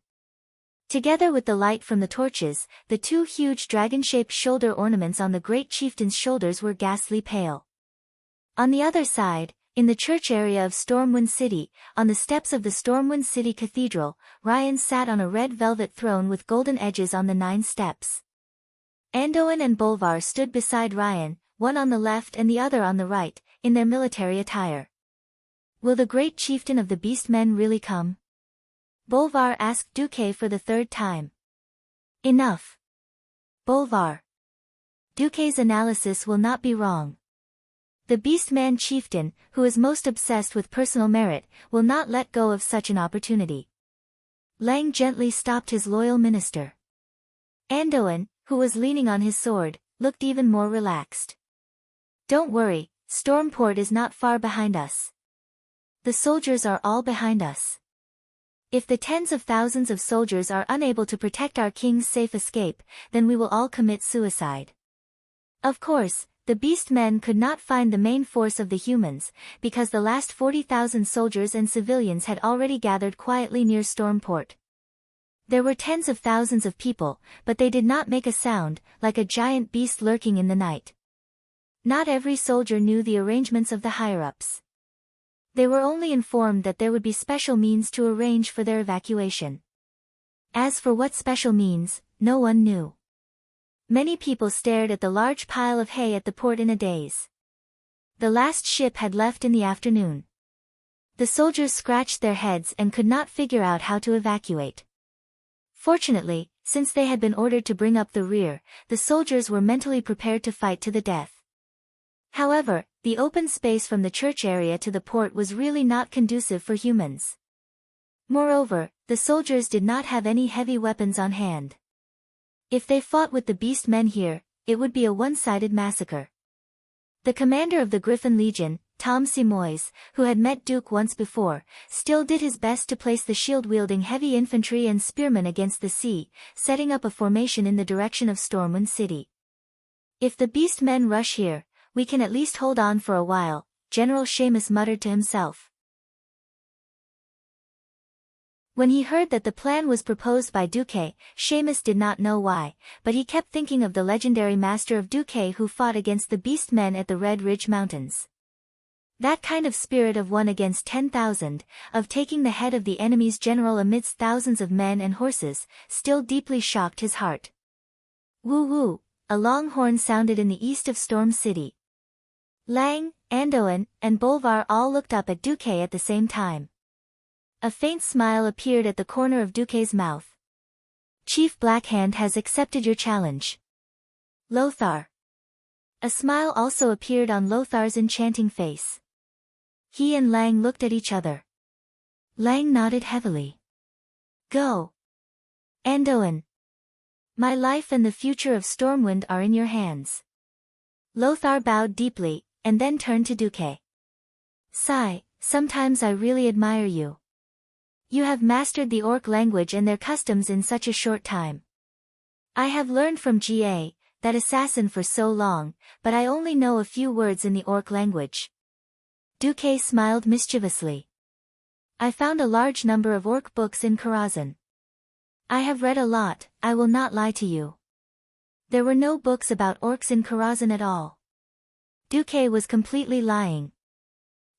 Together with the light from the torches, the two huge dragon-shaped shoulder ornaments on the Great Chieftain's shoulders were ghastly pale. On the other side, in the church area of Stormwind City, on the steps of the Stormwind City Cathedral, Ryan sat on a red velvet throne with golden edges on the 9 steps. Anduin and Bolvar stood beside Ryan, one on the left and the other on the right, in their military attire. Will the Great Chieftain of the Beastmen really come? Bolvar asked Duke for the 3rd time. Enough. Bolvar. Duke's analysis will not be wrong. The Beastman Chieftain, who is most obsessed with personal merit, will not let go of such an opportunity. Lang gently stopped his loyal minister. Anduin, who was leaning on his sword, looked even more relaxed. Don't worry, Stormport is not far behind us. The soldiers are all behind us. If the tens of thousands of soldiers are unable to protect our king's safe escape, then we will all commit suicide. Of course, the beast men could not find the main force of the humans, because the last 40,000 soldiers and civilians had already gathered quietly near Stormport. There were tens of thousands of people, but they did not make a sound, like a giant beast lurking in the night. Not every soldier knew the arrangements of the higher-ups. They were only informed that there would be special means to arrange for their evacuation. As for what special means, no one knew. Many people stared at the large pile of hay at the port in a daze. The last ship had left in the afternoon. The soldiers scratched their heads and could not figure out how to evacuate. Fortunately, since they had been ordered to bring up the rear, the soldiers were mentally prepared to fight to the death. However, the open space from the church area to the port was really not conducive for humans. Moreover, the soldiers did not have any heavy weapons on hand. If they fought with the beast men here, it would be a one-sided massacre. The commander of the Griffin Legion, Tom Simois, who had met Duke once before, still did his best to place the shield-wielding heavy infantry and spearmen against the sea, setting up a formation in the direction of Stormwind City. If the beast men rush here, we can at least hold on for a while, General Seamus muttered to himself. When he heard that the plan was proposed by Duque, Seamus did not know why, but he kept thinking of the legendary master of Duque who fought against the beast men at the Red Ridge Mountains. That kind of spirit of 1 against 10,000, of taking the head of the enemy's general amidst thousands of men and horses, still deeply shocked his heart. Woo-woo, a long horn sounded in the east of Storm City. Lang, Andoin, and Bolvar all looked up at Duque at the same time. A faint smile appeared at the corner of Duque's mouth. Chief Blackhand has accepted your challenge. Lothar. A smile also appeared on Lothar's enchanting face. He and Lang looked at each other. Lang nodded heavily. Go. Andoin. My life and the future of Stormwind are in your hands. Lothar bowed deeply, and then turned to Duque. Sigh, sometimes I really admire you. You have mastered the Orc language and their customs in such a short time. I have learned from Ga, that assassin for so long, but I only know a few words in the Orc language. Duque smiled mischievously. I found a large number of Orc books in Karazhan. I have read a lot, I will not lie to you. There were no books about Orcs in Karazhan at all. Duque was completely lying.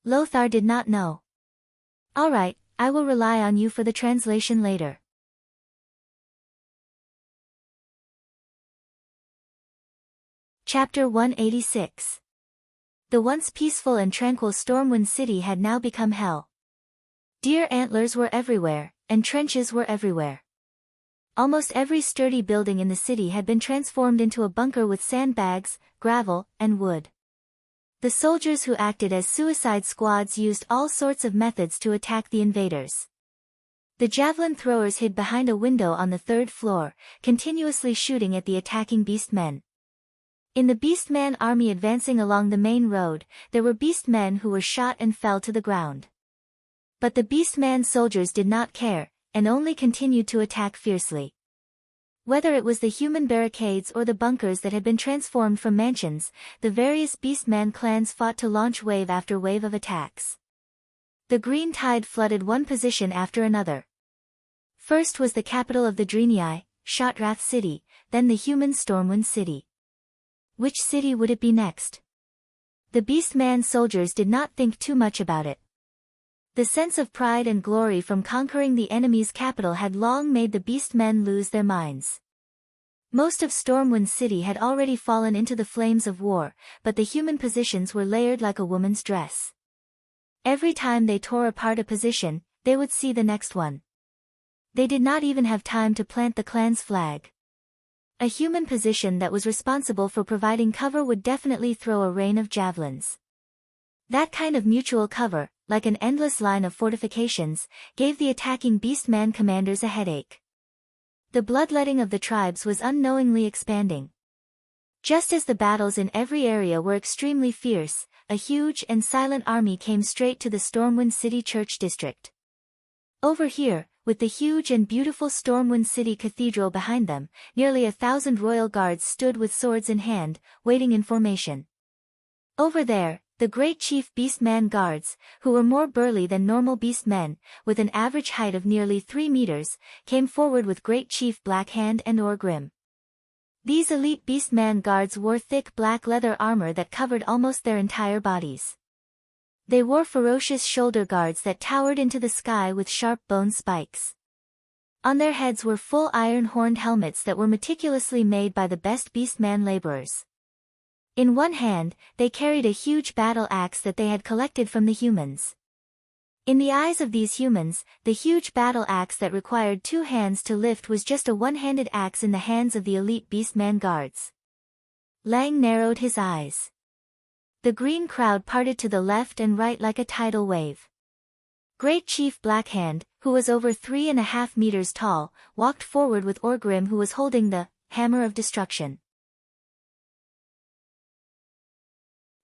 Lothar did not know. All right, I will rely on you for the translation later. Chapter 186. The once peaceful and tranquil Stormwind City had now become hell. Deer antlers were everywhere, and trenches were everywhere. Almost every sturdy building in the city had been transformed into a bunker with sandbags, gravel, and wood. The soldiers who acted as suicide squads used all sorts of methods to attack the invaders. The javelin throwers hid behind a window on the 3rd floor, continuously shooting at the attacking beastmen. In the beastman army advancing along the main road, there were beastmen who were shot and fell to the ground. But the beastman soldiers did not care, and only continued to attack fiercely. Whether it was the human barricades or the bunkers that had been transformed from mansions, the various beastman clans fought to launch wave after wave of attacks. The green tide flooded one position after another. First was the capital of the Draenei, Shotrath City, then the human Stormwind City. Which city would it be next? The beastman soldiers did not think too much about it. The sense of pride and glory from conquering the enemy's capital had long made the beastmen lose their minds. Most of Stormwind City had already fallen into the flames of war, but the human positions were layered like a woman's dress. Every time they tore apart a position, they would see the next one. They did not even have time to plant the clan's flag. A human position that was responsible for providing cover would definitely throw a rain of javelins. That kind of mutual cover, like an endless line of fortifications, gave the attacking beastman commanders a headache. The bloodletting of the tribes was unknowingly expanding. Just as the battles in every area were extremely fierce, a huge and silent army came straight to the Stormwind City Church District. Over here, with the huge and beautiful Stormwind City Cathedral behind them, nearly 1,000 royal guards stood with swords in hand, waiting in formation. Over there, the great chief Beastman guards, who were more burly than normal beastmen, with an average height of nearly 3 meters, came forward with great chief Blackhand and Orgrim. These elite beastman guards wore thick black leather armor that covered almost their entire bodies. They wore ferocious shoulder guards that towered into the sky with sharp bone spikes. On their heads were full iron-horned helmets that were meticulously made by the best beastman laborers. In one hand, they carried a huge battle axe that they had collected from the humans. In the eyes of these humans, the huge battle axe that required 2 hands to lift was just a one-handed axe in the hands of the elite beastman guards. Lang narrowed his eyes. The green crowd parted to the left and right like a tidal wave. Great Chief Blackhand, who was over 3.5 meters tall, walked forward with Orgrim, who was holding the Hammer of Destruction.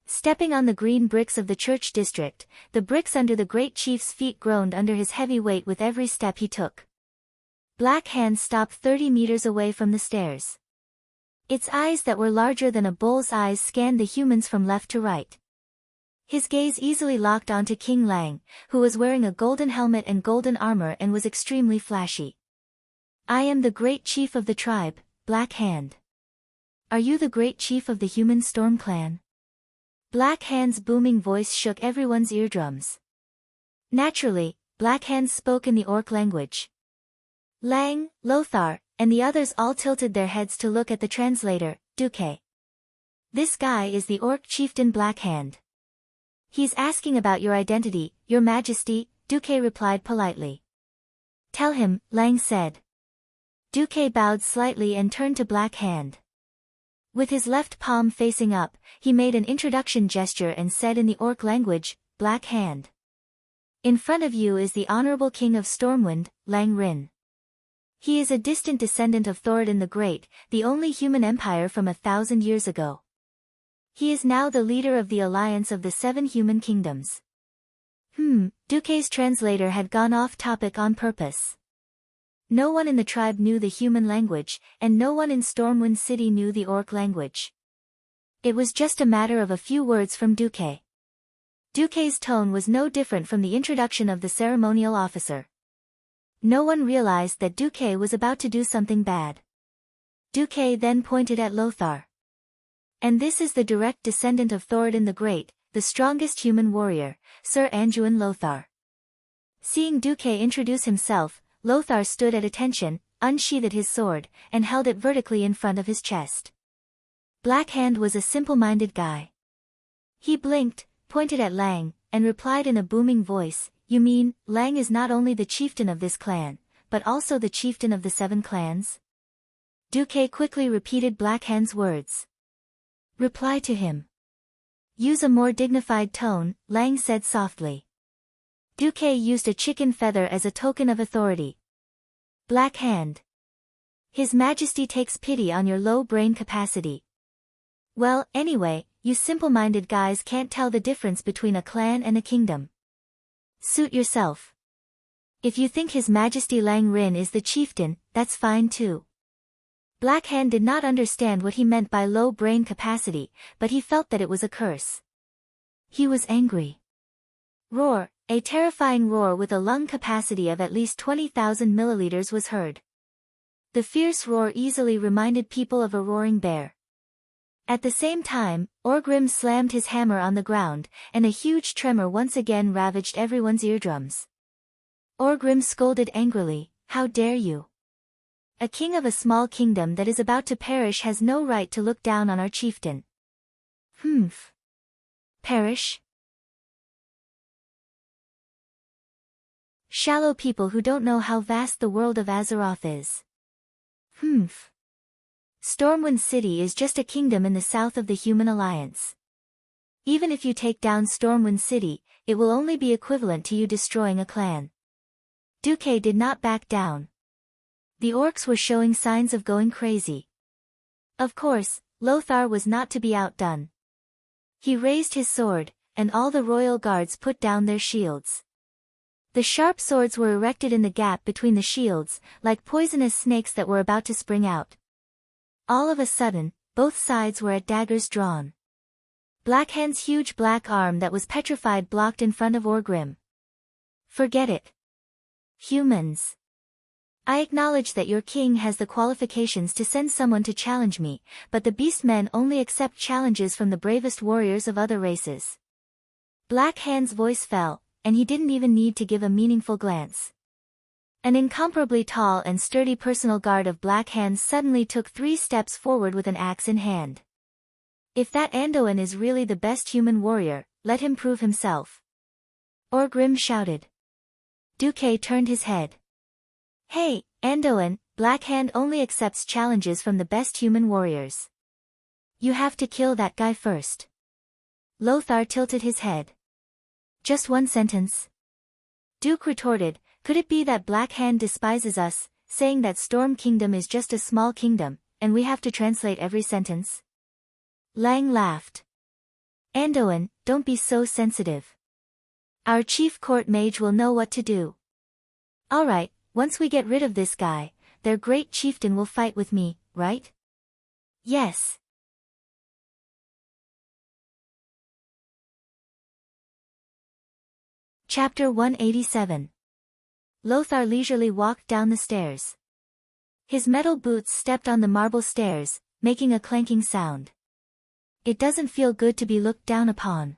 Stepping on the green bricks of the church district, the bricks under the great chief's feet groaned under his heavy weight with every step he took. Blackhand stopped 30 meters away from the stairs. Its eyes that were larger than a bull's eyes scanned the humans from left to right. His gaze easily locked onto King Lang, who was wearing a golden helmet and golden armor and was extremely flashy. "I am the great chief of the tribe, Blackhand. Are you the great chief of the human Storm clan?" Blackhand's booming voice shook everyone's eardrums. Naturally, Blackhand spoke in the orc language. Lang, Lothar, and the others all tilted their heads to look at the translator, Duque. "This guy is the orc chieftain Blackhand. He's asking about your identity, your majesty," Duque replied politely. "Tell him," Lang said. Duque bowed slightly and turned to Blackhand. With his left palm facing up, he made an introduction gesture and said in the orc language, "Blackhand. In front of you is the honorable king of Stormwind, Lang Rin. He is a distant descendant of Thoradin the Great, the only human empire from 1,000 years ago. He is now the leader of the alliance of the 7 human kingdoms." Duque's translator had gone off topic on purpose. No one in the tribe knew the human language, and no one in Stormwind City knew the orc language. It was just a matter of a few words from Duque. Duque's tone was no different from the introduction of the ceremonial officer. No one realized that Duque was about to do something bad. Duque then pointed at Lothar. "And this is the direct descendant of Thoradin the Great, the strongest human warrior, Sir Anduin Lothar." Seeing Duque introduce himself, Lothar stood at attention, unsheathed his sword, and held it vertically in front of his chest. Blackhand was a simple-minded guy. He blinked, pointed at Lang, and replied in a booming voice, "You mean, Lang is not only the chieftain of this clan, but also the chieftain of the 7 clans?" Duque quickly repeated Blackhand's words. "Reply to him. Use a more dignified tone," Lang said softly. Duque used a chicken feather as a token of authority. "Blackhand. His Majesty takes pity on your low brain capacity. Well, anyway, you simple-minded guys can't tell the difference between a clan and a kingdom. Suit yourself. If you think His Majesty Lang Rin is the chieftain, that's fine too." Blackhand did not understand what he meant by low brain capacity, but he felt that it was a curse. He was angry. Roar, a terrifying roar with a lung capacity of at least 20,000 milliliters was heard. The fierce roar easily reminded people of a roaring bear. At the same time, Orgrim slammed his hammer on the ground, and a huge tremor once again ravaged everyone's eardrums. Orgrim scolded angrily, "How dare you? A king of a small kingdom that is about to perish has no right to look down on our chieftain." Perish? Shallow people who don't know how vast the world of Azeroth is. Stormwind City is just a kingdom in the south of the Human Alliance. Even if you take down Stormwind City, it will only be equivalent to you destroying a clan. Duque did not back down. The orcs were showing signs of going crazy. Of course, Lothar was not to be outdone. He raised his sword, and all the royal guards put down their shields. The sharp swords were erected in the gap between the shields, like poisonous snakes that were about to spring out. All of a sudden, both sides were at daggers drawn. Blackhand's huge black arm that was petrified blocked in front of Orgrim. Forget it. Humans. I acknowledge that your king has the qualifications to send someone to challenge me, but the beastmen only accept challenges from the bravest warriors of other races. Blackhand's voice fell, and he didn't even need to give a meaningful glance. An incomparably tall and sturdy personal guard of Blackhand suddenly took 3 steps forward with an axe in hand. If that Anduin is really the best human warrior, let him prove himself. Orgrim shouted. Duque turned his head. Hey, Anduin, Blackhand only accepts challenges from the best human warriors. You have to kill that guy first. Lothar tilted his head. Just one sentence. Duke retorted, could it be that Blackhand despises us, saying that Storm Kingdom is just a small kingdom, and we have to translate every sentence? Lang laughed. Anduin, don't be so sensitive. Our chief court mage will know what to do. Alright, once we get rid of this guy, their great chieftain will fight with me, right? Yes. Chapter 187. Lothar leisurely walked down the stairs. His metal boots stepped on the marble stairs, making a clanking sound. It doesn't feel good to be looked down upon.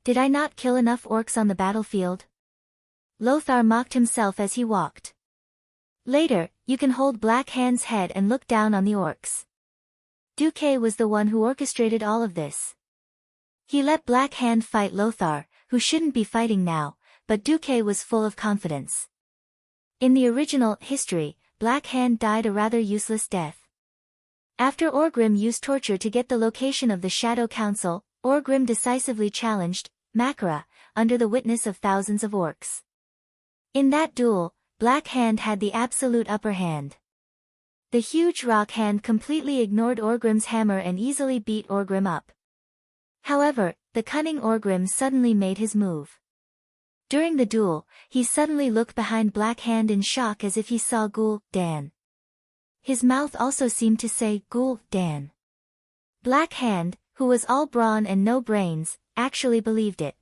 Did I not kill enough orcs on the battlefield? Lothar mocked himself as he walked. Later, you can hold Blackhand's head and look down on the orcs. Duque was the one who orchestrated all of this. He let Blackhand fight Lothar, who shouldn't be fighting now, but Duque was full of confidence. In the original history, Blackhand died a rather useless death. After Orgrim used torture to get the location of the Shadow Council, Orgrim decisively challenged Makara, under the witness of thousands of orcs. In that duel, Blackhand had the absolute upper hand. The huge rock hand completely ignored Orgrim's hammer and easily beat Orgrim up. However, the cunning Orgrim suddenly made his move. During the duel, he suddenly looked behind Blackhand in shock as if he saw Ghoul Dan. His mouth also seemed to say Ghoul Dan. Blackhand, who was all brawn and no brains, actually believed it.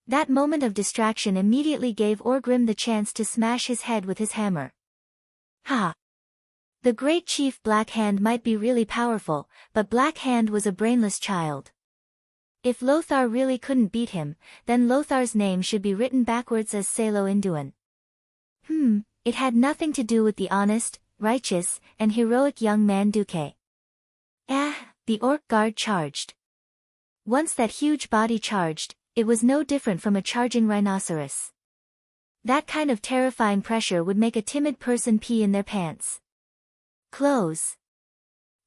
That moment of distraction immediately gave Orgrim the chance to smash his head with his hammer. Ha! The great chief Blackhand might be really powerful, but Blackhand was a brainless child. If Lothar really couldn't beat him, then Lothar's name should be written backwards as Salo Induin. It had nothing to do with the honest, righteous, and heroic young man Duque. The orc guard charged. Once that huge body charged, it was no different from a charging rhinoceros. That kind of terrifying pressure would make a timid person pee in their pants. Close.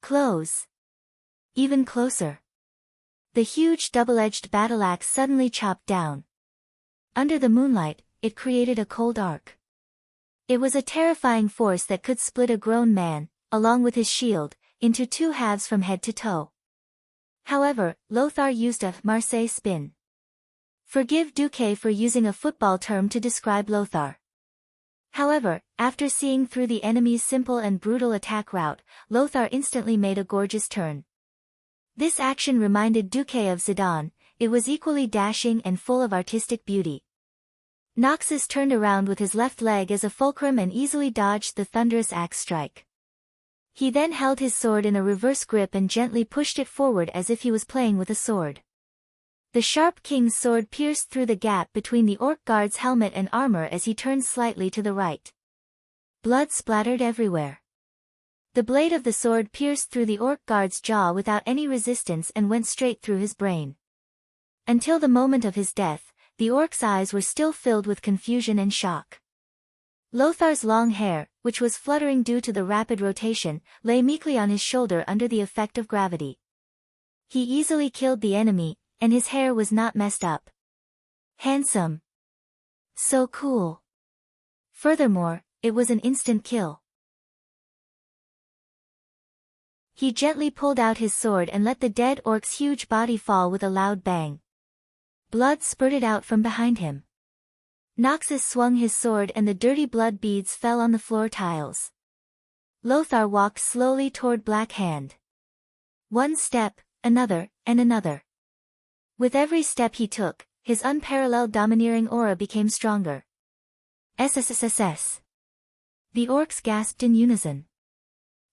Close. Even closer. The huge double-edged battle axe suddenly chopped down. Under the moonlight, it created a cold arc. It was a terrifying force that could split a grown man, along with his shield, into 2 halves from head to toe. However, Lothar used a Marseille spin. Forgive Duque for using a football term to describe Lothar. However, after seeing through the enemy's simple and brutal attack route, Lothar instantly made a gorgeous turn. This action reminded Duque of Zidane, it was equally dashing and full of artistic beauty. Noxus turned around with his left leg as a fulcrum and easily dodged the thunderous axe strike. He then held his sword in a reverse grip and gently pushed it forward as if he was playing with a sword. The sharp king's sword pierced through the gap between the orc guard's helmet and armor as he turned slightly to the right. Blood splattered everywhere. The blade of the sword pierced through the orc guard's jaw without any resistance and went straight through his brain. Until the moment of his death, the orc's eyes were still filled with confusion and shock. Lothar's long hair, which was fluttering due to the rapid rotation, lay meekly on his shoulder under the effect of gravity. He easily killed the enemy, and his hair was not messed up. Handsome. So cool. Furthermore, it was an instant kill. He gently pulled out his sword and let the dead orc's huge body fall with a loud bang. Blood spurted out from behind him. Noxus swung his sword and the dirty blood beads fell on the floor tiles. Lothar walked slowly toward Black Hand. One step, another, and another. With every step he took, his unparalleled domineering aura became stronger. SSSSS. The orcs gasped in unison.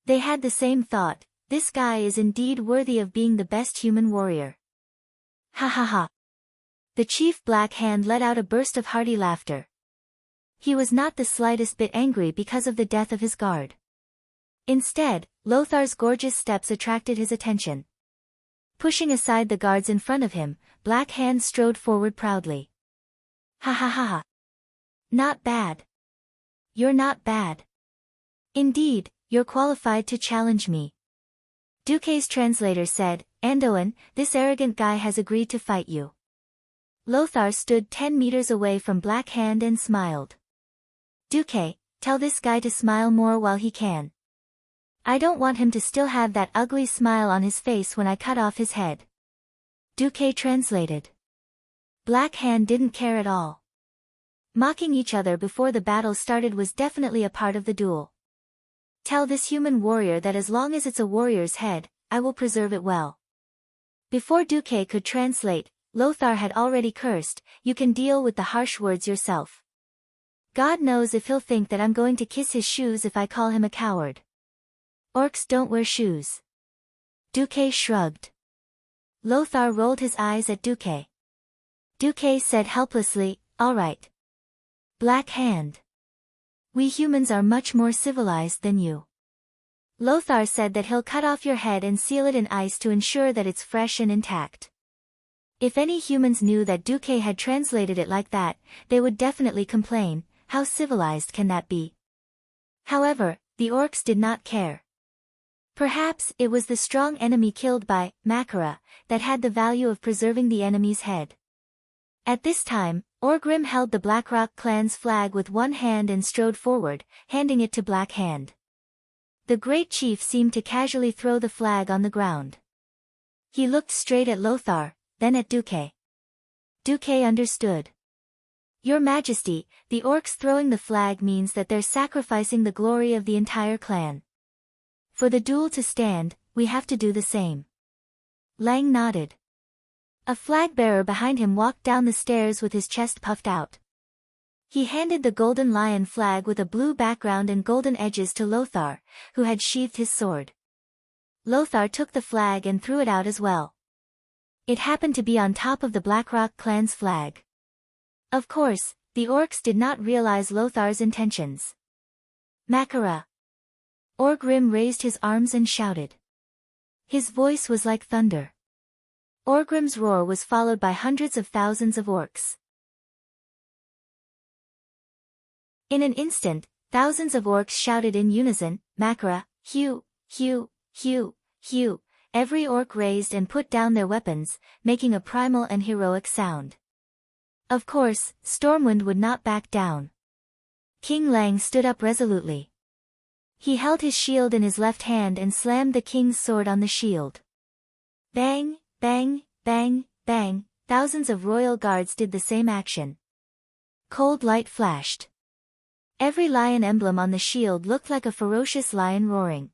They had the same thought, this guy is indeed worthy of being the best human warrior. Ha ha ha. The chief Black Hand let out a burst of hearty laughter. He was not the slightest bit angry because of the death of his guard. Instead, Lothar's gorgeous steps attracted his attention. Pushing aside the guards in front of him, Black Hand strode forward proudly. Ha ha ha ha. Not bad. You're not bad. Indeed, you're qualified to challenge me. Duque's translator said, Andoin, this arrogant guy has agreed to fight you. Lothar stood 10 meters away from Black Hand and smiled. Duque, tell this guy to smile more while he can. I don't want him to still have that ugly smile on his face when I cut off his head. Duque translated. Black Hand didn't care at all. Mocking each other before the battle started was definitely a part of the duel. Tell this human warrior that as long as it's a warrior's head, I will preserve it well. Before Duque could translate, Lothar had already cursed, you can deal with the harsh words yourself. God knows if he'll think that I'm going to kiss his shoes if I call him a coward. Orcs don't wear shoes. Duque shrugged. Lothar rolled his eyes at Duque. Duque said helplessly, all right. Black Hand. We humans are much more civilized than you. Lothar said that he'll cut off your head and seal it in ice to ensure that it's fresh and intact. If any humans knew that Duque had translated it like that, they would definitely complain, how civilized can that be? However, the orcs did not care. Perhaps it was the strong enemy killed by Makara that had the value of preserving the enemy's head. At this time, Orgrim held the Blackrock clan's flag with one hand and strode forward, handing it to Black Hand. The great chief seemed to casually throw the flag on the ground. He looked straight at Lothar, then at Duque. Duque understood. Your Majesty, the orcs throwing the flag means that they're sacrificing the glory of the entire clan. For the duel to stand, we have to do the same. Lang nodded. A flag-bearer behind him walked down the stairs with his chest puffed out. He handed the golden lion flag with a blue background and golden edges to Lothar, who had sheathed his sword. Lothar took the flag and threw it out as well. It happened to be on top of the Blackrock clan's flag. Of course, the orcs did not realize Lothar's intentions. Makara. Orgrim raised his arms and shouted. His voice was like thunder. Orgrim's roar was followed by hundreds of thousands of orcs. In an instant, thousands of orcs shouted in unison, Makara, Hugh, Hugh, Hugh, Hugh. Every orc raised and put down their weapons, making a primal and heroic sound. Of course, Stormwind would not back down. King Lang stood up resolutely. He held his shield in his left hand and slammed the king's sword on the shield. Bang, bang, bang, bang, thousands of royal guards did the same action. Cold light flashed. Every lion emblem on the shield looked like a ferocious lion roaring.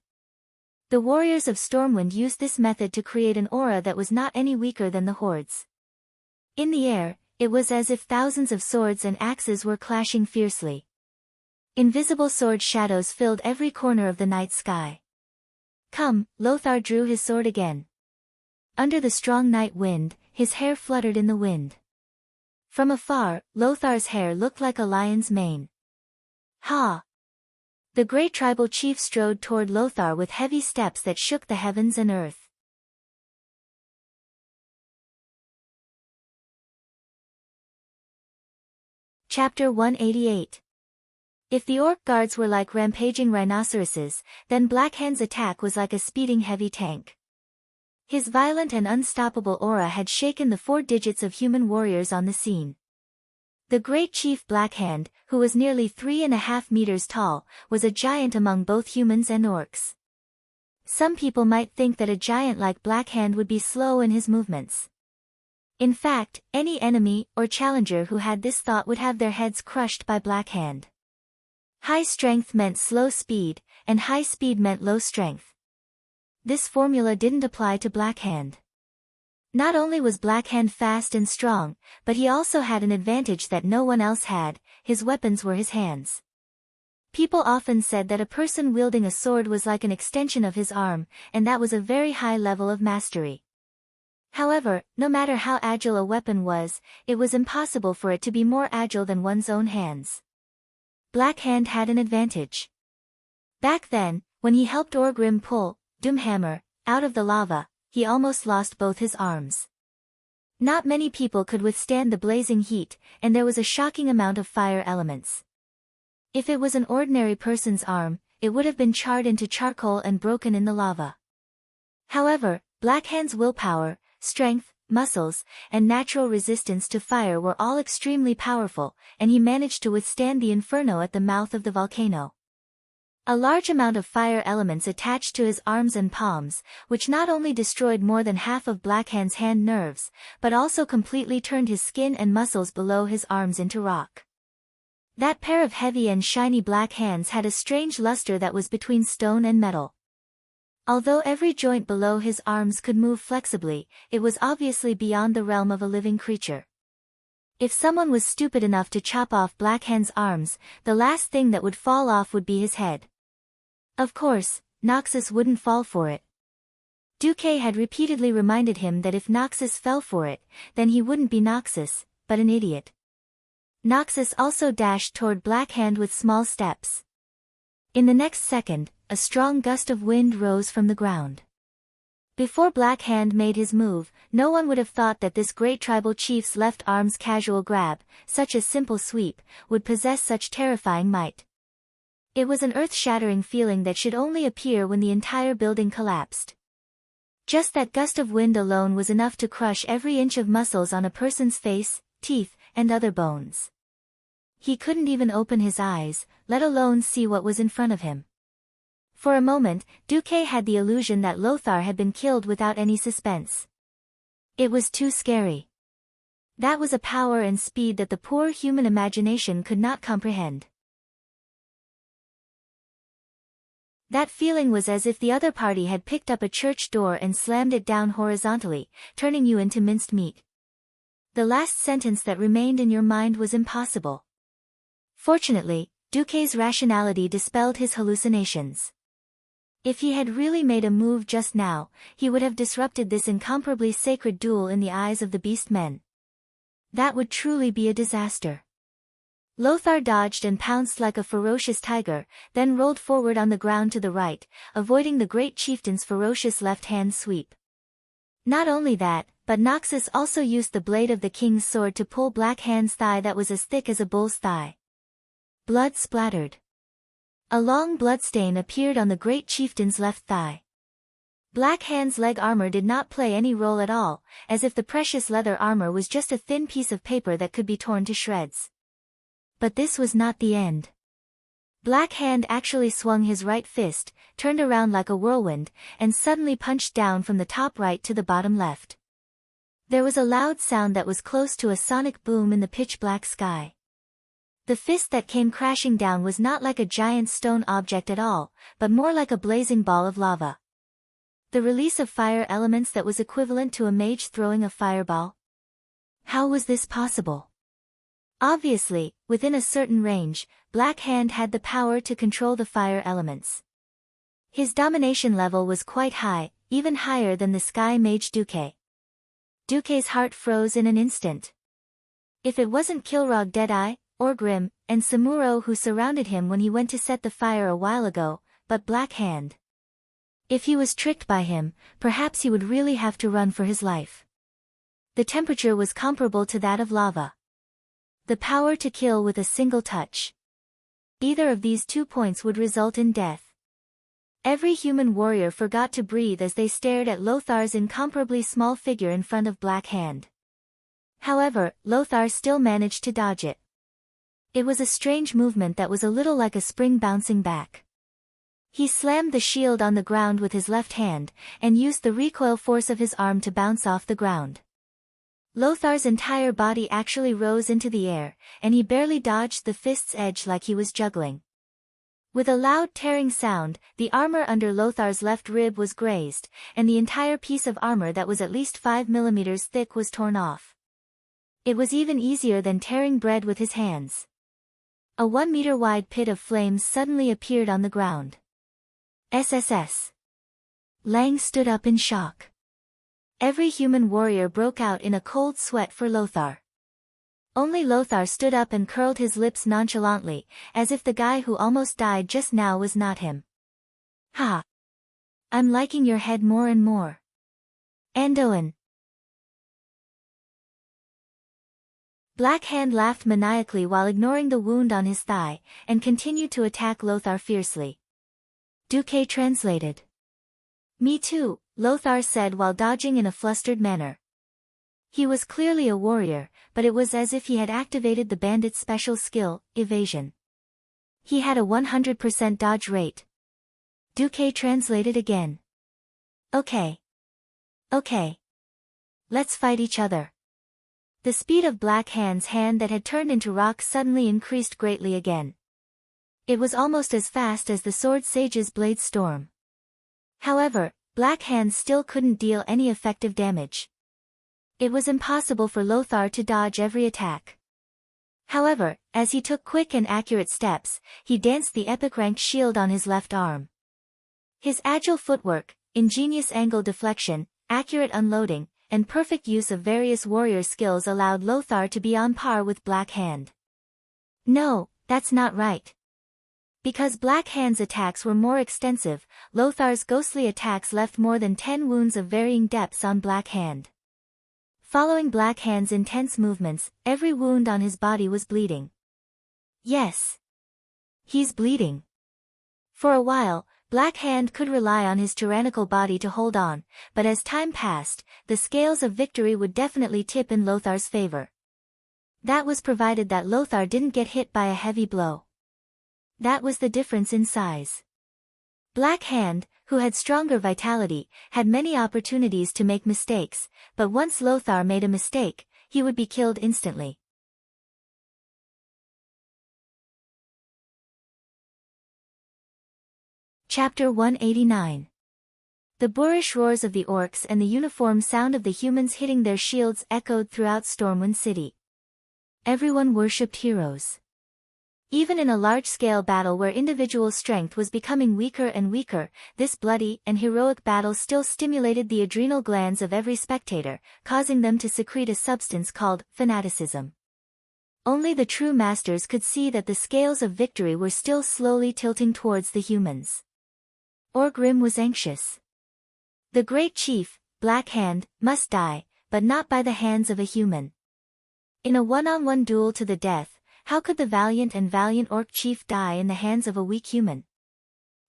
The warriors of Stormwind used this method to create an aura that was not any weaker than the hordes. In the air, it was as if thousands of swords and axes were clashing fiercely. Invisible sword shadows filled every corner of the night sky. Come, Lothar drew his sword again. Under the strong night wind, his hair fluttered in the wind. From afar, Lothar's hair looked like a lion's mane. Ha! The great tribal chief strode toward Lothar with heavy steps that shook the heavens and earth. Chapter 188. If the orc guards were like rampaging rhinoceroses, then Blackhand's attack was like a speeding heavy tank. His violent and unstoppable aura had shaken the 4 digits of human warriors on the scene. The great chief Blackhand, who was nearly 3.5 meters tall, was a giant among both humans and orcs. Some people might think that a giant like Black Hand would be slow in his movements. In fact, any enemy or challenger who had this thought would have their heads crushed by Black Hand. High strength meant slow speed, and high speed meant low strength. This formula didn't apply to Black Hand. Not only was Black Hand fast and strong, but he also had an advantage that no one else had: his weapons were his hands. People often said that a person wielding a sword was like an extension of his arm, and that was a very high level of mastery. However, no matter how agile a weapon was, it was impossible for it to be more agile than one's own hands. Black Hand had an advantage. Back then, when he helped Orgrim pull Doomhammer out of the lava, he almost lost both his arms. Not many people could withstand the blazing heat, and there was a shocking amount of fire elements. If it was an ordinary person's arm, it would have been charred into charcoal and broken in the lava. However, Black Hand's willpower, strength, muscles, and natural resistance to fire were all extremely powerful, and he managed to withstand the inferno at the mouth of the volcano. A large amount of fire elements attached to his arms and palms, which not only destroyed more than half of Black Hand's hand nerves, but also completely turned his skin and muscles below his arms into rock. That pair of heavy and shiny black hands had a strange luster that was between stone and metal. Although every joint below his arms could move flexibly, it was obviously beyond the realm of a living creature. If someone was stupid enough to chop off Black Hand's arms, the last thing that would fall off would be his head. Of course, Noxus wouldn't fall for it. Duque had repeatedly reminded him that if Noxus fell for it, then he wouldn't be Noxus, but an idiot. Noxus also dashed toward Black Hand with small steps. In the next second, a strong gust of wind rose from the ground. Before Black Hand made his move, no one would have thought that this great tribal chief's left arm's casual grab, such a simple sweep, would possess such terrifying might. It was an earth-shattering feeling that should only appear when the entire building collapsed. Just that gust of wind alone was enough to crush every inch of muscles on a person's face, teeth, and other bones. He couldn't even open his eyes, let alone see what was in front of him. For a moment, Duque had the illusion that Lothar had been killed without any suspense. It was too scary. That was a power and speed that the poor human imagination could not comprehend. That feeling was as if the other party had picked up a church door and slammed it down horizontally, turning you into minced meat. The last sentence that remained in your mind was impossible. Fortunately, Duque's rationality dispelled his hallucinations. If he had really made a move just now, he would have disrupted this incomparably sacred duel in the eyes of the beast men. That would truly be a disaster. Lothar dodged and pounced like a ferocious tiger, then rolled forward on the ground to the right, avoiding the great chieftain's ferocious left-hand sweep. Not only that, but Noxus also used the blade of the king's sword to pull Black Hand's thigh that was as thick as a bull's thigh. Blood splattered. A long bloodstain appeared on the great chieftain's left thigh. Black Hand's leg armor did not play any role at all, as if the precious leather armor was just a thin piece of paper that could be torn to shreds. But this was not the end. Black Hand actually swung his right fist, turned around like a whirlwind, and suddenly punched down from the top right to the bottom left. There was a loud sound that was close to a sonic boom in the pitch-black sky. The fist that came crashing down was not like a giant stone object at all, but more like a blazing ball of lava. The release of fire elements that was equivalent to a mage throwing a fireball. How was this possible? Obviously, within a certain range, Black Hand had the power to control the fire elements. His domination level was quite high, even higher than the sky mage Duque. Duque's heart froze in an instant. If it wasn't Kilrog Deadeye, Orgrim, and Samuro who surrounded him when he went to set the fire a while ago, but Black Hand. If he was tricked by him, perhaps he would really have to run for his life. The temperature was comparable to that of lava. The power to kill with a single touch. Either of these 2 points would result in death. Every human warrior forgot to breathe as they stared at Lothar's incomparably small figure in front of Black Hand. However, Lothar still managed to dodge it. It was a strange movement that was a little like a spring bouncing back. He slammed the shield on the ground with his left hand, and used the recoil force of his arm to bounce off the ground. Lothar's entire body actually rose into the air, and he barely dodged the fist's edge like he was juggling. With a loud tearing sound, the armor under Lothar's left rib was grazed, and the entire piece of armor that was at least 5 millimeters thick was torn off. It was even easier than tearing bread with his hands. A 1-meter-wide pit of flames suddenly appeared on the ground. SSS. Lang stood up in shock. Every human warrior broke out in a cold sweat for Lothar. Only Lothar stood up and curled his lips nonchalantly, as if the guy who almost died just now was not him. Ha! I'm liking your head more and more. Andoin. Black Hand laughed maniacally while ignoring the wound on his thigh, and continued to attack Lothar fiercely. Duque translated. Me too, Lothar said while dodging in a flustered manner. He was clearly a warrior, but it was as if he had activated the bandit's special skill, evasion. He had a 100% dodge rate. Duque translated again. Okay. Okay. Let's fight each other. The speed of Black Hand's hand that had turned into rock suddenly increased greatly again. It was almost as fast as the sword sage's blade storm. However, Black Hand still couldn't deal any effective damage. It was impossible for Lothar to dodge every attack. However, as he took quick and accurate steps, he danced the epic-ranked shield on his left arm. His agile footwork, ingenious angle deflection, accurate unloading, and perfect use of various warrior skills allowed Lothar to be on par with Black Hand. No, that's not right. Because Black Hand's attacks were more extensive, Lothar's ghostly attacks left more than 10 wounds of varying depths on Black Hand. Following Black Hand's intense movements, every wound on his body was bleeding. Yes. He's bleeding. For a while, Black Hand could rely on his tyrannical body to hold on, but as time passed, the scales of victory would definitely tip in Lothar's favor. That was provided that Lothar didn't get hit by a heavy blow. That was the difference in size. Black Hand, who had stronger vitality, had many opportunities to make mistakes, but once Lothar made a mistake, he would be killed instantly. Chapter 189. The boorish roars of the orcs and the uniform sound of the humans hitting their shields echoed throughout Stormwind City. Everyone worshipped heroes. Even in a large-scale battle where individual strength was becoming weaker and weaker, this bloody and heroic battle still stimulated the adrenal glands of every spectator, causing them to secrete a substance called fanaticism. Only the true masters could see that the scales of victory were still slowly tilting towards the humans. Orgrim was anxious. The great chief, Black Hand, must die, but not by the hands of a human. In a one-on-one duel to the death, how could the valiant orc chief die in the hands of a weak human?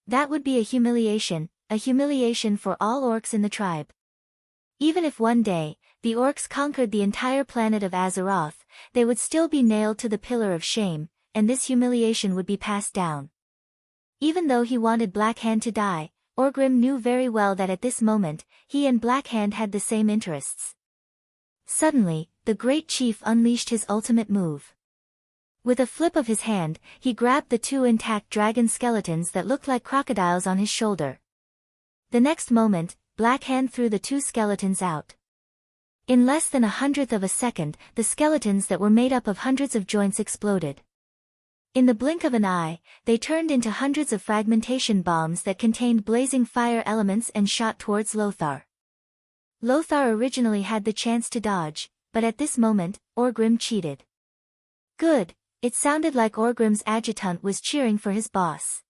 That would be a humiliation for all orcs in the tribe. Even if one day, the orcs conquered the entire planet of Azeroth, they would still be nailed to the pillar of shame, and this humiliation would be passed down. Even though he wanted Black Hand to die, Orgrim knew very well that at this moment, he and Black Hand had the same interests. Suddenly, the great chief unleashed his ultimate move. With a flip of his hand, he grabbed the 2 intact dragon skeletons that looked like crocodiles on his shoulder. The next moment, Black Hand threw the 2 skeletons out. In less than 1/100th of a second, the skeletons that were made up of hundreds of joints exploded. In the blink of an eye, they turned into hundreds of fragmentation bombs that contained blazing fire elements and shot towards Lothar. Lothar originally had the chance to dodge, but at this moment, Orgrim cheated. Good, it sounded like Orgrim's adjutant was cheering for his boss.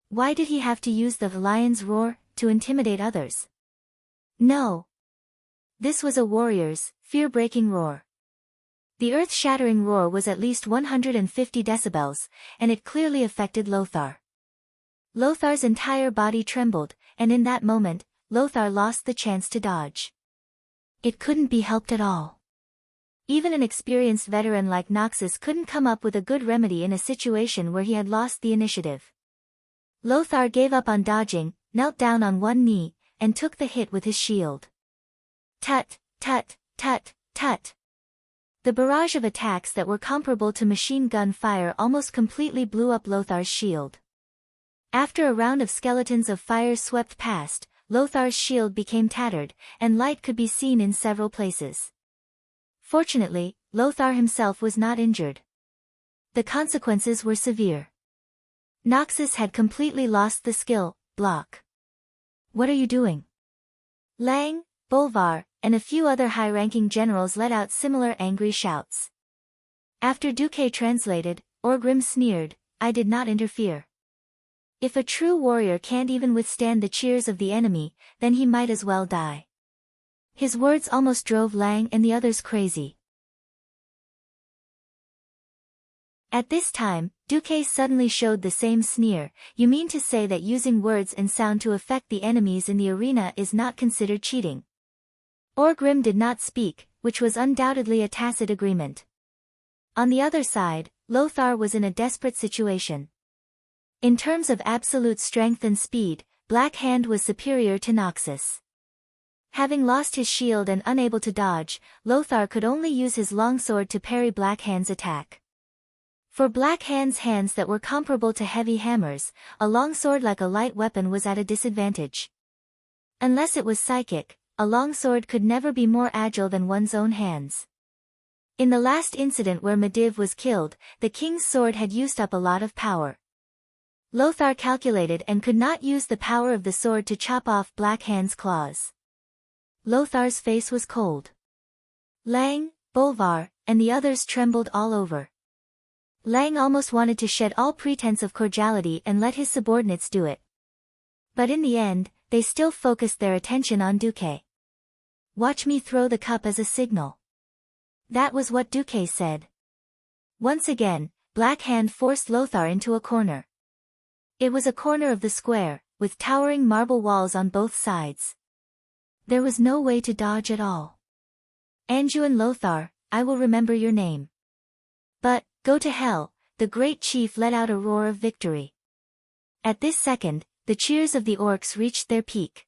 Why did he have to use the lion's roar to intimidate others? No. This was a warrior's, fear-breaking roar. The earth-shattering roar was at least 150 decibels, and it clearly affected Lothar. Lothar's entire body trembled, and in that moment, Lothar lost the chance to dodge. It couldn't be helped at all. Even an experienced veteran like Noxus couldn't come up with a good remedy in a situation where he had lost the initiative. Lothar gave up on dodging, knelt down on one knee, and took the hit with his shield. Tut, tut, tut, tut. The barrage of attacks that were comparable to machine gun fire almost completely blew up Lothar's shield. After a round of skeletons of fire swept past, Lothar's shield became tattered, and light could be seen in several places. Fortunately, Lothar himself was not injured. The consequences were severe. Noxus had completely lost the skill block. "What are you doing?" Lang, Bolvar, and a few other high-ranking generals let out similar angry shouts. After Duque translated, Orgrim sneered, "I did not interfere. If a true warrior can't even withstand the cheers of the enemy, then he might as well die." His words almost drove Lang and the others crazy. At this time, Duque suddenly showed the same sneer. "You mean to say that using words and sound to affect the enemies in the arena is not considered cheating?" Orgrim did not speak, which was undoubtedly a tacit agreement. On the other side, Lothar was in a desperate situation. In terms of absolute strength and speed, Black Hand was superior to Noxus. Having lost his shield and unable to dodge, Lothar could only use his longsword to parry Black Hand's attack. For Black Hand's hands that were comparable to heavy hammers, a longsword like a light weapon was at a disadvantage. Unless it was psychic, a longsword could never be more agile than one's own hands. In the last incident where Medivh was killed, the king's sword had used up a lot of power. Lothar calculated and could not use the power of the sword to chop off Black Hand's claws. Lothar's face was cold. Lang, Bolvar, and the others trembled all over. Lang almost wanted to shed all pretense of cordiality and let his subordinates do it. But in the end, they still focused their attention on Duque. "Watch me throw the cup as a signal." That was what Duque said. Once again, Black Hand forced Lothar into a corner. It was a corner of the square, with towering marble walls on both sides. There was no way to dodge at all. "Anduin Lothar, I will remember your name." "But, go to hell," the great chief let out a roar of victory. At this second, the cheers of the orcs reached their peak.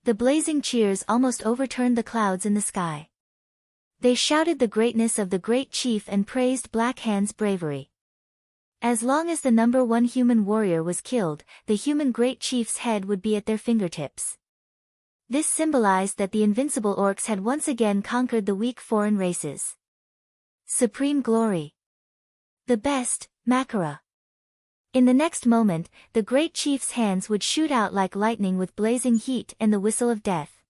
The blazing cheers almost overturned the clouds in the sky. They shouted the greatness of the great chief and praised Black Hand's bravery. As long as the number one human warrior was killed, the human great chief's head would be at their fingertips. This symbolized that the invincible orcs had once again conquered the weak foreign races. Supreme glory. The best, Makara. In the next moment, the great chief's hands would shoot out like lightning with blazing heat and the whistle of death.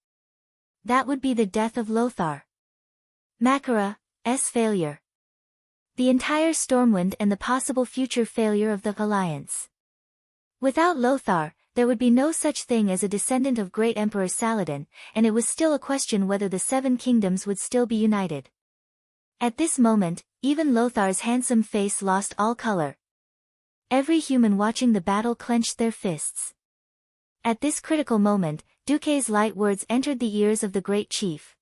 That would be the death of Lothar. Makara's failure. The entire Stormwind and the possible future failure of the Alliance. Without Lothar, there would be no such thing as a descendant of great Emperor Saladin, and it was still a question whether the Seven Kingdoms would still be united. At this moment, even Lothar's handsome face lost all color. Every human watching the battle clenched their fists. At this critical moment, Duque's light words entered the ears of the great chief.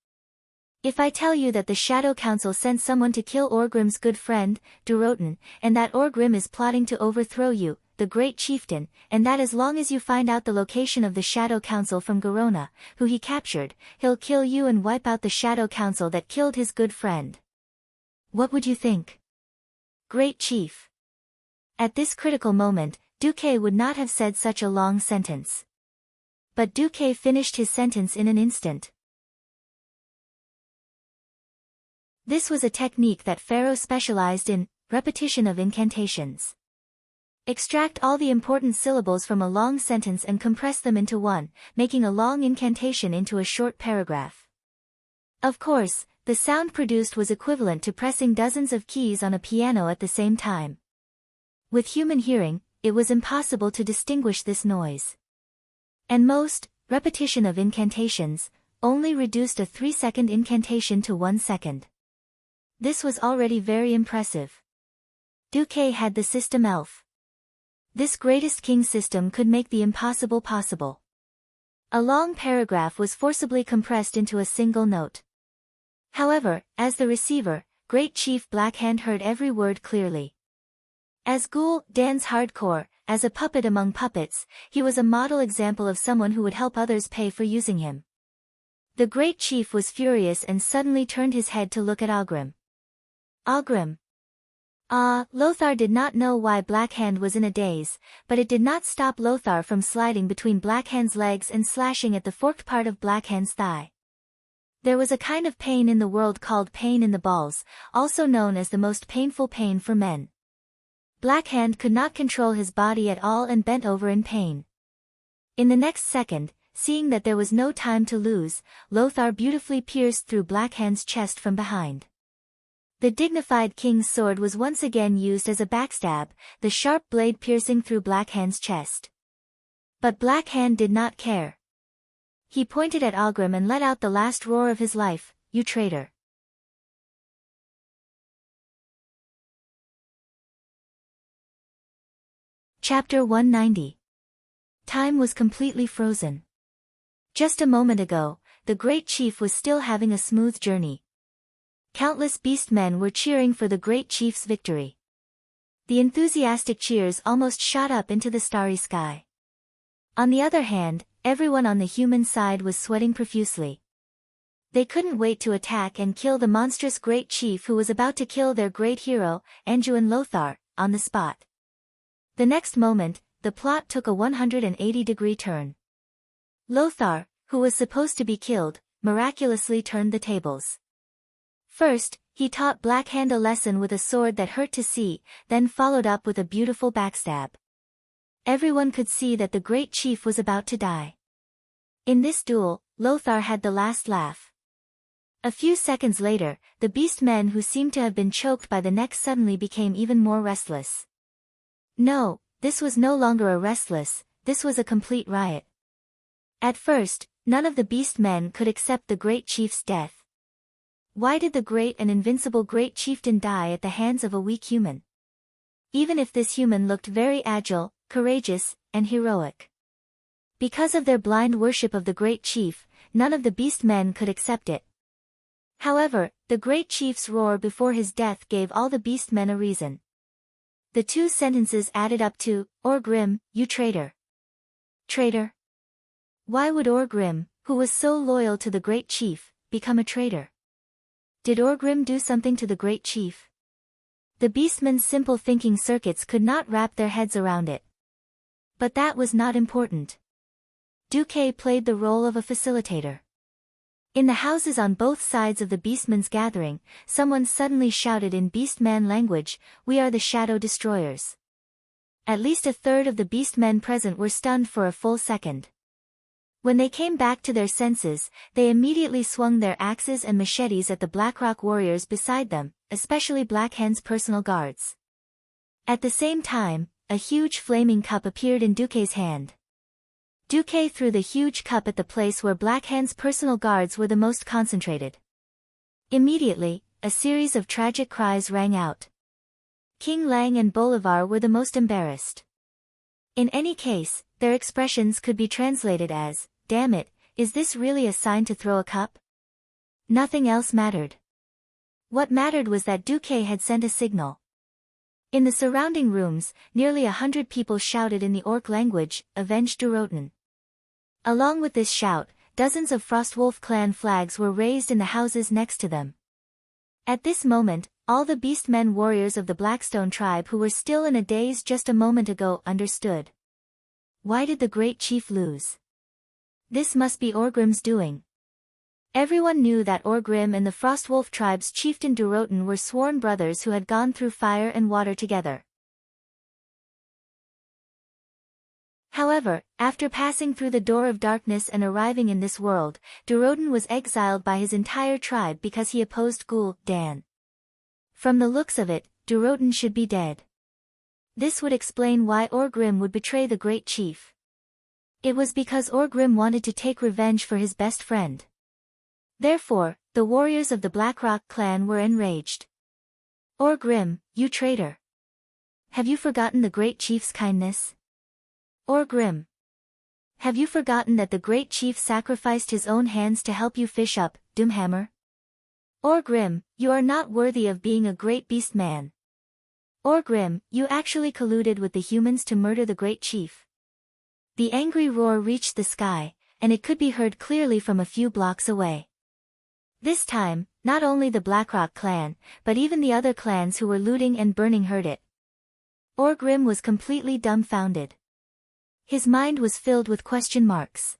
"If I tell you that the Shadow Council sent someone to kill Orgrim's good friend, Durotan, and that Orgrim is plotting to overthrow you, the great chieftain, and that as long as you find out the location of the Shadow Council from Garona, who he captured, he'll kill you and wipe out the Shadow Council that killed his good friend. What would you think? Great chief." At this critical moment, Duque would not have said such a long sentence. But Duque finished his sentence in an instant. This was a technique that Pharaoh specialized in, repetition of incantations. Extract all the important syllables from a long sentence and compress them into one, making a long incantation into a short paragraph. Of course, the sound produced was equivalent to pressing dozens of keys on a piano at the same time. With human hearing, it was impossible to distinguish this noise. And most, repetition of incantations, only reduced a 3-second incantation to 1 second. This was already very impressive. Duque had the system elf. This greatest king system could make the impossible possible. A long paragraph was forcibly compressed into a single note. However, as the receiver, Great Chief Blackhand heard every word clearly. As Ghoul Dan's hardcore, as a puppet among puppets, he was a model example of someone who would help others pay for using him. The great chief was furious and suddenly turned his head to look at Ogrim. Ogrim. Lothar did not know why Blackhand was in a daze, but it did not stop Lothar from sliding between Blackhand's legs and slashing at the forked part of Blackhand's thigh. There was a kind of pain in the world called pain in the balls, also known as the most painful pain for men. Blackhand could not control his body at all and bent over in pain. In the next second, seeing that there was no time to lose, Lothar beautifully pierced through Blackhand's chest from behind. The dignified king's sword was once again used as a backstab, the sharp blade piercing through Blackhand's chest. But Blackhand did not care. He pointed at Ogrim and let out the last roar of his life, "You traitor!" Chapter 190. Time was completely frozen. Just a moment ago, the great chief was still having a smooth journey. Countless beastmen were cheering for the great chief's victory. The enthusiastic cheers almost shot up into the starry sky. On the other hand, everyone on the human side was sweating profusely. They couldn't wait to attack and kill the monstrous great chief who was about to kill their great hero, Anduin Lothar, on the spot. The next moment, the plot took a 180-degree turn. Lothar, who was supposed to be killed, miraculously turned the tables. First, he taught Blackhand a lesson with a sword that hurt to see, then followed up with a beautiful backstab. Everyone could see that the great chief was about to die. In this duel, Lothar had the last laugh. A few seconds later, the beastmen who seemed to have been choked by the neck suddenly became even more restless. No, this was no longer a restless, this was a complete riot. At first, none of the beastmen could accept the great chief's death. Why did the great and invincible great chieftain die at the hands of a weak human? Even if this human looked very agile, courageous, and heroic. Because of their blind worship of the great chief, none of the beastmen could accept it. However, the great chief's roar before his death gave all the beastmen a reason. The two sentences added up to, "Orgrim, you traitor." Traitor? Why would Orgrim, who was so loyal to the great chief, become a traitor? Did Orgrim do something to the great chief? The beastmen's simple thinking circuits could not wrap their heads around it. But that was not important. Duque played the role of a facilitator. In the houses on both sides of the beastmen's gathering, someone suddenly shouted in beastman language, "We are the Shadow Destroyers." At least a third of the beastmen present were stunned for a full second. When they came back to their senses, they immediately swung their axes and machetes at the Blackrock warriors beside them, especially Blackhand's personal guards. At the same time, a huge flaming cup appeared in Duque's hand. Duque threw the huge cup at the place where Blackhand's personal guards were the most concentrated. Immediately, a series of tragic cries rang out. King Lang and Bolivar were the most embarrassed. In any case, their expressions could be translated as, "Damn it, is this really a sign to throw a cup?" Nothing else mattered. What mattered was that Duque had sent a signal. In the surrounding rooms, nearly 100 people shouted in the orc language, "Avenge Durotan." Along with this shout, dozens of Frostwolf clan flags were raised in the houses next to them. At this moment, all the beastmen warriors of the Blackstone tribe who were still in a daze just a moment ago understood. Why did the great chief lose? This must be Orgrim's doing. Everyone knew that Orgrim and the Frostwolf tribe's chieftain Durotan were sworn brothers who had gone through fire and water together. However, after passing through the door of darkness and arriving in this world, Durotan was exiled by his entire tribe because he opposed Gul'dan. From the looks of it, Durotan should be dead. This would explain why Orgrim would betray the great chief. It was because Orgrim wanted to take revenge for his best friend. Therefore, the warriors of the Blackrock clan were enraged. "Orgrim, you traitor! Have you forgotten the great chief's kindness? Orgrim! Have you forgotten that the great chief sacrificed his own hands to help you fish up, Doomhammer? Orgrim, you are not worthy of being a great beast man." Orgrim, you actually colluded with the humans to murder the great chief. The angry roar reached the sky, and it could be heard clearly from a few blocks away. This time, not only the Blackrock clan, but even the other clans who were looting and burning heard it. Orgrim was completely dumbfounded. His mind was filled with question marks.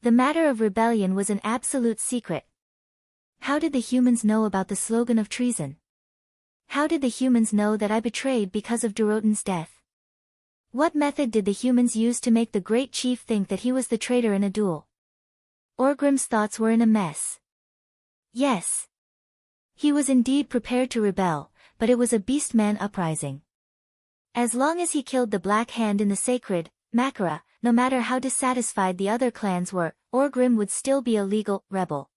The matter of rebellion was an absolute secret. How did the humans know about the slogan of treason? How did the humans know that I betrayed because of Doroten's death? What method did the humans use to make the great chief think that he was the traitor in a duel? Orgrim's thoughts were in a mess. Yes. He was indeed prepared to rebel, but it was a beastman uprising. As long as he killed the Black Hand in the sacred Makara, no matter how dissatisfied the other clans were, Orgrim would still be a legal rebel.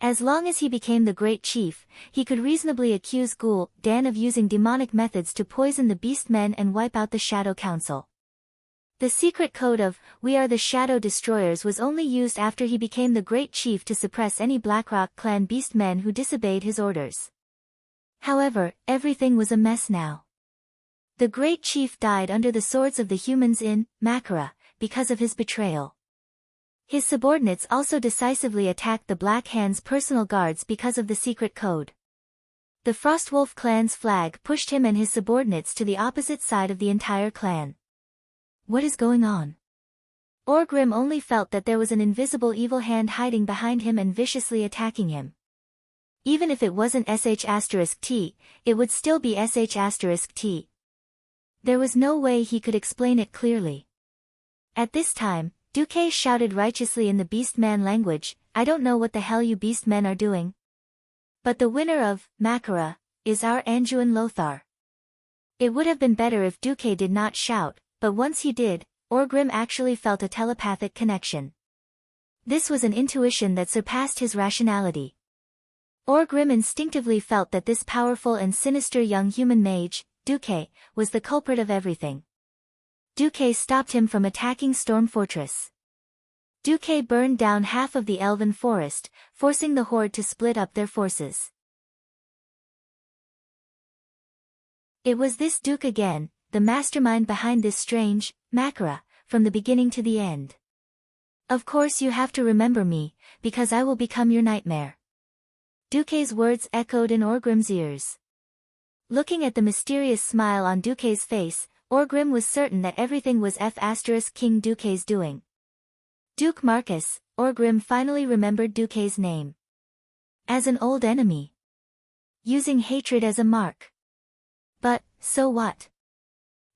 As long as he became the great chief, he could reasonably accuse Ghoul Dan of using demonic methods to poison the beastmen and wipe out the Shadow Council. The secret code of, "We are the Shadow Destroyers" was only used after he became the great chief to suppress any Blackrock clan beastmen who disobeyed his orders. However, everything was a mess now. The great chief died under the swords of the humans in Makara, because of his betrayal. His subordinates also decisively attacked the Black Hand's personal guards because of the secret code. The Frostwolf clan's flag pushed him and his subordinates to the opposite side of the entire clan. What is going on? Orgrim only felt that there was an invisible evil hand hiding behind him and viciously attacking him. Even if it wasn't sh*t, it would still be sh*t. There was no way he could explain it clearly. At this time, Duque shouted righteously in the Beastman language, "I don't know what the hell you Beastmen are doing. But the winner of Makara is our Anduin Lothar." It would have been better if Duque did not shout, but once he did, Orgrim actually felt a telepathic connection. This was an intuition that surpassed his rationality. Orgrim instinctively felt that this powerful and sinister young human mage, Duque, was the culprit of everything. Duque stopped him from attacking Storm Fortress. Duque burned down half of the elven forest, forcing the horde to split up their forces. It was this Duke again, the mastermind behind this strange Makara, from the beginning to the end. "Of course you have to remember me, because I will become your nightmare." Duque's words echoed in Orgrim's ears. Looking at the mysterious smile on Duque's face, Orgrim was certain that everything was King Duque's doing. Duke Marcus, Orgrim finally remembered Duque's name. As an old enemy. Using hatred as a mark. But, so what?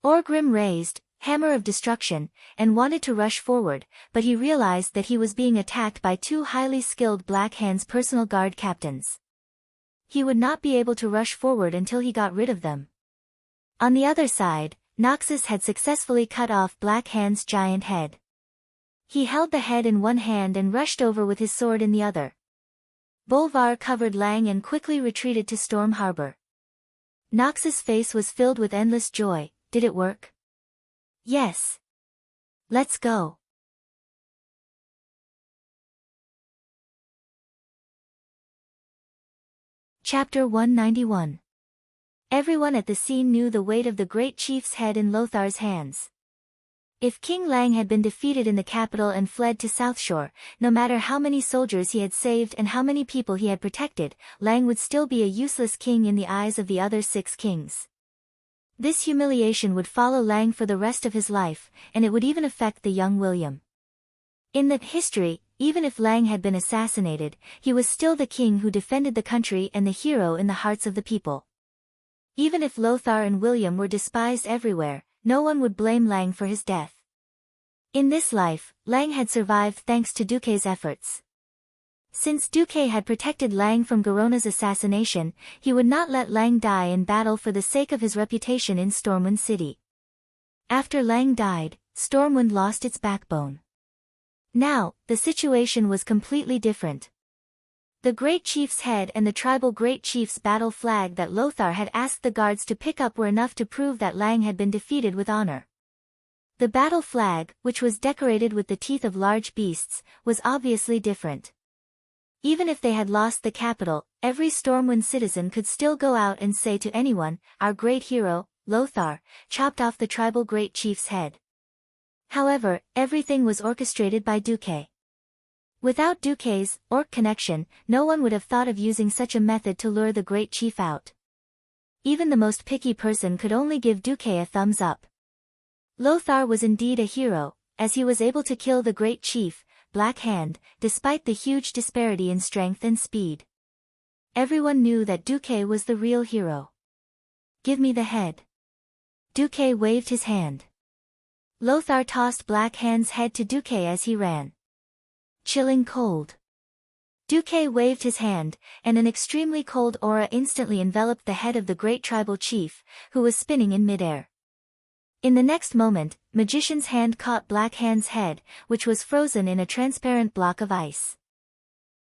Orgrim raised, Hammer of Destruction, and wanted to rush forward, but he realized that he was being attacked by two highly skilled Black Hand's personal guard captains. He would not be able to rush forward until he got rid of them. On the other side, Noxus had successfully cut off Black Hand's giant head. He held the head in one hand and rushed over with his sword in the other. Bolvar covered Lang and quickly retreated to Storm Harbor. Noxus' face was filled with endless joy. Did it work? Yes. Let's go. Chapter 191. Everyone at the scene knew the weight of the great chief's head in Lothar's hands. If King Lang had been defeated in the capital and fled to Southshore, no matter how many soldiers he had saved and how many people he had protected, Lang would still be a useless king in the eyes of the other 6 kings. This humiliation would follow Lang for the rest of his life, and it would even affect the young William. In the history, even if Lang had been assassinated, he was still the king who defended the country and the hero in the hearts of the people. Even if Lothar and William were despised everywhere, no one would blame Lang for his death. In this life, Lang had survived thanks to Duque's efforts. Since Duque had protected Lang from Garona's assassination, he would not let Lang die in battle for the sake of his reputation in Stormwind City. After Lang died, Stormwind lost its backbone. Now, the situation was completely different. The Great Chief's head and the tribal Great Chief's battle flag that Lothar had asked the guards to pick up were enough to prove that Lang had been defeated with honor. The battle flag, which was decorated with the teeth of large beasts, was obviously different. Even if they had lost the capital, every Stormwind citizen could still go out and say to anyone, "Our great hero, Lothar, chopped off the tribal great chief's head." However, everything was orchestrated by Duque. Without Duque's orc connection, no one would have thought of using such a method to lure the great chief out. Even the most picky person could only give Duque a thumbs up. Lothar was indeed a hero, as he was able to kill the great chief, Black Hand, despite the huge disparity in strength and speed. Everyone knew that Duque was the real hero. "Give me the head." Duque waved his hand. Lothar tossed Black Hand's head to Duque as he ran. Chilling cold. Duque waved his hand, and an extremely cold aura instantly enveloped the head of the great tribal chief, who was spinning in midair. In the next moment, Magician's hand caught Black Hand's head, which was frozen in a transparent block of ice.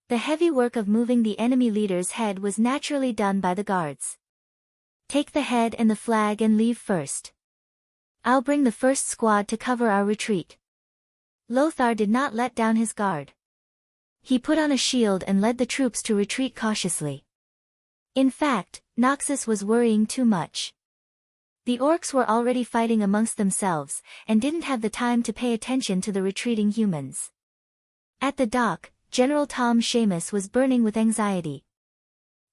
The heavy work of moving the enemy leader's head was naturally done by the guards. "Take the head and the flag and leave first. I'll bring the first squad to cover our retreat." Lothar did not let down his guard. He put on a shield and led the troops to retreat cautiously. In fact, Noxus was worrying too much. The orcs were already fighting amongst themselves, and didn't have the time to pay attention to the retreating humans. At the dock, General Tom Seamus was burning with anxiety.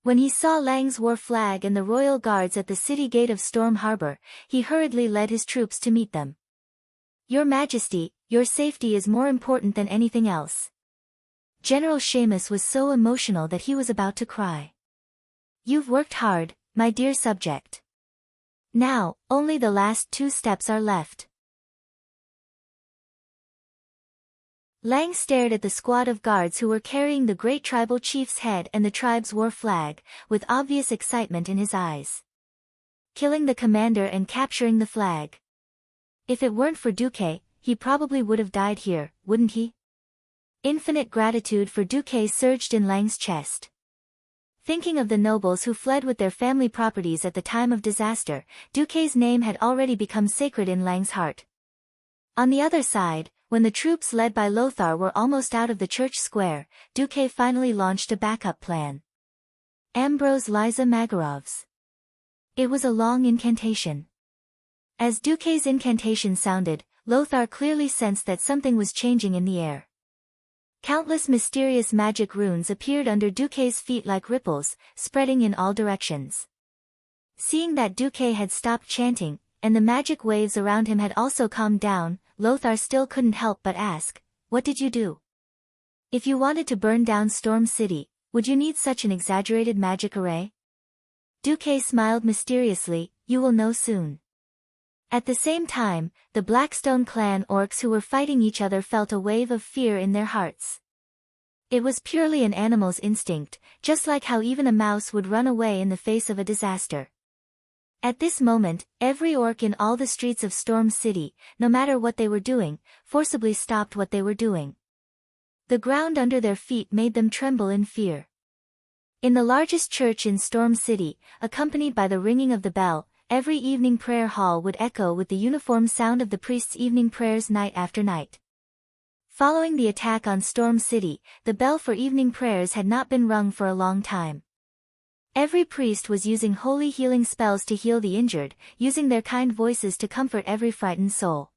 When he saw Lang's war flag and the royal guards at the city gate of Storm Harbor, he hurriedly led his troops to meet them. "Your Majesty, your safety is more important than anything else." General Seamus was so emotional that he was about to cry. "You've worked hard, my dear subject. Now, only the last 2 steps are left." Lang stared at the squad of guards who were carrying the great tribal chief's head and the tribe's war flag, with obvious excitement in his eyes. Killing the commander and capturing the flag. If it weren't for Duque, he probably would have died here, wouldn't he? Infinite gratitude for Duque surged in Lang's chest. Thinking of the nobles who fled with their family properties at the time of disaster, Duque's name had already become sacred in Lang's heart. On the other side, when the troops led by Lothar were almost out of the church square, Duque finally launched a backup plan. Ambrose Liza Magarov's. It was a long incantation. As Duque's incantation sounded, Lothar clearly sensed that something was changing in the air. Countless mysterious magic runes appeared under Duque's feet like ripples, spreading in all directions. Seeing that Duque had stopped chanting, and the magic waves around him had also calmed down, Lothar still couldn't help but ask, "What did you do? If you wanted to burn down Storm City, would you need such an exaggerated magic array?" Duque smiled mysteriously, "You will know soon." At the same time, the Blackstone clan orcs who were fighting each other felt a wave of fear in their hearts. It was purely an animal's instinct, just like how even a mouse would run away in the face of a disaster. At this moment, every orc in all the streets of Storm City, no matter what they were doing, forcibly stopped what they were doing. The ground under their feet made them tremble in fear. In the largest church in Storm City, accompanied by the ringing of the bell, every evening prayer hall would echo with the uniform sound of the priest's evening prayers night after night. Following the attack on Storm City, the bell for evening prayers had not been rung for a long time. Every priest was using holy healing spells to heal the injured, using their kind voices to comfort every frightened soul.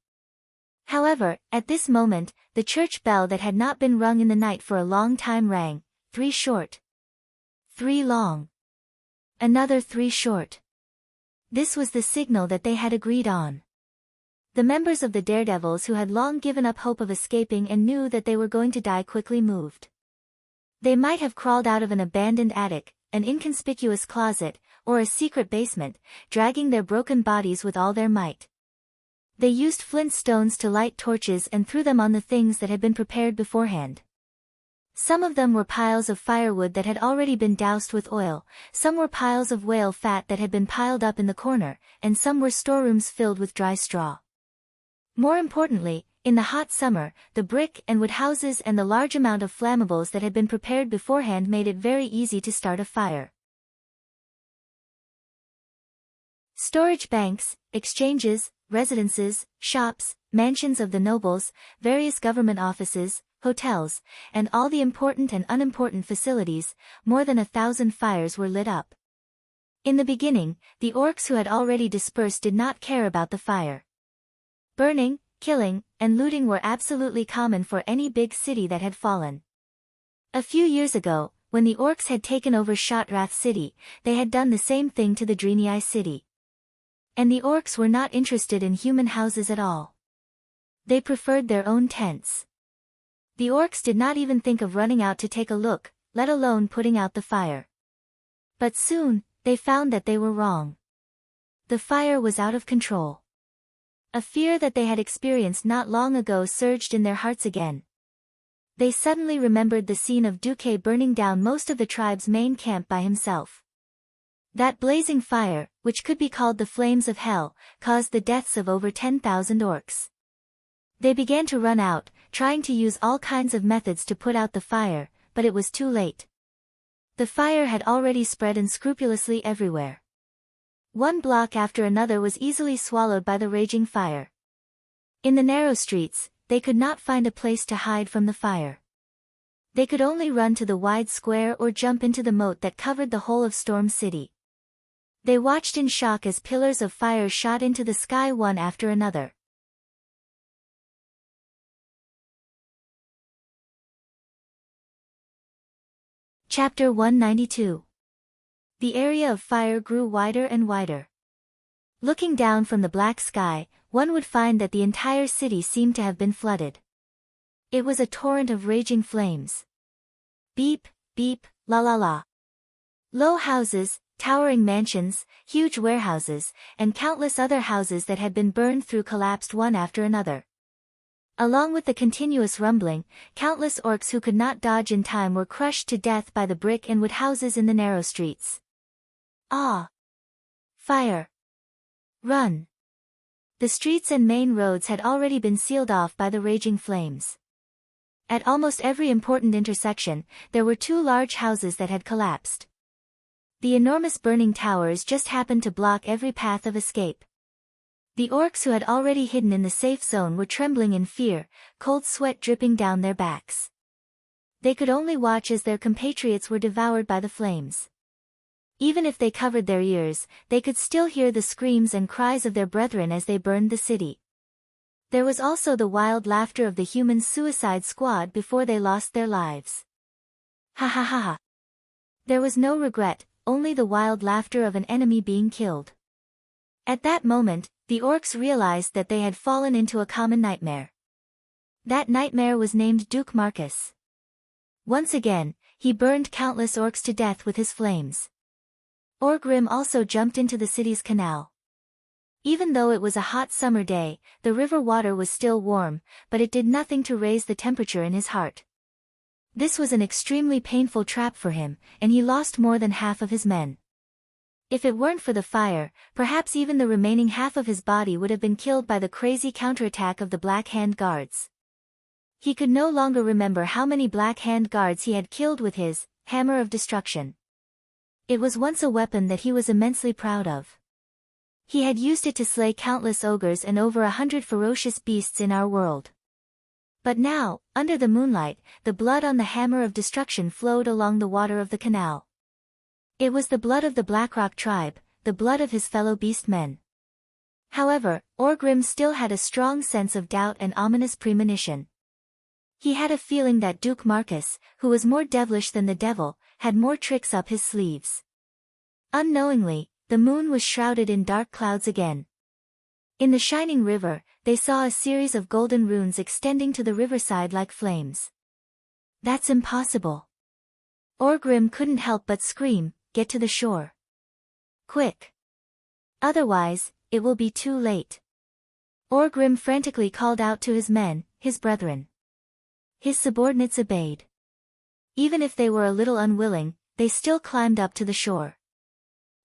However, at this moment, the church bell that had not been rung in the night for a long time rang, 3 short. 3 long. Another 3 short. This was the signal that they had agreed on. The members of the Daredevils who had long given up hope of escaping and knew that they were going to die quickly moved. They might have crawled out of an abandoned attic, an inconspicuous closet, or a secret basement, dragging their broken bodies with all their might. They used flint stones to light torches and threw them on the things that had been prepared beforehand. Some of them were piles of firewood that had already been doused with oil, some were piles of whale fat that had been piled up in the corner, and some were storerooms filled with dry straw. More importantly, in the hot summer, the brick and wood houses and the large amount of flammables that had been prepared beforehand made it very easy to start a fire. Storage banks, exchanges, residences, shops, mansions of the nobles, various government offices, hotels, and all the important and unimportant facilities. More than 1,000 fires were lit up. In the beginning, the orcs who had already dispersed did not care about the fire. Burning, killing, and looting were absolutely common for any big city that had fallen. A few years ago, when the orcs had taken over Shotrath city, they had done the same thing to the Draenei city. And the orcs were not interested in human houses at all. They preferred their own tents. The orcs did not even think of running out to take a look, let alone putting out the fire. But soon, they found that they were wrong. The fire was out of control. A fear that they had experienced not long ago surged in their hearts again. They suddenly remembered the scene of Duque burning down most of the tribe's main camp by himself. That blazing fire, which could be called the flames of hell, caused the deaths of over 10,000 orcs. They began to run out, trying to use all kinds of methods to put out the fire, but it was too late. The fire had already spread unscrupulously everywhere. One block after another was easily swallowed by the raging fire. In the narrow streets, they could not find a place to hide from the fire. They could only run to the wide square or jump into the moat that covered the whole of Storm City. They watched in shock as pillars of fire shot into the sky one after another. Chapter 192. The area of fire grew wider and wider. Looking down from the black sky, one would find that the entire city seemed to have been flooded. It was a torrent of raging flames. Beep, beep, la la la. Low houses, towering mansions, huge warehouses, and countless other houses that had been burned through collapsed one after another. Along with the continuous rumbling, countless orcs who could not dodge in time were crushed to death by the brick and wood houses in the narrow streets. Ah! Fire! Run! The streets and main roads had already been sealed off by the raging flames. At almost every important intersection, there were 2 large houses that had collapsed. The enormous burning towers just happened to block every path of escape. The orcs who had already hidden in the safe zone were trembling in fear, cold sweat dripping down their backs. They could only watch as their compatriots were devoured by the flames. Even if they covered their ears, they could still hear the screams and cries of their brethren as they burned the city. There was also the wild laughter of the human suicide squad before they lost their lives. Ha ha ha ha. There was no regret, only the wild laughter of an enemy being killed. At that moment, the orcs realized that they had fallen into a common nightmare. That nightmare was named Duke Marcus. Once again, he burned countless orcs to death with his flames. Orgrim also jumped into the city's canal. Even though it was a hot summer day, the river water was still warm, but it did nothing to raise the temperature in his heart. This was an extremely painful trap for him, and he lost more than half of his men. If it weren't for the fire, perhaps even the remaining half of his body would have been killed by the crazy counterattack of the Black Hand Guards. He could no longer remember how many Black Hand Guards he had killed with his hammer of destruction. It was once a weapon that he was immensely proud of. He had used it to slay countless ogres and over 100 ferocious beasts in our world. But now, under the moonlight, the blood on the hammer of destruction flowed along the water of the canal. It was the blood of the Blackrock tribe, the blood of his fellow beastmen. However, Orgrim still had a strong sense of doubt and ominous premonition. He had a feeling that Duke Marcus, who was more devilish than the devil, had more tricks up his sleeves. Unknowingly, the moon was shrouded in dark clouds again. In the shining river, they saw a series of golden runes extending to the riverside like flames. That's impossible. Orgrim couldn't help but scream, "Get to the shore. Quick. Otherwise, it will be too late." Orgrim frantically called out to his men, his brethren. His subordinates obeyed. Even if they were a little unwilling, they still climbed up to the shore.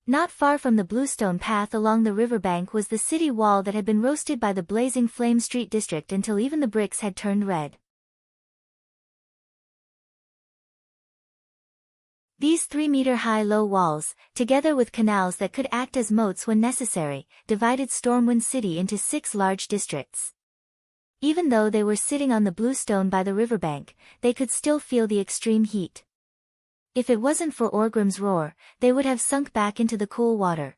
Not far from the bluestone path along the riverbank was the city wall that had been roasted by the blazing Flame Street district until even the bricks had turned red. These 3-meter-high low walls, together with canals that could act as moats when necessary, divided Stormwind City into 6 large districts. Even though they were sitting on the blue stone by the riverbank, they could still feel the extreme heat. If it wasn't for Orgrim's roar, they would have sunk back into the cool water.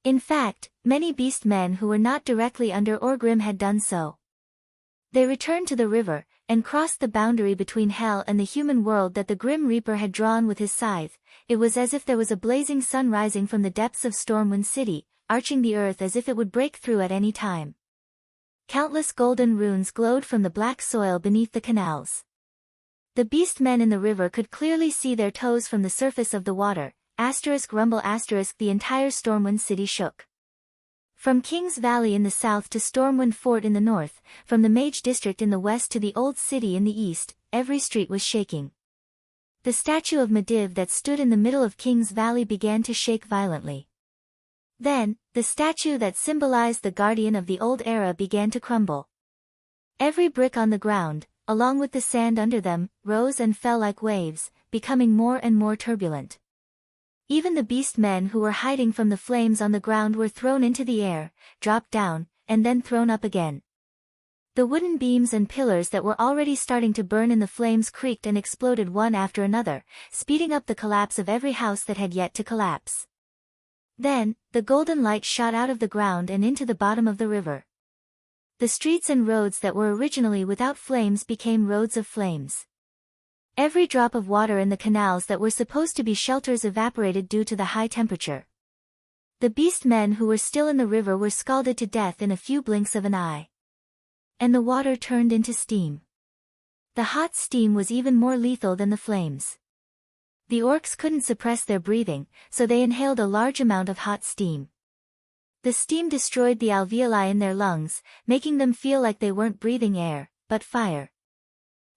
In fact, many beast men who were not directly under Orgrim had done so. They returned to the river, and crossed the boundary between hell and the human world that the Grim Reaper had drawn with his scythe. It was as if there was a blazing sun rising from the depths of Stormwind City, arching the earth as if it would break through at any time. Countless golden runes glowed from the black soil beneath the canals. The beast men in the river could clearly see their toes from the surface of the water. Rumble the entire Stormwind City shook. From King's Valley in the south to Stormwind Fort in the north, from the Mage District in the west to the Old City in the east, every street was shaking. The statue of Medivh that stood in the middle of King's Valley began to shake violently. Then, the statue that symbolized the guardian of the old era began to crumble. Every brick on the ground, along with the sand under them, rose and fell like waves, becoming more and more turbulent. Even the beast men who were hiding from the flames on the ground were thrown into the air, dropped down, and then thrown up again. The wooden beams and pillars that were already starting to burn in the flames creaked and exploded one after another, speeding up the collapse of every house that had yet to collapse. Then, the golden light shot out of the ground and into the bottom of the river. The streets and roads that were originally without flames became roads of flames. Every drop of water in the canals that were supposed to be shelters evaporated due to the high temperature. The beast men who were still in the river were scalded to death in a few blinks of an eye. And the water turned into steam. The hot steam was even more lethal than the flames. The orcs couldn't suppress their breathing, so they inhaled a large amount of hot steam. The steam destroyed the alveoli in their lungs, making them feel like they weren't breathing air, but fire.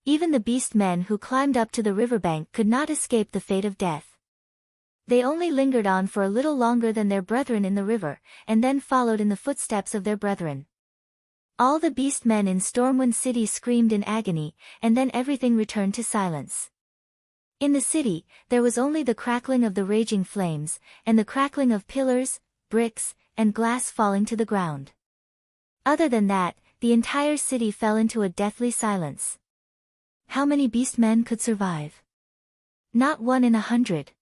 Even the beast men who climbed up to the riverbank could not escape the fate of death. They only lingered on for a little longer than their brethren in the river, and then followed in the footsteps of their brethren. All the beast men in Stormwind City screamed in agony, and then everything returned to silence. In the city, there was only the crackling of the raging flames, and the crackling of pillars, bricks, and glass falling to the ground. Other than that, the entire city fell into a deathly silence. How many beast men could survive? Not 1 in 100.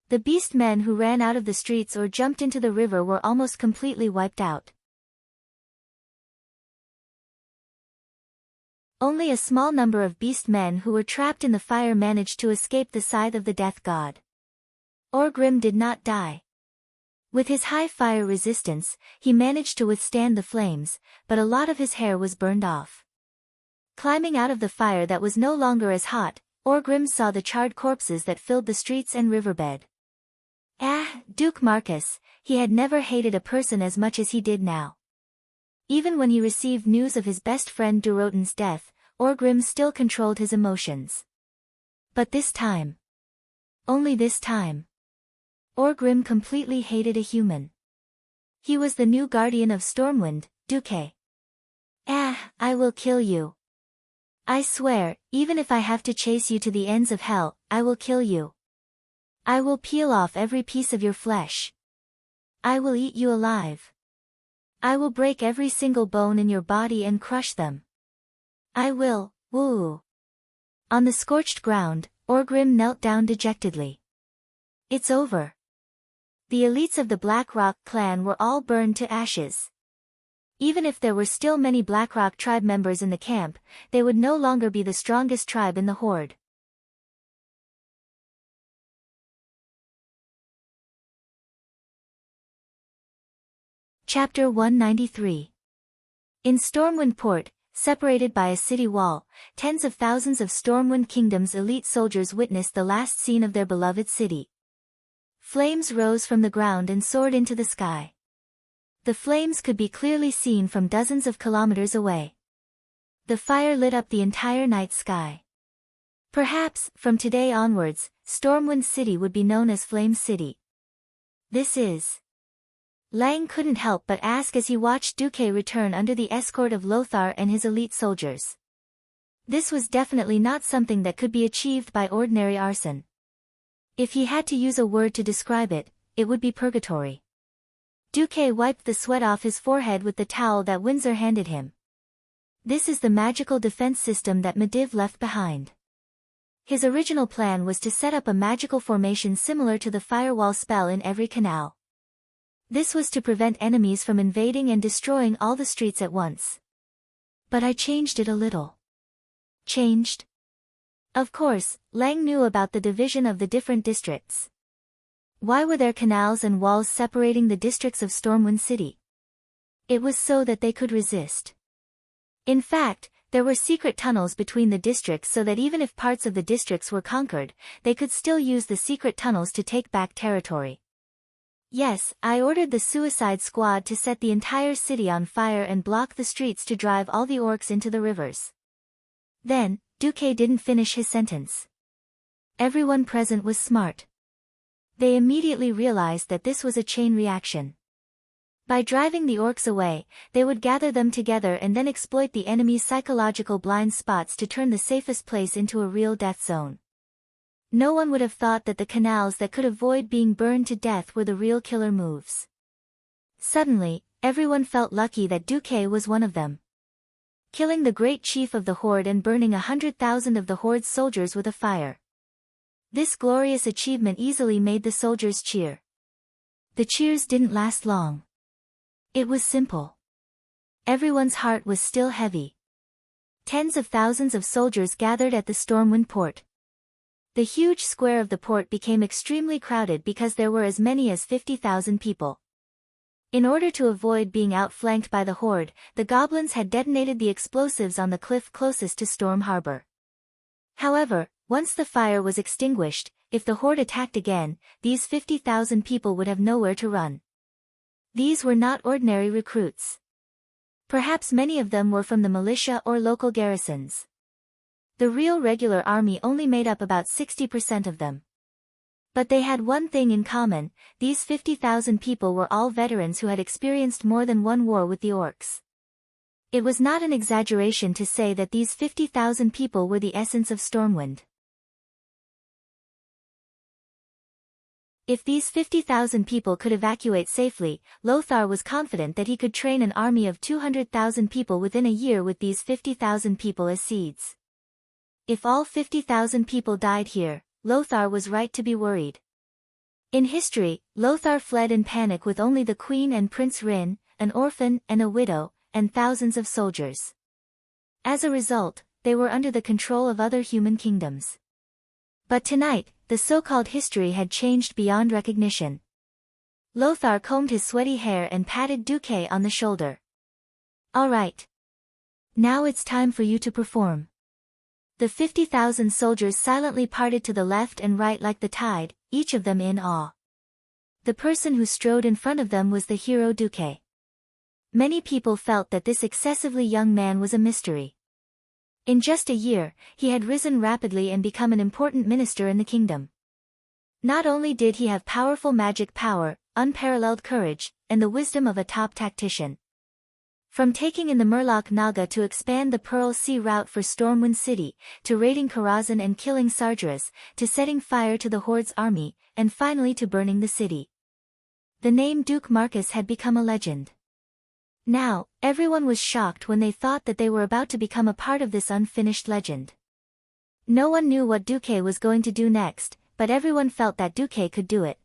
The beast men who ran out of the streets or jumped into the river were almost completely wiped out. Only a small number of beast men who were trapped in the fire managed to escape the scythe of the death god. Orgrim did not die. With his high fire resistance, he managed to withstand the flames, but a lot of his hair was burned off. Climbing out of the fire that was no longer as hot, Orgrim saw the charred corpses that filled the streets and riverbed. Duke Marcus, he had never hated a person as much as he did now. Even when he received news of his best friend Durotan's death, Orgrim still controlled his emotions. But this time. Only this time. Orgrim completely hated a human. He was the new guardian of Stormwind, Duke. I will kill you. I swear, even if I have to chase you to the ends of hell, I will kill you. I will peel off every piece of your flesh. I will eat you alive. I will break every single bone in your body and crush them. I will, woo. On the scorched ground, Orgrim knelt down dejectedly. It's over. The elites of the Blackrock clan were all burned to ashes. Even if there were still many Blackrock tribe members in the camp, they would no longer be the strongest tribe in the horde. Chapter 193. In Stormwind Port, separated by a city wall, tens of thousands of Stormwind Kingdom's elite soldiers witnessed the last scene of their beloved city. Flames rose from the ground and soared into the sky. The flames could be clearly seen from dozens of kilometers away. The fire lit up the entire night sky. Perhaps, from today onwards, Stormwind City would be known as Flame City. This is... Lang couldn't help but ask as he watched Duque return under the escort of Lothar and his elite soldiers. This was definitely not something that could be achieved by ordinary arson. If he had to use a word to describe it, it would be purgatory. Duque wiped the sweat off his forehead with the towel that Windsor handed him. This is the magical defense system that Medivh left behind. His original plan was to set up a magical formation similar to the firewall spell in every canal. This was to prevent enemies from invading and destroying all the streets at once. But I changed it a little. Changed? Of course, Lang knew about the division of the different districts. Why were there canals and walls separating the districts of Stormwind City? It was so that they could resist. In fact, there were secret tunnels between the districts so that even if parts of the districts were conquered, they could still use the secret tunnels to take back territory. Yes, I ordered the Suicide Squad to set the entire city on fire and block the streets to drive all the orcs into the rivers. Then, Duque didn't finish his sentence. Everyone present was smart. They immediately realized that this was a chain reaction. By driving the orcs away, they would gather them together and then exploit the enemy's psychological blind spots to turn the safest place into a real death zone. No one would have thought that the canals that could avoid being burned to death were the real killer moves. Suddenly, everyone felt lucky that Duque was one of them. Killing the great chief of the Horde and burning 100,000 of the Horde's soldiers with a fire. This glorious achievement easily made the soldiers cheer. The cheers didn't last long. It was simple. Everyone's heart was still heavy. Tens of thousands of soldiers gathered at the Stormwind port. The huge square of the port became extremely crowded because there were as many as 50,000 people. In order to avoid being outflanked by the Horde, the goblins had detonated the explosives on the cliff closest to Storm Harbor. However, once the fire was extinguished, if the Horde attacked again, these 50,000 people would have nowhere to run. These were not ordinary recruits. Perhaps many of them were from the militia or local garrisons. The real regular army only made up about 60% of them. But they had one thing in common: these 50,000 people were all veterans who had experienced more than one war with the orcs. It was not an exaggeration to say that these 50,000 people were the essence of Stormwind. If these 50,000 people could evacuate safely, Lothar was confident that he could train an army of 200,000 people within a year with these 50,000 people as seeds. If all 50,000 people died here, Lothar was right to be worried. In history, Lothar fled in panic with only the Queen and Prince Rin, an orphan and a widow, and thousands of soldiers. As a result, they were under the control of other human kingdoms. But tonight, the so-called history had changed beyond recognition. Lothar combed his sweaty hair and patted Duque on the shoulder. "All right. Now it's time for you to perform." The 50,000 soldiers silently parted to the left and right like the tide, each of them in awe. The person who strode in front of them was the hero Duque. Many people felt that this excessively young man was a mystery. In just a year, he had risen rapidly and become an important minister in the kingdom. Not only did he have powerful magic power, unparalleled courage, and the wisdom of a top tactician. From taking in the Murloc Naga to expand the Pearl Sea route for Stormwind City, to raiding Karazhan and killing Sargeras, to setting fire to the Horde's army, and finally to burning the city. The name Duke Marcus had become a legend. Now, everyone was shocked when they thought that they were about to become a part of this unfinished legend. No one knew what Duque was going to do next, but everyone felt that Duque could do it.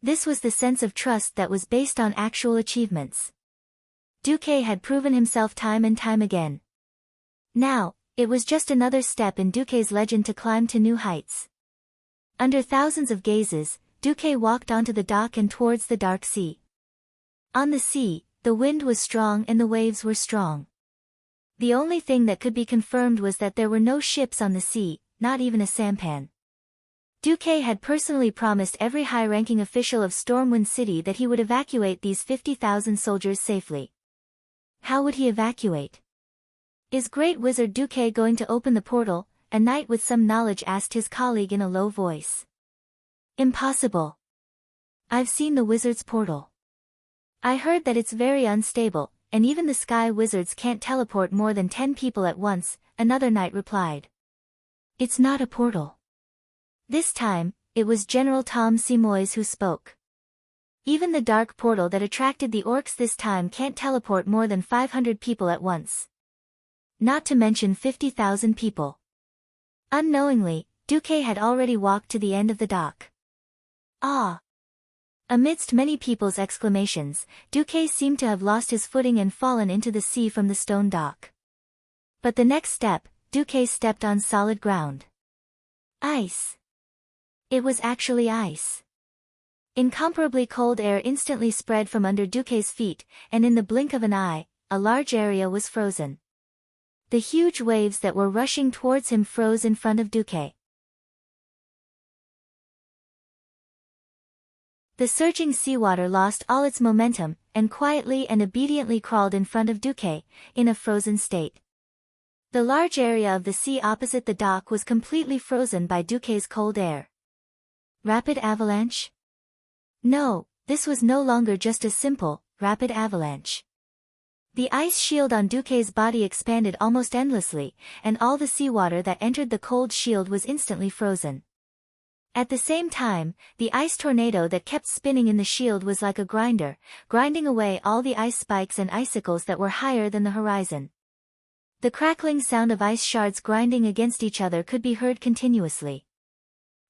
This was the sense of trust that was based on actual achievements. Duque had proven himself time and time again. Now, it was just another step in Duque's legend to climb to new heights. Under thousands of gazes, Duque walked onto the dock and towards the dark sea. On the sea, the wind was strong and the waves were strong. The only thing that could be confirmed was that there were no ships on the sea, not even a sampan. Duque had personally promised every high-ranking official of Stormwind City that he would evacuate these 50,000 soldiers safely. How would he evacuate? "Is Great Wizard Duque going to open the portal?" a knight with some knowledge asked his colleague in a low voice. "Impossible. I've seen the wizard's portal. I heard that it's very unstable, and even the sky wizards can't teleport more than 10 people at once," another knight replied. "It's not a portal." This time, it was General Tom Simois who spoke. "Even the dark portal that attracted the orcs this time can't teleport more than 500 people at once. not to mention 50,000 people. Unknowingly, Duque had already walked to the end of the dock. Ah! Amidst many people's exclamations, Duque seemed to have lost his footing and fallen into the sea from the stone dock. But the next step, Duque stepped on solid ground. Ice. It was actually ice. Incomparably cold air instantly spread from under Duque's feet, and in the blink of an eye, a large area was frozen. The huge waves that were rushing towards him froze in front of Duque. The surging seawater lost all its momentum, and quietly and obediently crawled in front of Duque, in a frozen state. The large area of the sea opposite the dock was completely frozen by Duque's cold air. Rapid avalanche? No, this was no longer just a simple, rapid avalanche. The ice shield on Duque's body expanded almost endlessly, and all the seawater that entered the cold shield was instantly frozen. At the same time, the ice tornado that kept spinning in the shield was like a grinder, grinding away all the ice spikes and icicles that were higher than the horizon. The crackling sound of ice shards grinding against each other could be heard continuously.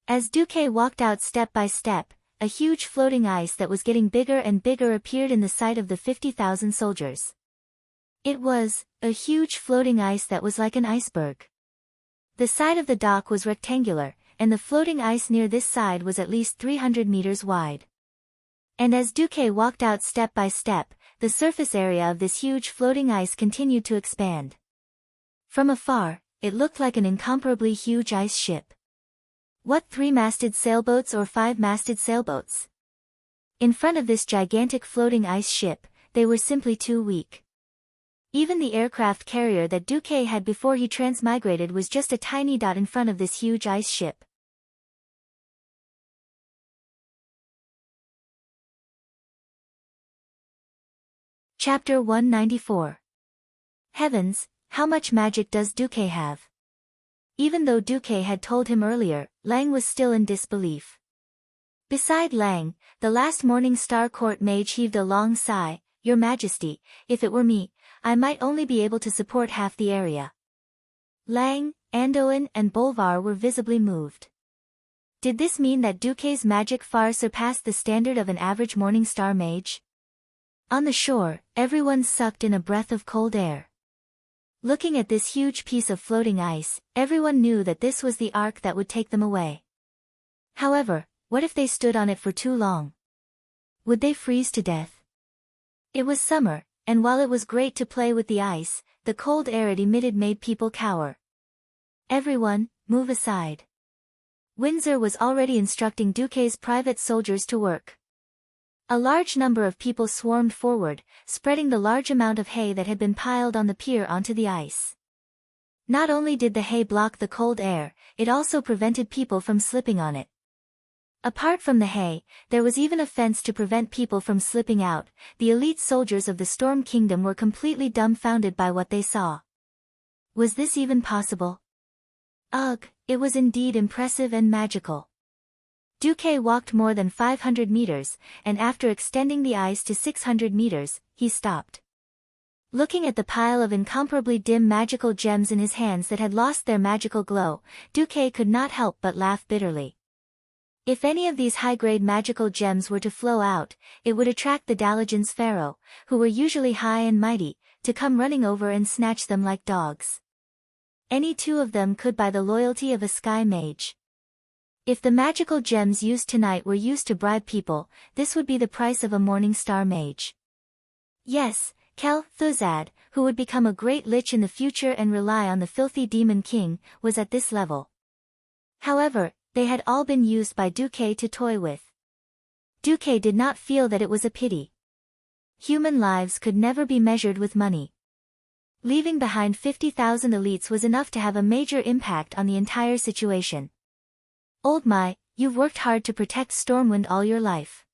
As Duque walked out step by step, a huge floating ice that was getting bigger and bigger appeared in the sight of the 50,000 soldiers. It was a huge floating ice that was like an iceberg. The side of the dock was rectangular, and the floating ice near this side was at least 300 meters wide. And as Duque walked out step by step, the surface area of this huge floating ice continued to expand. From afar, it looked like an incomparably huge ice ship. What 3-masted sailboats or 5-masted sailboats? In front of this gigantic floating ice ship, they were simply too weak. Even the aircraft carrier that Duque had before he transmigrated was just a tiny dot in front of this huge ice ship. Chapter 194. Heavens, how much magic does Duque have? Even though Duque had told him earlier, Lang was still in disbelief. Beside Lang, the last Morning Star Court mage heaved a long sigh. Your Majesty, if it were me, I might only be able to support half the area. Lang, Andoin and Bolvar were visibly moved. Did this mean that Duque's magic far surpassed the standard of an average Morning Star mage? On the shore, everyone sucked in a breath of cold air. Looking at this huge piece of floating ice, everyone knew that this was the ark that would take them away. However, what if they stood on it for too long? Would they freeze to death? It was summer, and while it was great to play with the ice, the cold air it emitted made people cower. Everyone, move aside. Windsor was already instructing Duque's private soldiers to work. A large number of people swarmed forward, spreading the large amount of hay that had been piled on the pier onto the ice. Not only did the hay block the cold air, it also prevented people from slipping on it. Apart from the hay, there was even a fence to prevent people from slipping out. The elite soldiers of the Storm Kingdom were completely dumbfounded by what they saw. Was this even possible? Ugh, it was indeed impressive and magical. Duque walked more than 500 meters, and after extending the ice to 600 meters, he stopped. Looking at the pile of incomparably dim magical gems in his hands that had lost their magical glow, Duque could not help but laugh bitterly. If any of these high-grade magical gems were to flow out, it would attract the Dalajan's pharaoh, who were usually high and mighty, to come running over and snatch them like dogs. Any two of them could buy the loyalty of a sky mage. If the magical gems used tonight were used to bribe people, this would be the price of a Morning Star mage. Yes, Kel-Thuzad, who would become a great lich in the future and rely on the filthy demon king, was at this level. However, they had all been used by Duque to toy with. Duque did not feel that it was a pity. Human lives could never be measured with money. Leaving behind 50,000 elites was enough to have a major impact on the entire situation. Old Mai, you've worked hard to protect Stormwind all your life.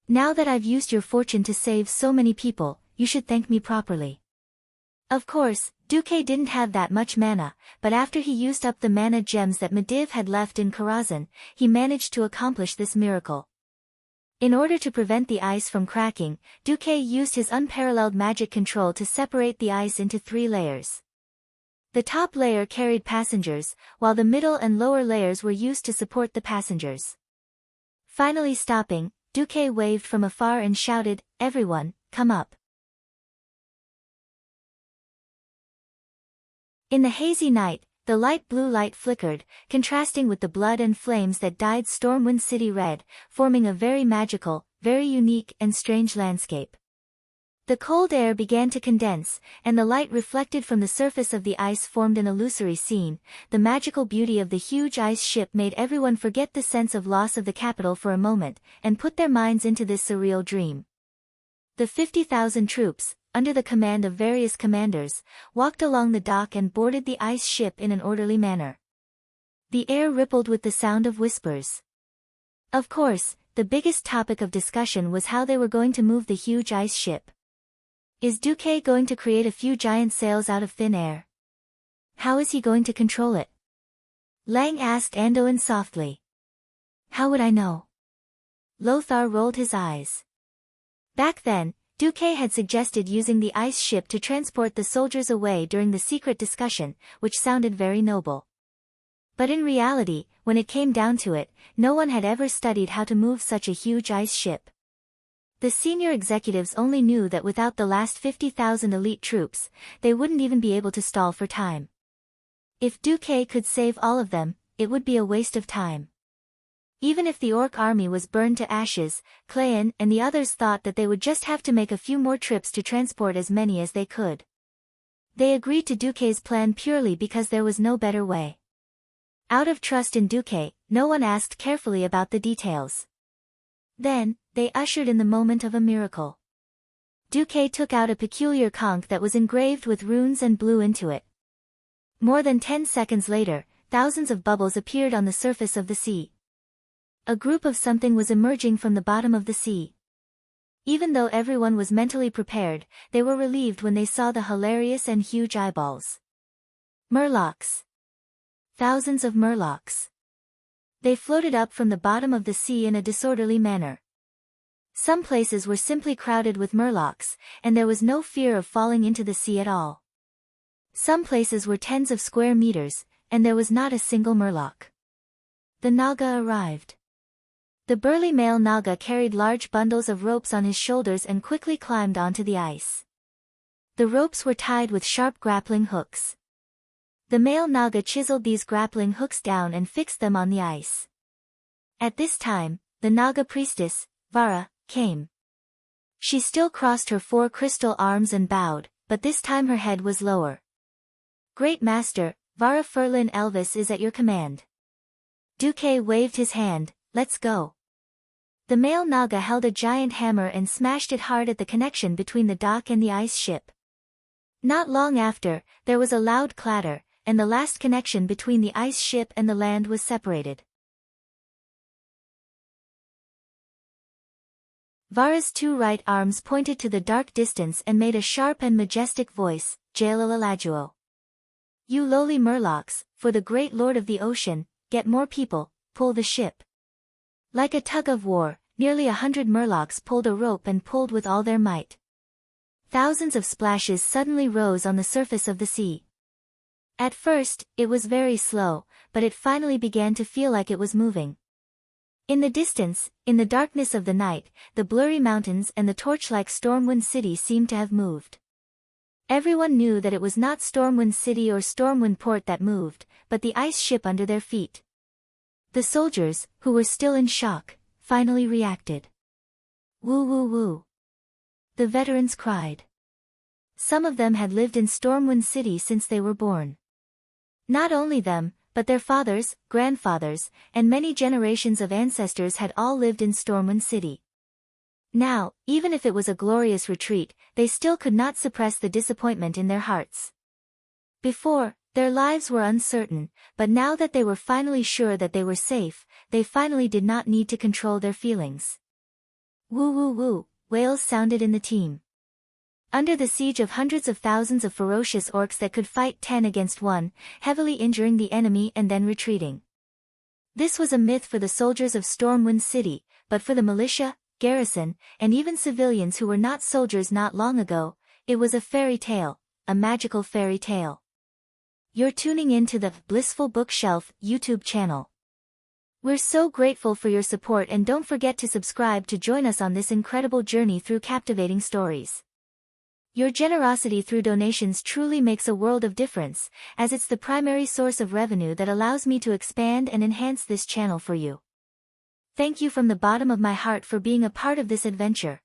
Now that I've used your fortune to save so many people, you should thank me properly. Of course, Duque didn't have that much mana, but after he used up the mana gems that Medivh had left in Karazhan, he managed to accomplish this miracle. In order to prevent the ice from cracking, Duque used his unparalleled magic control to separate the ice into 3 layers. The top layer carried passengers, while the middle and lower layers were used to support the passengers. Finally stopping, Duque waved from afar and shouted, "Everyone, come up." In the hazy night, the light blue light flickered, contrasting with the blood and flames that dyed Stormwind City red, forming a very magical, very unique and strange landscape. The cold air began to condense, and the light reflected from the surface of the ice formed an illusory scene. The magical beauty of the huge ice ship made everyone forget the sense of loss of the capital for a moment, and put their minds into this surreal dream. The 50,000 troops, under the command of various commanders, walked along the dock and boarded the ice ship in an orderly manner. The air rippled with the sound of whispers. Of course, the biggest topic of discussion was how they were going to move the huge ice ship. Is Duque going to create a few giant sails out of thin air? How is he going to control it? Lang asked Anduin softly. How would I know? Lothar rolled his eyes. Back then, Duque had suggested using the ice ship to transport the soldiers away during the secret discussion, which sounded very noble. But in reality, when it came down to it, no one had ever studied how to move such a huge ice ship. The senior executives only knew that without the last 50,000 elite troops, they wouldn't even be able to stall for time. If Duque could save all of them, it would be a waste of time. Even if the orc army was burned to ashes, Clayan and the others thought that they would just have to make a few more trips to transport as many as they could. They agreed to Duque's plan purely because there was no better way. Out of trust in Duque, no one asked carefully about the details. Then, they ushered in the moment of a miracle. Duque took out a peculiar conch that was engraved with runes and blew into it. More than 10 seconds later, thousands of bubbles appeared on the surface of the sea. A group of something was emerging from the bottom of the sea. Even though everyone was mentally prepared, they were relieved when they saw the hilarious and huge eyeballs. Murlocs. Thousands of murlocs. They floated up from the bottom of the sea in a disorderly manner. Some places were simply crowded with murlocs, and there was no fear of falling into the sea at all. Some places were tens of square meters, and there was not a single murloc. The Naga arrived. The burly male Naga carried large bundles of ropes on his shoulders and quickly climbed onto the ice. The ropes were tied with sharp grappling hooks. The male Naga chiseled these grappling hooks down and fixed them on the ice. At this time, the Naga priestess, Vara, came. She still crossed her 4 crystal arms and bowed, but this time her head was lower. Great Master, Vara Furlan Elvis is at your command. Duque waved his hand, let's go. The male Naga held a giant hammer and smashed it hard at the connection between the dock and the ice ship. Not long after, there was a loud clatter, and the last connection between the ice ship and the land was separated. Vara's 2 right arms pointed to the dark distance and made a sharp and majestic voice, Jalalalajuo. You lowly murlocs, for the great lord of the ocean, get more people, pull the ship. Like a tug of war, nearly 100 murlocs pulled a rope and pulled with all their might. Thousands of splashes suddenly rose on the surface of the sea. At first, it was very slow, but it finally began to feel like it was moving. In the distance, in the darkness of the night, the blurry mountains and the torch-like Stormwind City seemed to have moved. Everyone knew that it was not Stormwind City or Stormwind Port that moved, but the ice ship under their feet. The soldiers, who were still in shock, finally reacted. Woo woo woo. The veterans cried. Some of them had lived in Stormwind City since they were born. Not only them, but their fathers, grandfathers, and many generations of ancestors had all lived in Stormwind City. Now, even if it was a glorious retreat, they still could not suppress the disappointment in their hearts. Before, their lives were uncertain, but now that they were finally sure that they were safe, they finally did not need to control their feelings. Woo woo woo, wails sounded in the team. Under the siege of hundreds of thousands of ferocious orcs that could fight 10 against 1, heavily injuring the enemy and then retreating. This was a myth for the soldiers of Stormwind City, but for the militia, garrison, and even civilians who were not soldiers not long ago, it was a fairy tale, a magical fairy tale. You're tuning in to the Blissful Bookshelf YouTube channel. We're so grateful for your support, and don't forget to subscribe to join us on this incredible journey through captivating stories. Your generosity through donations truly makes a world of difference, as it's the primary source of revenue that allows me to expand and enhance this channel for you. Thank you from the bottom of my heart for being a part of this adventure.